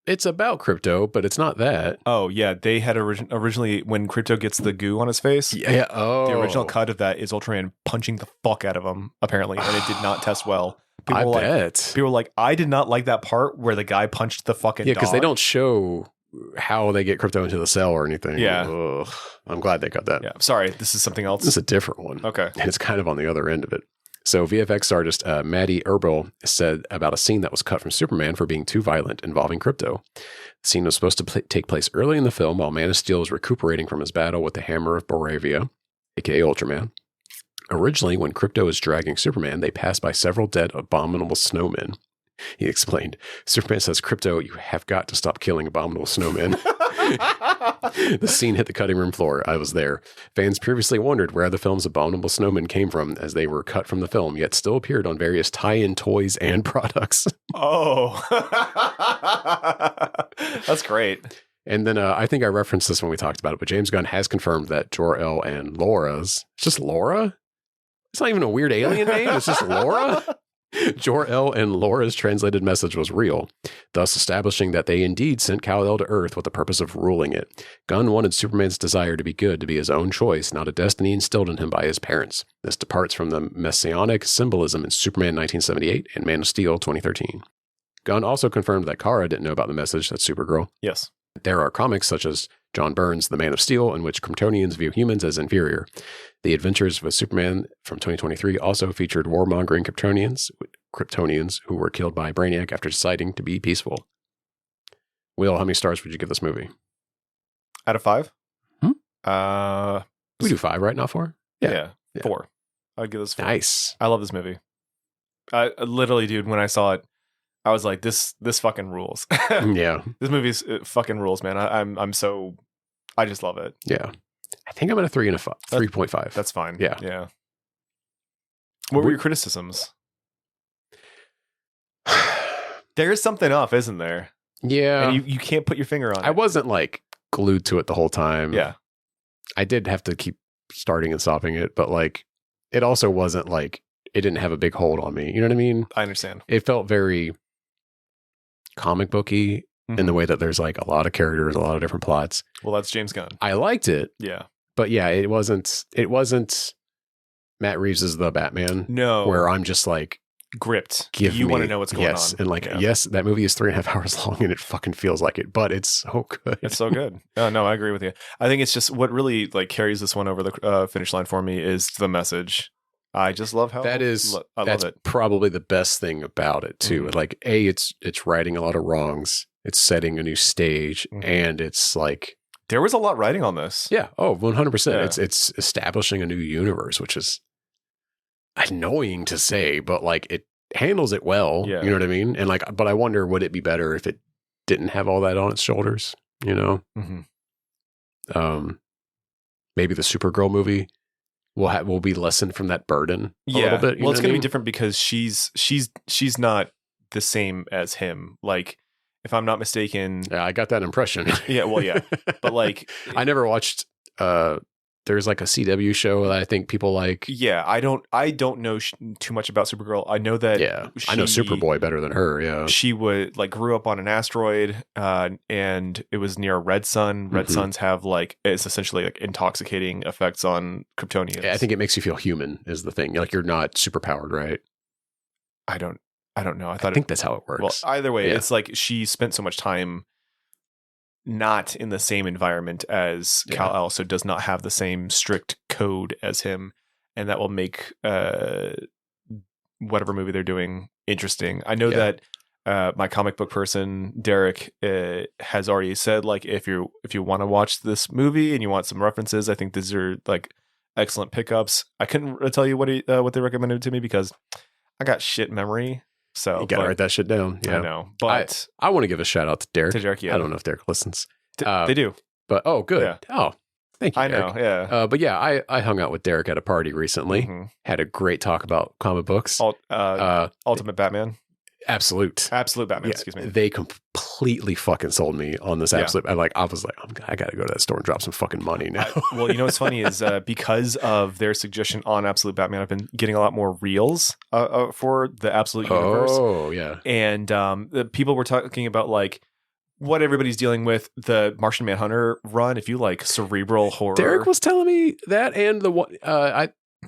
It's about Crypto, but it's not that. Oh, yeah. They had originally, when Crypto gets the goo on his face, the original cut of that is Ultraman punching the fuck out of him, apparently, and it did not test well. People were like, I did not like that part where the guy punched the fucking dog. Yeah, because they don't show how they get Crypto into the cell or anything. Yeah. Ugh. I'm glad they got that. Yeah. Sorry, this is something else. This is a different one. Okay. And it's kind of on the other end of it. So VFX artist Maddie Erbel said about a scene that was cut from Superman for being too violent involving Crypto. The scene was supposed to take place early in the film while Man of Steel was recuperating from his battle with the Hammer of Boravia, aka Ultraman. Originally, when Crypto was dragging Superman, they passed by several dead abominable snowmen. He explained, Superman says, Crypto, you have got to stop killing abominable snowmen. The scene hit the cutting room floor. I was there. Fans previously wondered where the film's abominable snowmen came from, as they were cut from the film, yet still appeared on various tie-in toys and products. Oh. That's great. And then I think I referenced this when we talked about it, but James Gunn has confirmed that Jor-El and Laura's... It's just Laura? It's not even a weird alien name. It's just Laura? Jor-El and Laura's translated message was real, thus establishing that they indeed sent Kal-El to Earth with the purpose of ruling it. Gunn wanted Superman's desire to be good to be his own choice, not a destiny instilled in him by his parents. This departs from the messianic symbolism in Superman 1978 and Man of Steel 2013. Gunn also confirmed that Kara didn't know about the message. That's Supergirl. Yes. There are comics such as John Byrne's The Man of Steel, in which Kryptonians view humans as inferior. The Adventures of Superman from 2023 also featured warmongering Kryptonians who were killed by Brainiac after deciding to be peaceful. Will, how many stars would you give this movie? Out of 5? We do 5, right? Not 4? Yeah. 4. I'd give this 4. Nice. I love this movie. Literally, dude, when I saw it, I was like, this fucking rules. Yeah. This movie's fucking rules, man. I just love it. Yeah. I think I'm at a 3 and a 5, 3.5. That's fine. Yeah. Yeah. What were your criticisms? There is something off, isn't there? Yeah. And you can't put your finger on it. I wasn't like glued to it the whole time. Yeah. I did have to keep starting and stopping it, but like it also wasn't like it didn't have a big hold on me. You know what I mean? I understand. It felt very comic booky in the way that there's like a lot of characters, a lot of different plots. Well, that's James Gunn. I liked it. Yeah. But yeah, it wasn't Matt Reeves' The Batman. No. Where I'm just like gripped. You want to know what's going on. And like, yes, that movie is 3.5 hours long and it fucking feels like it, but it's so good. It's so good. No, I agree with you. I think it's just what really like carries this one over the finish line for me is the message. I just love how that's love it. Probably the best thing about it too. Mm-hmm. Like it's righting a lot of wrongs. It's setting a new stage, and it's like there was a lot writing on this. Yeah. Oh, 100%. Yeah. It's establishing a new universe, which is annoying to say, but like it handles it well. Yeah. You know what I mean? And like, but I wonder, would it be better if it didn't have all that on its shoulders? You know? Mm-hmm. Maybe the Supergirl movie will be lessened from that burden a little bit. Well, it's going to be different because she's not the same as him. Like, if I'm not mistaken. Yeah, I got that impression. Yeah, well, yeah. But like I never watched there's like a CW show that I think people like. Yeah, I don't know too much about Supergirl. I know that I know Superboy better than her, yeah. She grew up on an asteroid and it was near a red sun. Red suns have it's essentially like intoxicating effects on Kryptonians. Yeah, I think it makes you feel human is the thing. Like you're not superpowered, right? I don't know. I think that's how it works. Well, either way, it's like she spent so much time not in the same environment as Kal-El, so does not have the same strict code as him, and that will make whatever movie they're doing interesting. I know that my comic book person Derek has already said like if you want to watch this movie and you want some references, I think these are like excellent pickups. I couldn't tell you what they recommended to me because I got shit memory. So you gotta write that shit down. Yeah, I know. But I want to give a shout out to Derek. Yeah. I don't know if Derek listens. They do. But good. Yeah. Oh, thank you, I Derek. know, yeah. But yeah, I hung out with Derek at a party recently. Had a great talk about comic books. Ultimate Batman. Absolute Batman, yeah, excuse me. They completely fucking sold me on this Absolute. I was like, I got to go to that store and drop some fucking money now. Well, you know what's funny is because of their suggestion on Absolute Batman, I've been getting a lot more reels for the Absolute universe. Oh, yeah. And the people were talking about like what everybody's dealing with the Martian Manhunter run. If you like cerebral horror, Derek was telling me that, and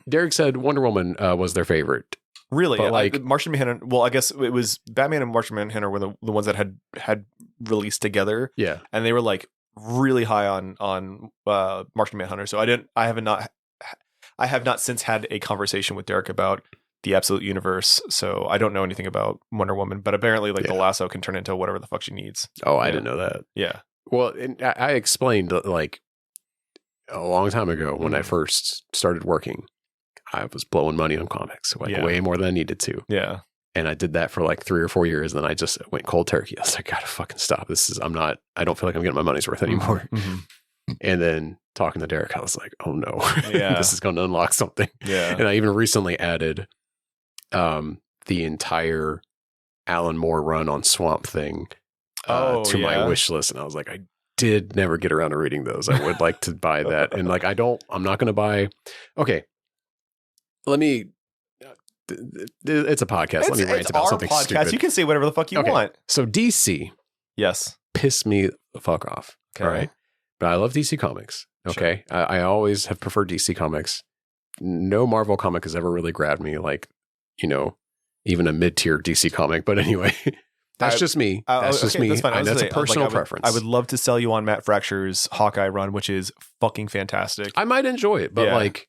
Derek said Wonder Woman was their favorite. Really? But like Martian Manhunter, well, I guess it was Batman and Martian Manhunter were the ones that had released together. Yeah. And they were like really high on Martian Manhunter. So I have not since had a conversation with Derek about the Absolute Universe. So I don't know anything about Wonder Woman, but apparently the lasso can turn into whatever the fuck she needs. Oh, I didn't know that. Yeah. Well, and I explained like a long time ago when I first started working, I was blowing money on comics, way more than I needed to. Yeah. And I did that for like 3 or 4 years. And then I just went cold turkey. I was like, gotta fucking stop. I don't feel like I'm getting my money's worth anymore. And then talking to Derek, I was like, oh no, this is going to unlock something. Yeah. And I even recently added the entire Alan Moore run on Swamp Thing to my wish list. And I was like, I did never get around to reading those. I would like to buy that. And like, I'm not going to buy. Okay. Let me. It's a podcast. Let me rant about something stupid. You can say whatever the fuck you want. So DC, yes, piss me the fuck off. Okay. All right, but I love DC comics. Okay, sure. I always have preferred DC comics. No Marvel comic has ever really grabbed me. Like, even a mid-tier DC comic. But anyway, that's just me. That's just me. That's fine. That's a personal preference. I would love to sell you on Matt Fracture's Hawkeye run, which is fucking fantastic. I might enjoy it, but like.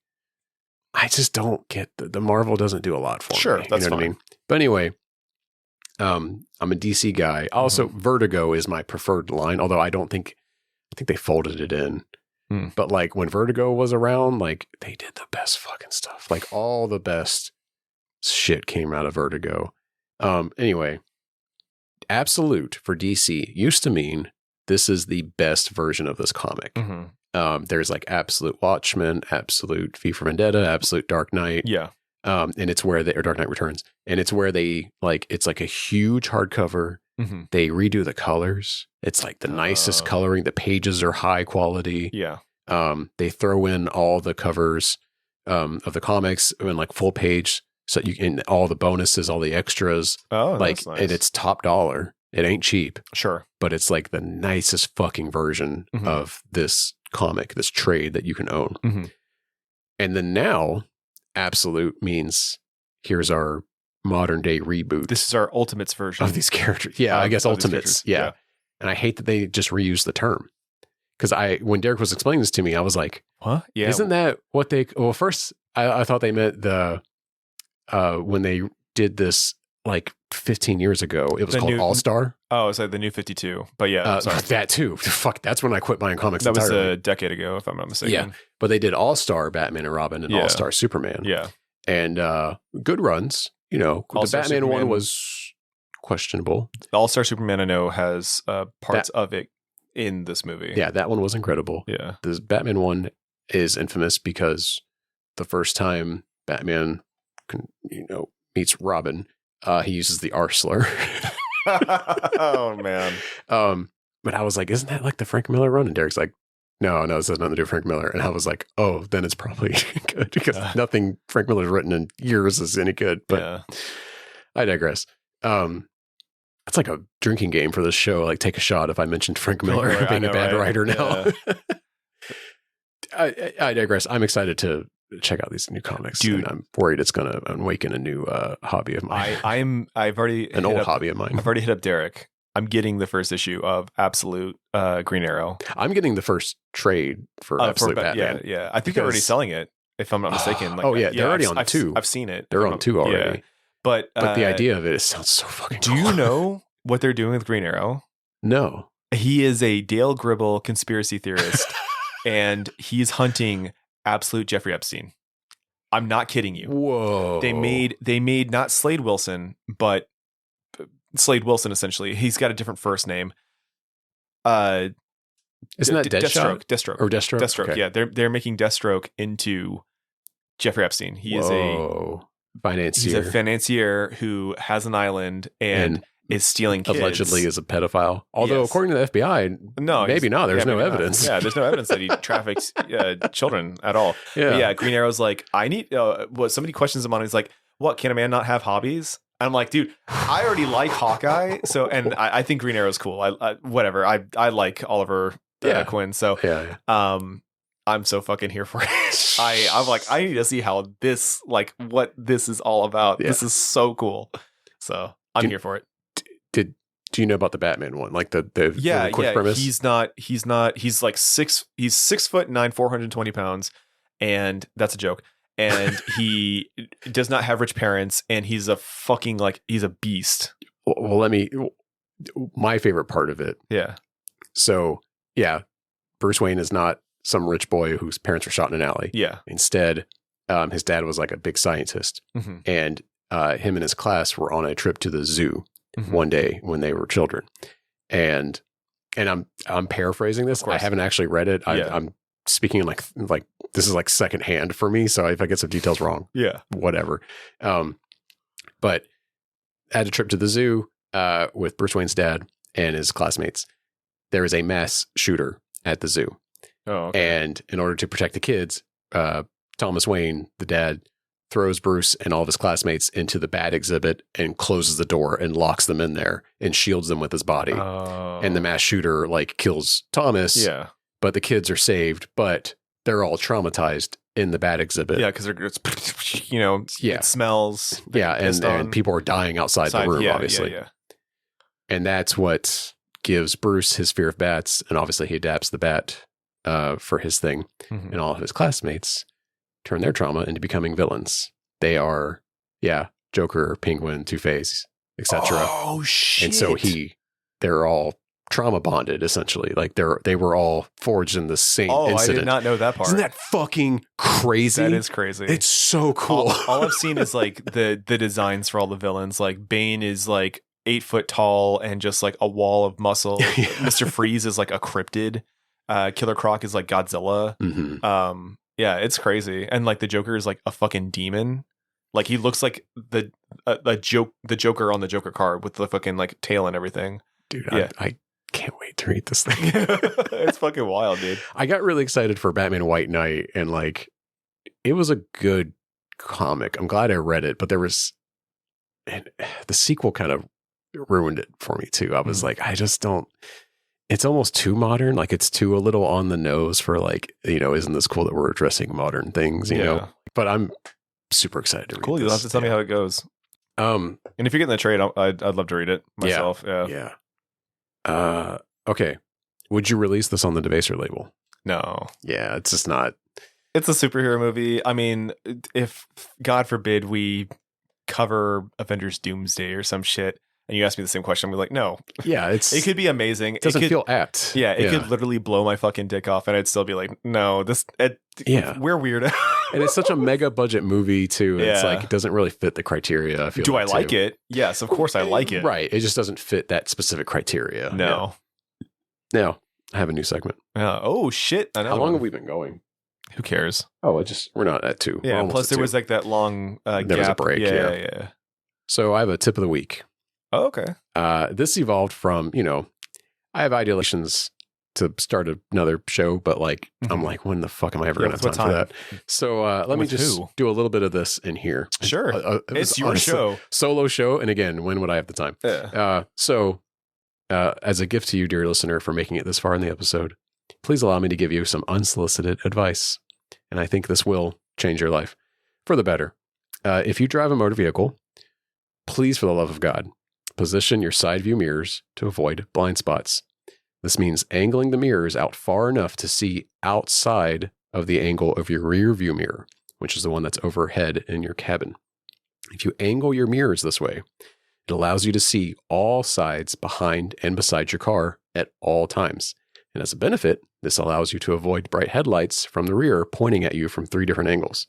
I just don't get the Marvel doesn't do a lot for me. Sure, that's fine. What I mean? But anyway, I'm a DC guy. Also, Vertigo is my preferred line, although I think they folded it in. But like when Vertigo was around, like they did the best fucking stuff. Like all the best shit came out of Vertigo. Anyway, Absolute for DC used to mean this is the best version of this comic. There's like Absolute Watchmen, Absolute V for Vendetta, Absolute Dark Knight. Yeah. And it's where or Dark Knight Returns. And it's where they like, it's like a huge hardcover. They redo the colors. It's like the nicest coloring. The pages are high quality. Yeah. They throw in all the covers of the comics in like full page. So you can all the bonuses, all the extras. Oh, like, that's nice. and it's top dollar. It ain't cheap. Sure. But it's like the nicest fucking version of this comic, this trade that you can own. And then now, Absolute means here's our modern day reboot. This is our Ultimates version of these characters. Yeah, I guess Ultimates. Yeah. And I hate that they just reuse the term. Because when Derek was explaining this to me, I was like, "What? Yeah, isn't that what they?" Well, first I thought they meant the when they did this like 15 years ago. It was called All Star. Oh, it's like the New 52. But yeah, sorry. That too. Fuck, that's when I quit buying comics. That entirely. was a decade ago, if I'm not mistaken. Yeah, but they did All Star Batman and Robin and All Star Superman. Yeah, and good runs. You know, All-Star the Batman Superman one was questionable. All Star Superman, I know, has parts of it in this movie. Yeah, that one was incredible. Yeah. The Batman one is infamous because the first time Batman, meets Robin, he uses the R slur. Oh, man. But I was like, isn't that like the Frank Miller run? And Derek's like, no, this has nothing to do with Frank Miller. And I was like, oh, then it's probably good because nothing Frank Miller's written in years is any good. But I digress. It's like a drinking game for this show. Like, take a shot if I mentioned Frank Miller being a bad writer now. Yeah. I digress. I'm excited to check out these new comics. Dude, and I'm worried it's going to awaken a new hobby of mine. I've already an old hobby of mine. I've already hit up Derek. I'm getting the first issue of Absolute Green Arrow. I'm getting the first trade for Absolute Batman. Yeah. I think they're already selling it, if I'm not mistaken. Like, they're already on 2. I've seen it. They're on 2 already. Yeah. But the idea of it sounds so fucking cool. Do you know what they're doing with Green Arrow? No. He is a Dale Gribble conspiracy theorist, and he's hunting Absolute Jeffrey Epstein. I'm not kidding you. Whoa. They made not Slade Wilson, but Slade Wilson, essentially. He's got a different first name. Isn't that Deathstroke? Deathstroke. Or Deathstroke? Deathstroke, okay. Yeah. They're making Deathstroke into Jeffrey Epstein. He is financier. He's a financier who has an island and is stealing kids. Allegedly is a pedophile. Although, according to the FBI, maybe not. There's no evidence. Yeah, there's no evidence that he traffics children at all. Yeah. But yeah, Green Arrow's like, I need, somebody questions him on it. He's like, what, can a man not have hobbies? And I'm like, dude, I already like Hawkeye. So, and I think Green Arrow's cool. Whatever. I like Oliver Quinn. So, I'm so fucking here for it. I'm like, I need to see how this, like, what this is all about. Yeah. This is so cool. So I'm here for it. Do you know about the Batman one? Like the quick premise? He's like 6'9", 420 pounds. And that's a joke. And he does not have rich parents. And he's a fucking, he's a beast. Well, my favorite part of it. Yeah. So Bruce Wayne is not some rich boy whose parents were shot in an alley. Yeah. Instead, his dad was like a big scientist, and him and his class were on a trip to the zoo one day when they were children. And I'm paraphrasing this. I haven't actually read it. I'm speaking like this is like secondhand for me. So if I get some details wrong, whatever. But at a trip to the zoo with Bruce Wayne's dad and his classmates, there is a mass shooter at the zoo. Oh, okay. And in order to protect the kids, Thomas Wayne, the dad, throws Bruce and all of his classmates into the bat exhibit and closes the door and locks them in there and shields them with his body. Oh. And the mass shooter kills Thomas. Yeah. But the kids are saved, but they're all traumatized in the bat exhibit. Yeah, because it smells. Yeah, and people are dying outside the room, obviously. Yeah. And that's what gives Bruce his fear of bats, and obviously he adapts the bat for his thing. And all of his classmates turn their trauma into becoming villains. They are, Joker, Penguin, Two-Face, etc. Oh shit! And so they're all trauma bonded, essentially. Like they were all forged in the same incident. I did not know that part. Isn't that fucking crazy? That is crazy. It's so cool. All I've seen is like the designs for all the villains. Like Bane is like 8 foot tall and just like a wall of muscle. Mr. Freeze is like a cryptid. Killer Croc is like Godzilla. Mm-hmm. Yeah, it's crazy. And like the Joker is like a fucking demon. Like he looks like the Joker on the Joker card with the fucking like tail and everything. Dude, yeah. I can't wait to read this thing. It's fucking wild, dude. I got really excited for Batman White Knight, and like it was a good comic. I'm glad I read it, but and the sequel kind of ruined it for me too. I was like, I just don't. It's almost too modern. Like it's too a little on the nose for like, isn't this cool that we're addressing modern things, you know? But I'm super excited to read Cool. You'll have to tell me how it goes. And if you're getting the trade, I'd love to read it myself. Yeah. Okay. Would you release this on the Debaser label? No. Yeah, it's just not. It's a superhero movie. I mean, if God forbid we cover Avengers Doomsday or some shit, and you ask me the same question, I'm like, no. Yeah, it could be amazing. It doesn't feel apt. Yeah, it could literally blow my fucking dick off, and I'd still be like, no, we're weird. And it's such a mega budget movie too. It's like it doesn't really fit the criteria. I feel Do I like it? Yes, of course I like it. Right. It just doesn't fit that specific criteria. No. Yeah. Now I have a new segment. Oh shit! How long have we been going? Who cares? Oh, we're not at 2. Yeah. Plus, there was like that long gap. There was a break. Yeah. So I have a tip of the week. Oh, okay. This evolved from I have ideations to start another show, but like I'm like, when the fuck am I ever gonna have time for that? So let me just do a little bit of this in here. Sure. It's your show. Solo show. And again, when would I have the time? Yeah. So as a gift to you, dear listener, for making it this far in the episode, please allow me to give you some unsolicited advice. And I think this will change your life for the better. If you drive a motor vehicle, please, for the love of God, position your side view mirrors to avoid blind spots. This means angling the mirrors out far enough to see outside of the angle of your rear view mirror, which is the one that's overhead in your cabin. If you angle your mirrors this way, it allows you to see all sides behind and beside your car at all times. And as a benefit, this allows you to avoid bright headlights from the rear pointing at you from 3 different angles.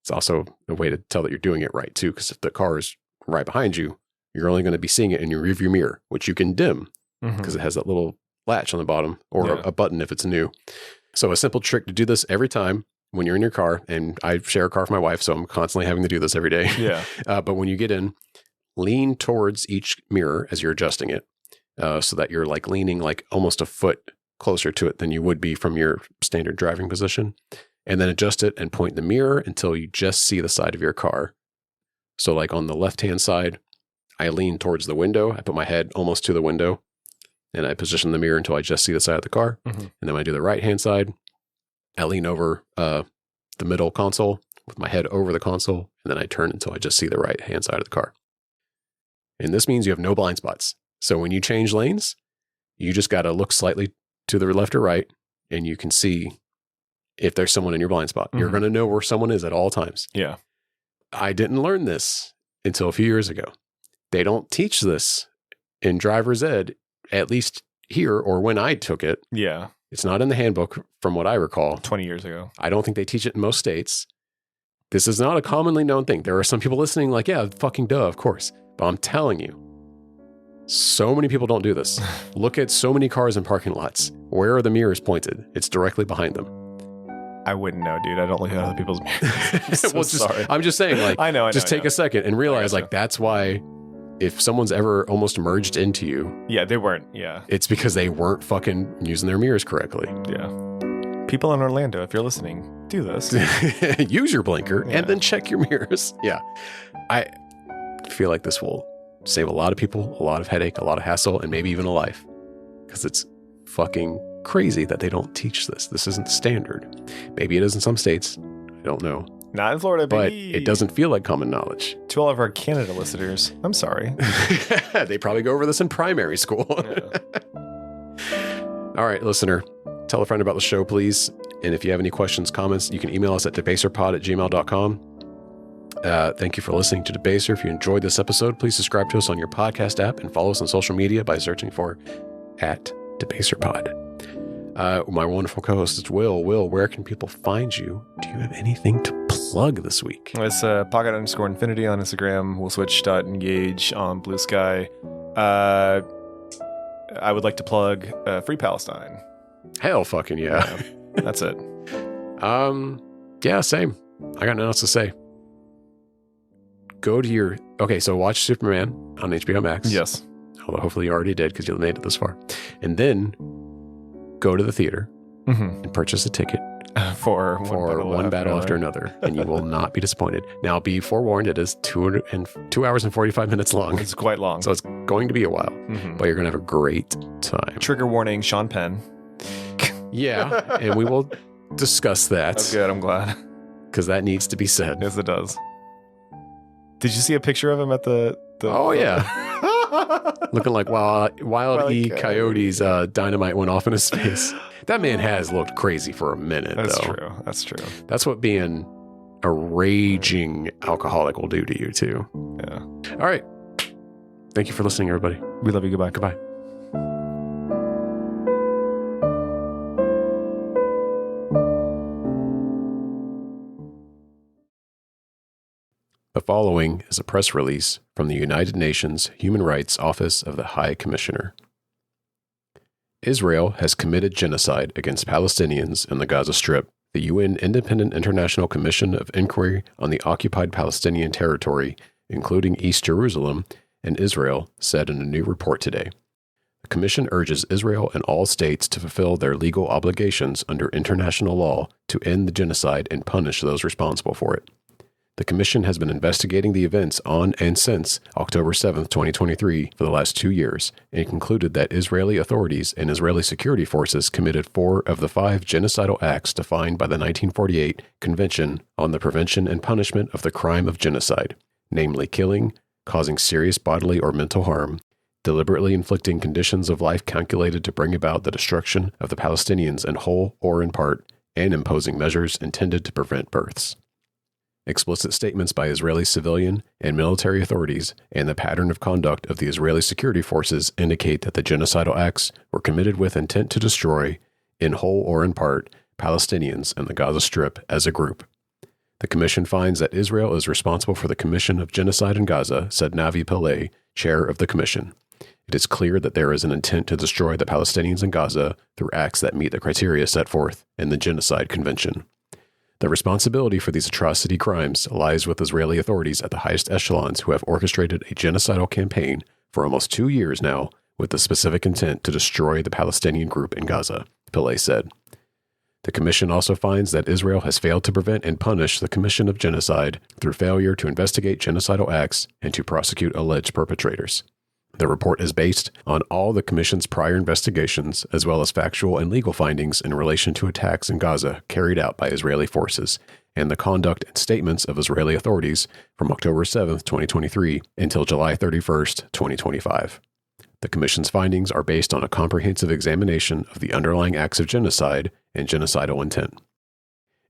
It's also a way to tell that you're doing it right too, because if the car is right behind you, you're only going to be seeing it in your rearview mirror, which you can dim because it has that little latch on the bottom or a button if it's new. So a simple trick to do this every time when you're in your car, and I share a car with my wife, so I'm constantly having to do this every day. Yeah. But when you get in, lean towards each mirror as you're adjusting it so that you're like leaning like almost a foot closer to it than you would be from your standard driving position. And then adjust it and point the mirror until you just see the side of your car. So like on the left-hand side, I lean towards the window. I put my head almost to the window and I position the mirror until I just see the side of the car. And then when I do the right-hand side, I lean over the middle console with my head over the console. And then I turn until I just see the right-hand side of the car. And this means you have no blind spots. So when you change lanes, you just got to look slightly to the left or right and you can see if there's someone in your blind spot. You're going to know where someone is at all times. Yeah. I didn't learn this until a few years ago. They don't teach this in driver's ed, at least here or when I took it. Yeah. It's not in the handbook from what I recall. 20 years ago. I don't think they teach it in most states. This is not a commonly known thing. There are some people listening like, yeah, fucking duh, of course. But I'm telling you, so many people don't do this. Look at so many cars in parking lots. Where are the mirrors pointed? It's directly behind them. I wouldn't know, dude. I don't look at other people's mirrors. Sorry. I'm just saying, like, I know. Take a second and realize, like, that's why if someone's ever almost merged into you. Yeah, they weren't. Yeah. It's because they weren't fucking using their mirrors correctly. Yeah. People in Orlando, if you're listening, do this. Use your blinker and then check your mirrors. Yeah. I feel like this will save a lot of people, a lot of headache, a lot of hassle, and maybe even a life. Because it's fucking crazy that they don't teach this. This isn't standard. Maybe it is in some states. I don't know. Not in Florida, but baby. It doesn't feel like common knowledge. To all of our Canada listeners, I'm sorry. They probably go over this in primary school. Yeah. All right, listener, tell a friend about the show, please. And if you have any questions, comments, you can email us at debaserpod@gmail.com. Thank you for listening to Debaser. If you enjoyed this episode, please subscribe to us on your podcast app and follow us on social media by searching for @DebaserPod. My wonderful co-host is Will. Will, where can people find you? Do you have anything to plug this week? It's pocket_infinity on Instagram. We'll switch.engage on Blue Sky. I would like to plug Free Palestine. Hell fucking yeah. That's it. Yeah, same. I got nothing else to say. Go to so watch Superman on HBO Max. Yes. Although hopefully you already did because you made it this far. And then go to the theater and purchase a ticket for one battle after another, and you will not be disappointed. Now, be forewarned, it is 2 hours and 45 minutes long. It's quite long. So it's going to be a while, but you're going to have a great time. Trigger warning, Sean Penn. Yeah, and we will discuss that. Oh, good. I'm glad. Because that needs to be said. Yes, it does. Did you see a picture of him at the Oh, yeah. Looking like Wild E. Coyote's dynamite went off in his face. That man has looked crazy for a minute, That's though. true. That's true. That's what being a raging alcoholic will do to you, too. Yeah. All right. Thank you for listening, everybody. We love you. Goodbye. Goodbye. The following is a press release from the United Nations Human Rights Office of the High Commissioner. Israel has committed genocide against Palestinians in the Gaza Strip. The UN Independent International Commission of Inquiry on the Occupied Palestinian Territory, including East Jerusalem and Israel, said in a new report today. The commission urges Israel and all states to fulfill their legal obligations under international law to end the genocide and punish those responsible for it. The Commission has been investigating the events on and since October 7, 2023 for the last 2 years and concluded that Israeli authorities and Israeli security forces committed 4 of the 5 genocidal acts defined by the 1948 Convention on the Prevention and Punishment of the Crime of Genocide, namely killing, causing serious bodily or mental harm, deliberately inflicting conditions of life calculated to bring about the destruction of the Palestinians in whole or in part, and imposing measures intended to prevent births. Explicit statements by Israeli civilian and military authorities and the pattern of conduct of the Israeli security forces indicate that the genocidal acts were committed with intent to destroy, in whole or in part, Palestinians in the Gaza Strip as a group. The Commission finds that Israel is responsible for the commission of genocide in Gaza, said Navi Pillay, chair of the Commission. It is clear that there is an intent to destroy the Palestinians in Gaza through acts that meet the criteria set forth in the Genocide Convention. The responsibility for these atrocity crimes lies with Israeli authorities at the highest echelons who have orchestrated a genocidal campaign for almost 2 years now with the specific intent to destroy the Palestinian group in Gaza, Pillay said. The Commission also finds that Israel has failed to prevent and punish the commission of genocide through failure to investigate genocidal acts and to prosecute alleged perpetrators. The report is based on all the Commission's prior investigations, as well as factual and legal findings in relation to attacks in Gaza carried out by Israeli forces, and the conduct and statements of Israeli authorities from October 7, 2023 until July 31, 2025. The Commission's findings are based on a comprehensive examination of the underlying acts of genocide and genocidal intent.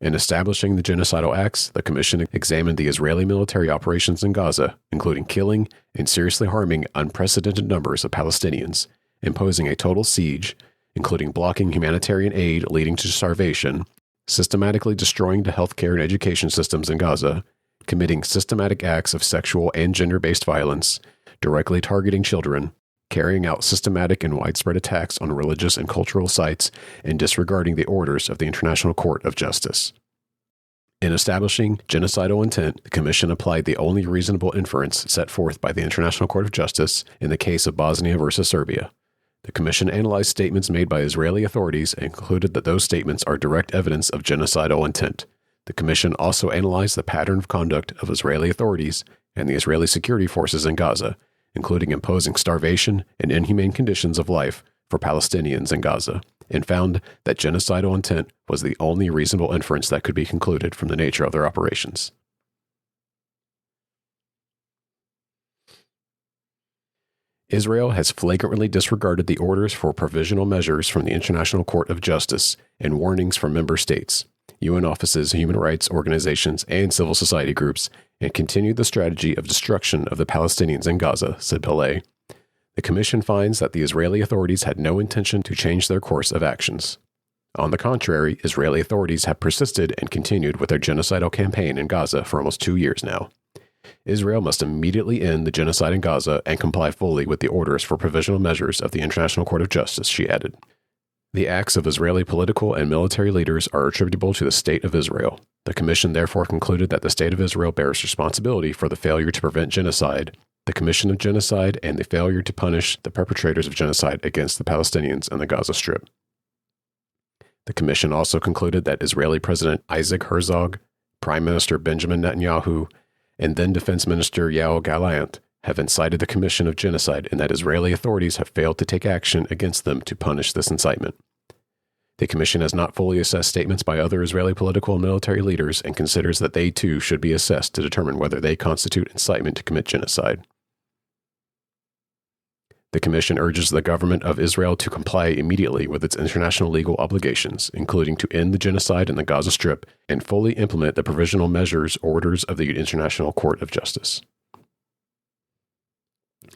In establishing the genocidal acts, the Commission examined the Israeli military operations in Gaza, including killing and seriously harming unprecedented numbers of Palestinians, imposing a total siege, including blocking humanitarian aid leading to starvation, systematically destroying the healthcare and education systems in Gaza, committing systematic acts of sexual and gender-based violence, directly targeting children, carrying out systematic and widespread attacks on religious and cultural sites, and disregarding the orders of the International Court of Justice. In establishing genocidal intent, the Commission applied the only reasonable inference set forth by the International Court of Justice in the case of Bosnia versus Serbia. The Commission analyzed statements made by Israeli authorities and concluded that those statements are direct evidence of genocidal intent. The Commission also analyzed the pattern of conduct of Israeli authorities and the Israeli security forces in Gaza, including imposing starvation and inhumane conditions of life for Palestinians in Gaza, and found that genocidal intent was the only reasonable inference that could be concluded from the nature of their operations. Israel has flagrantly disregarded the orders for provisional measures from the International Court of Justice and warnings from member states, UN offices, human rights organizations, and civil society groups, and continued the strategy of destruction of the Palestinians in Gaza, said Pillay. The commission finds that the Israeli authorities had no intention to change their course of actions. On the contrary, Israeli authorities have persisted and continued with their genocidal campaign in Gaza for almost 2 years now. Israel must immediately end the genocide in Gaza and comply fully with the orders for provisional measures of the International Court of Justice, she added. The acts of Israeli political and military leaders are attributable to the State of Israel. The Commission therefore concluded that the State of Israel bears responsibility for the failure to prevent genocide, the commission of genocide, and the failure to punish the perpetrators of genocide against the Palestinians in the Gaza Strip. The Commission also concluded that Israeli President Isaac Herzog, Prime Minister Benjamin Netanyahu, and then Defense Minister Yoav Gallant have incited the commission of genocide and that Israeli authorities have failed to take action against them to punish this incitement. The commission has not fully assessed statements by other Israeli political and military leaders and considers that they too should be assessed to determine whether they constitute incitement to commit genocide. The commission urges the government of Israel to comply immediately with its international legal obligations, including to end the genocide in the Gaza Strip and fully implement the provisional measures orders of the International Court of Justice.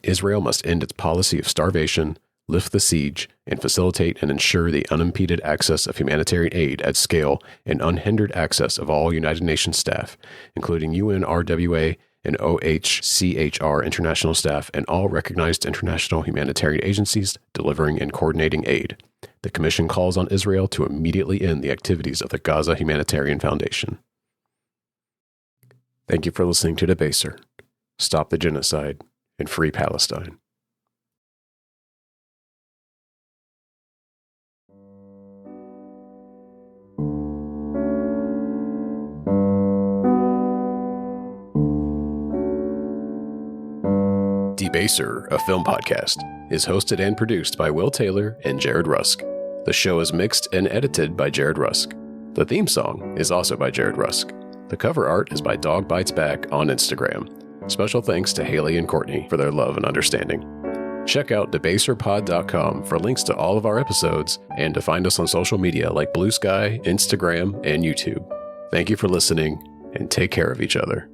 Israel must end its policy of starvation, lift the siege, and facilitate and ensure the unimpeded access of humanitarian aid at scale and unhindered access of all United Nations staff, including UNRWA and OHCHR international staff and all recognized international humanitarian agencies delivering and coordinating aid. The Commission calls on Israel to immediately end the activities of the Gaza Humanitarian Foundation. Thank you for listening to Debaser. Stop the genocide and free Palestine. Debaser, a film podcast, is hosted and produced by Will Taylor and Jared Rusk. The show is mixed and edited by Jared Rusk. The theme song is also by Jared Rusk. The cover art is by Dog Bites Back on Instagram. Special thanks to Haley and Courtney for their love and understanding. Check out debaserpod.com for links to all of our episodes and to find us on social media like Blue Sky, Instagram, and YouTube. Thank you for listening, and take care of each other.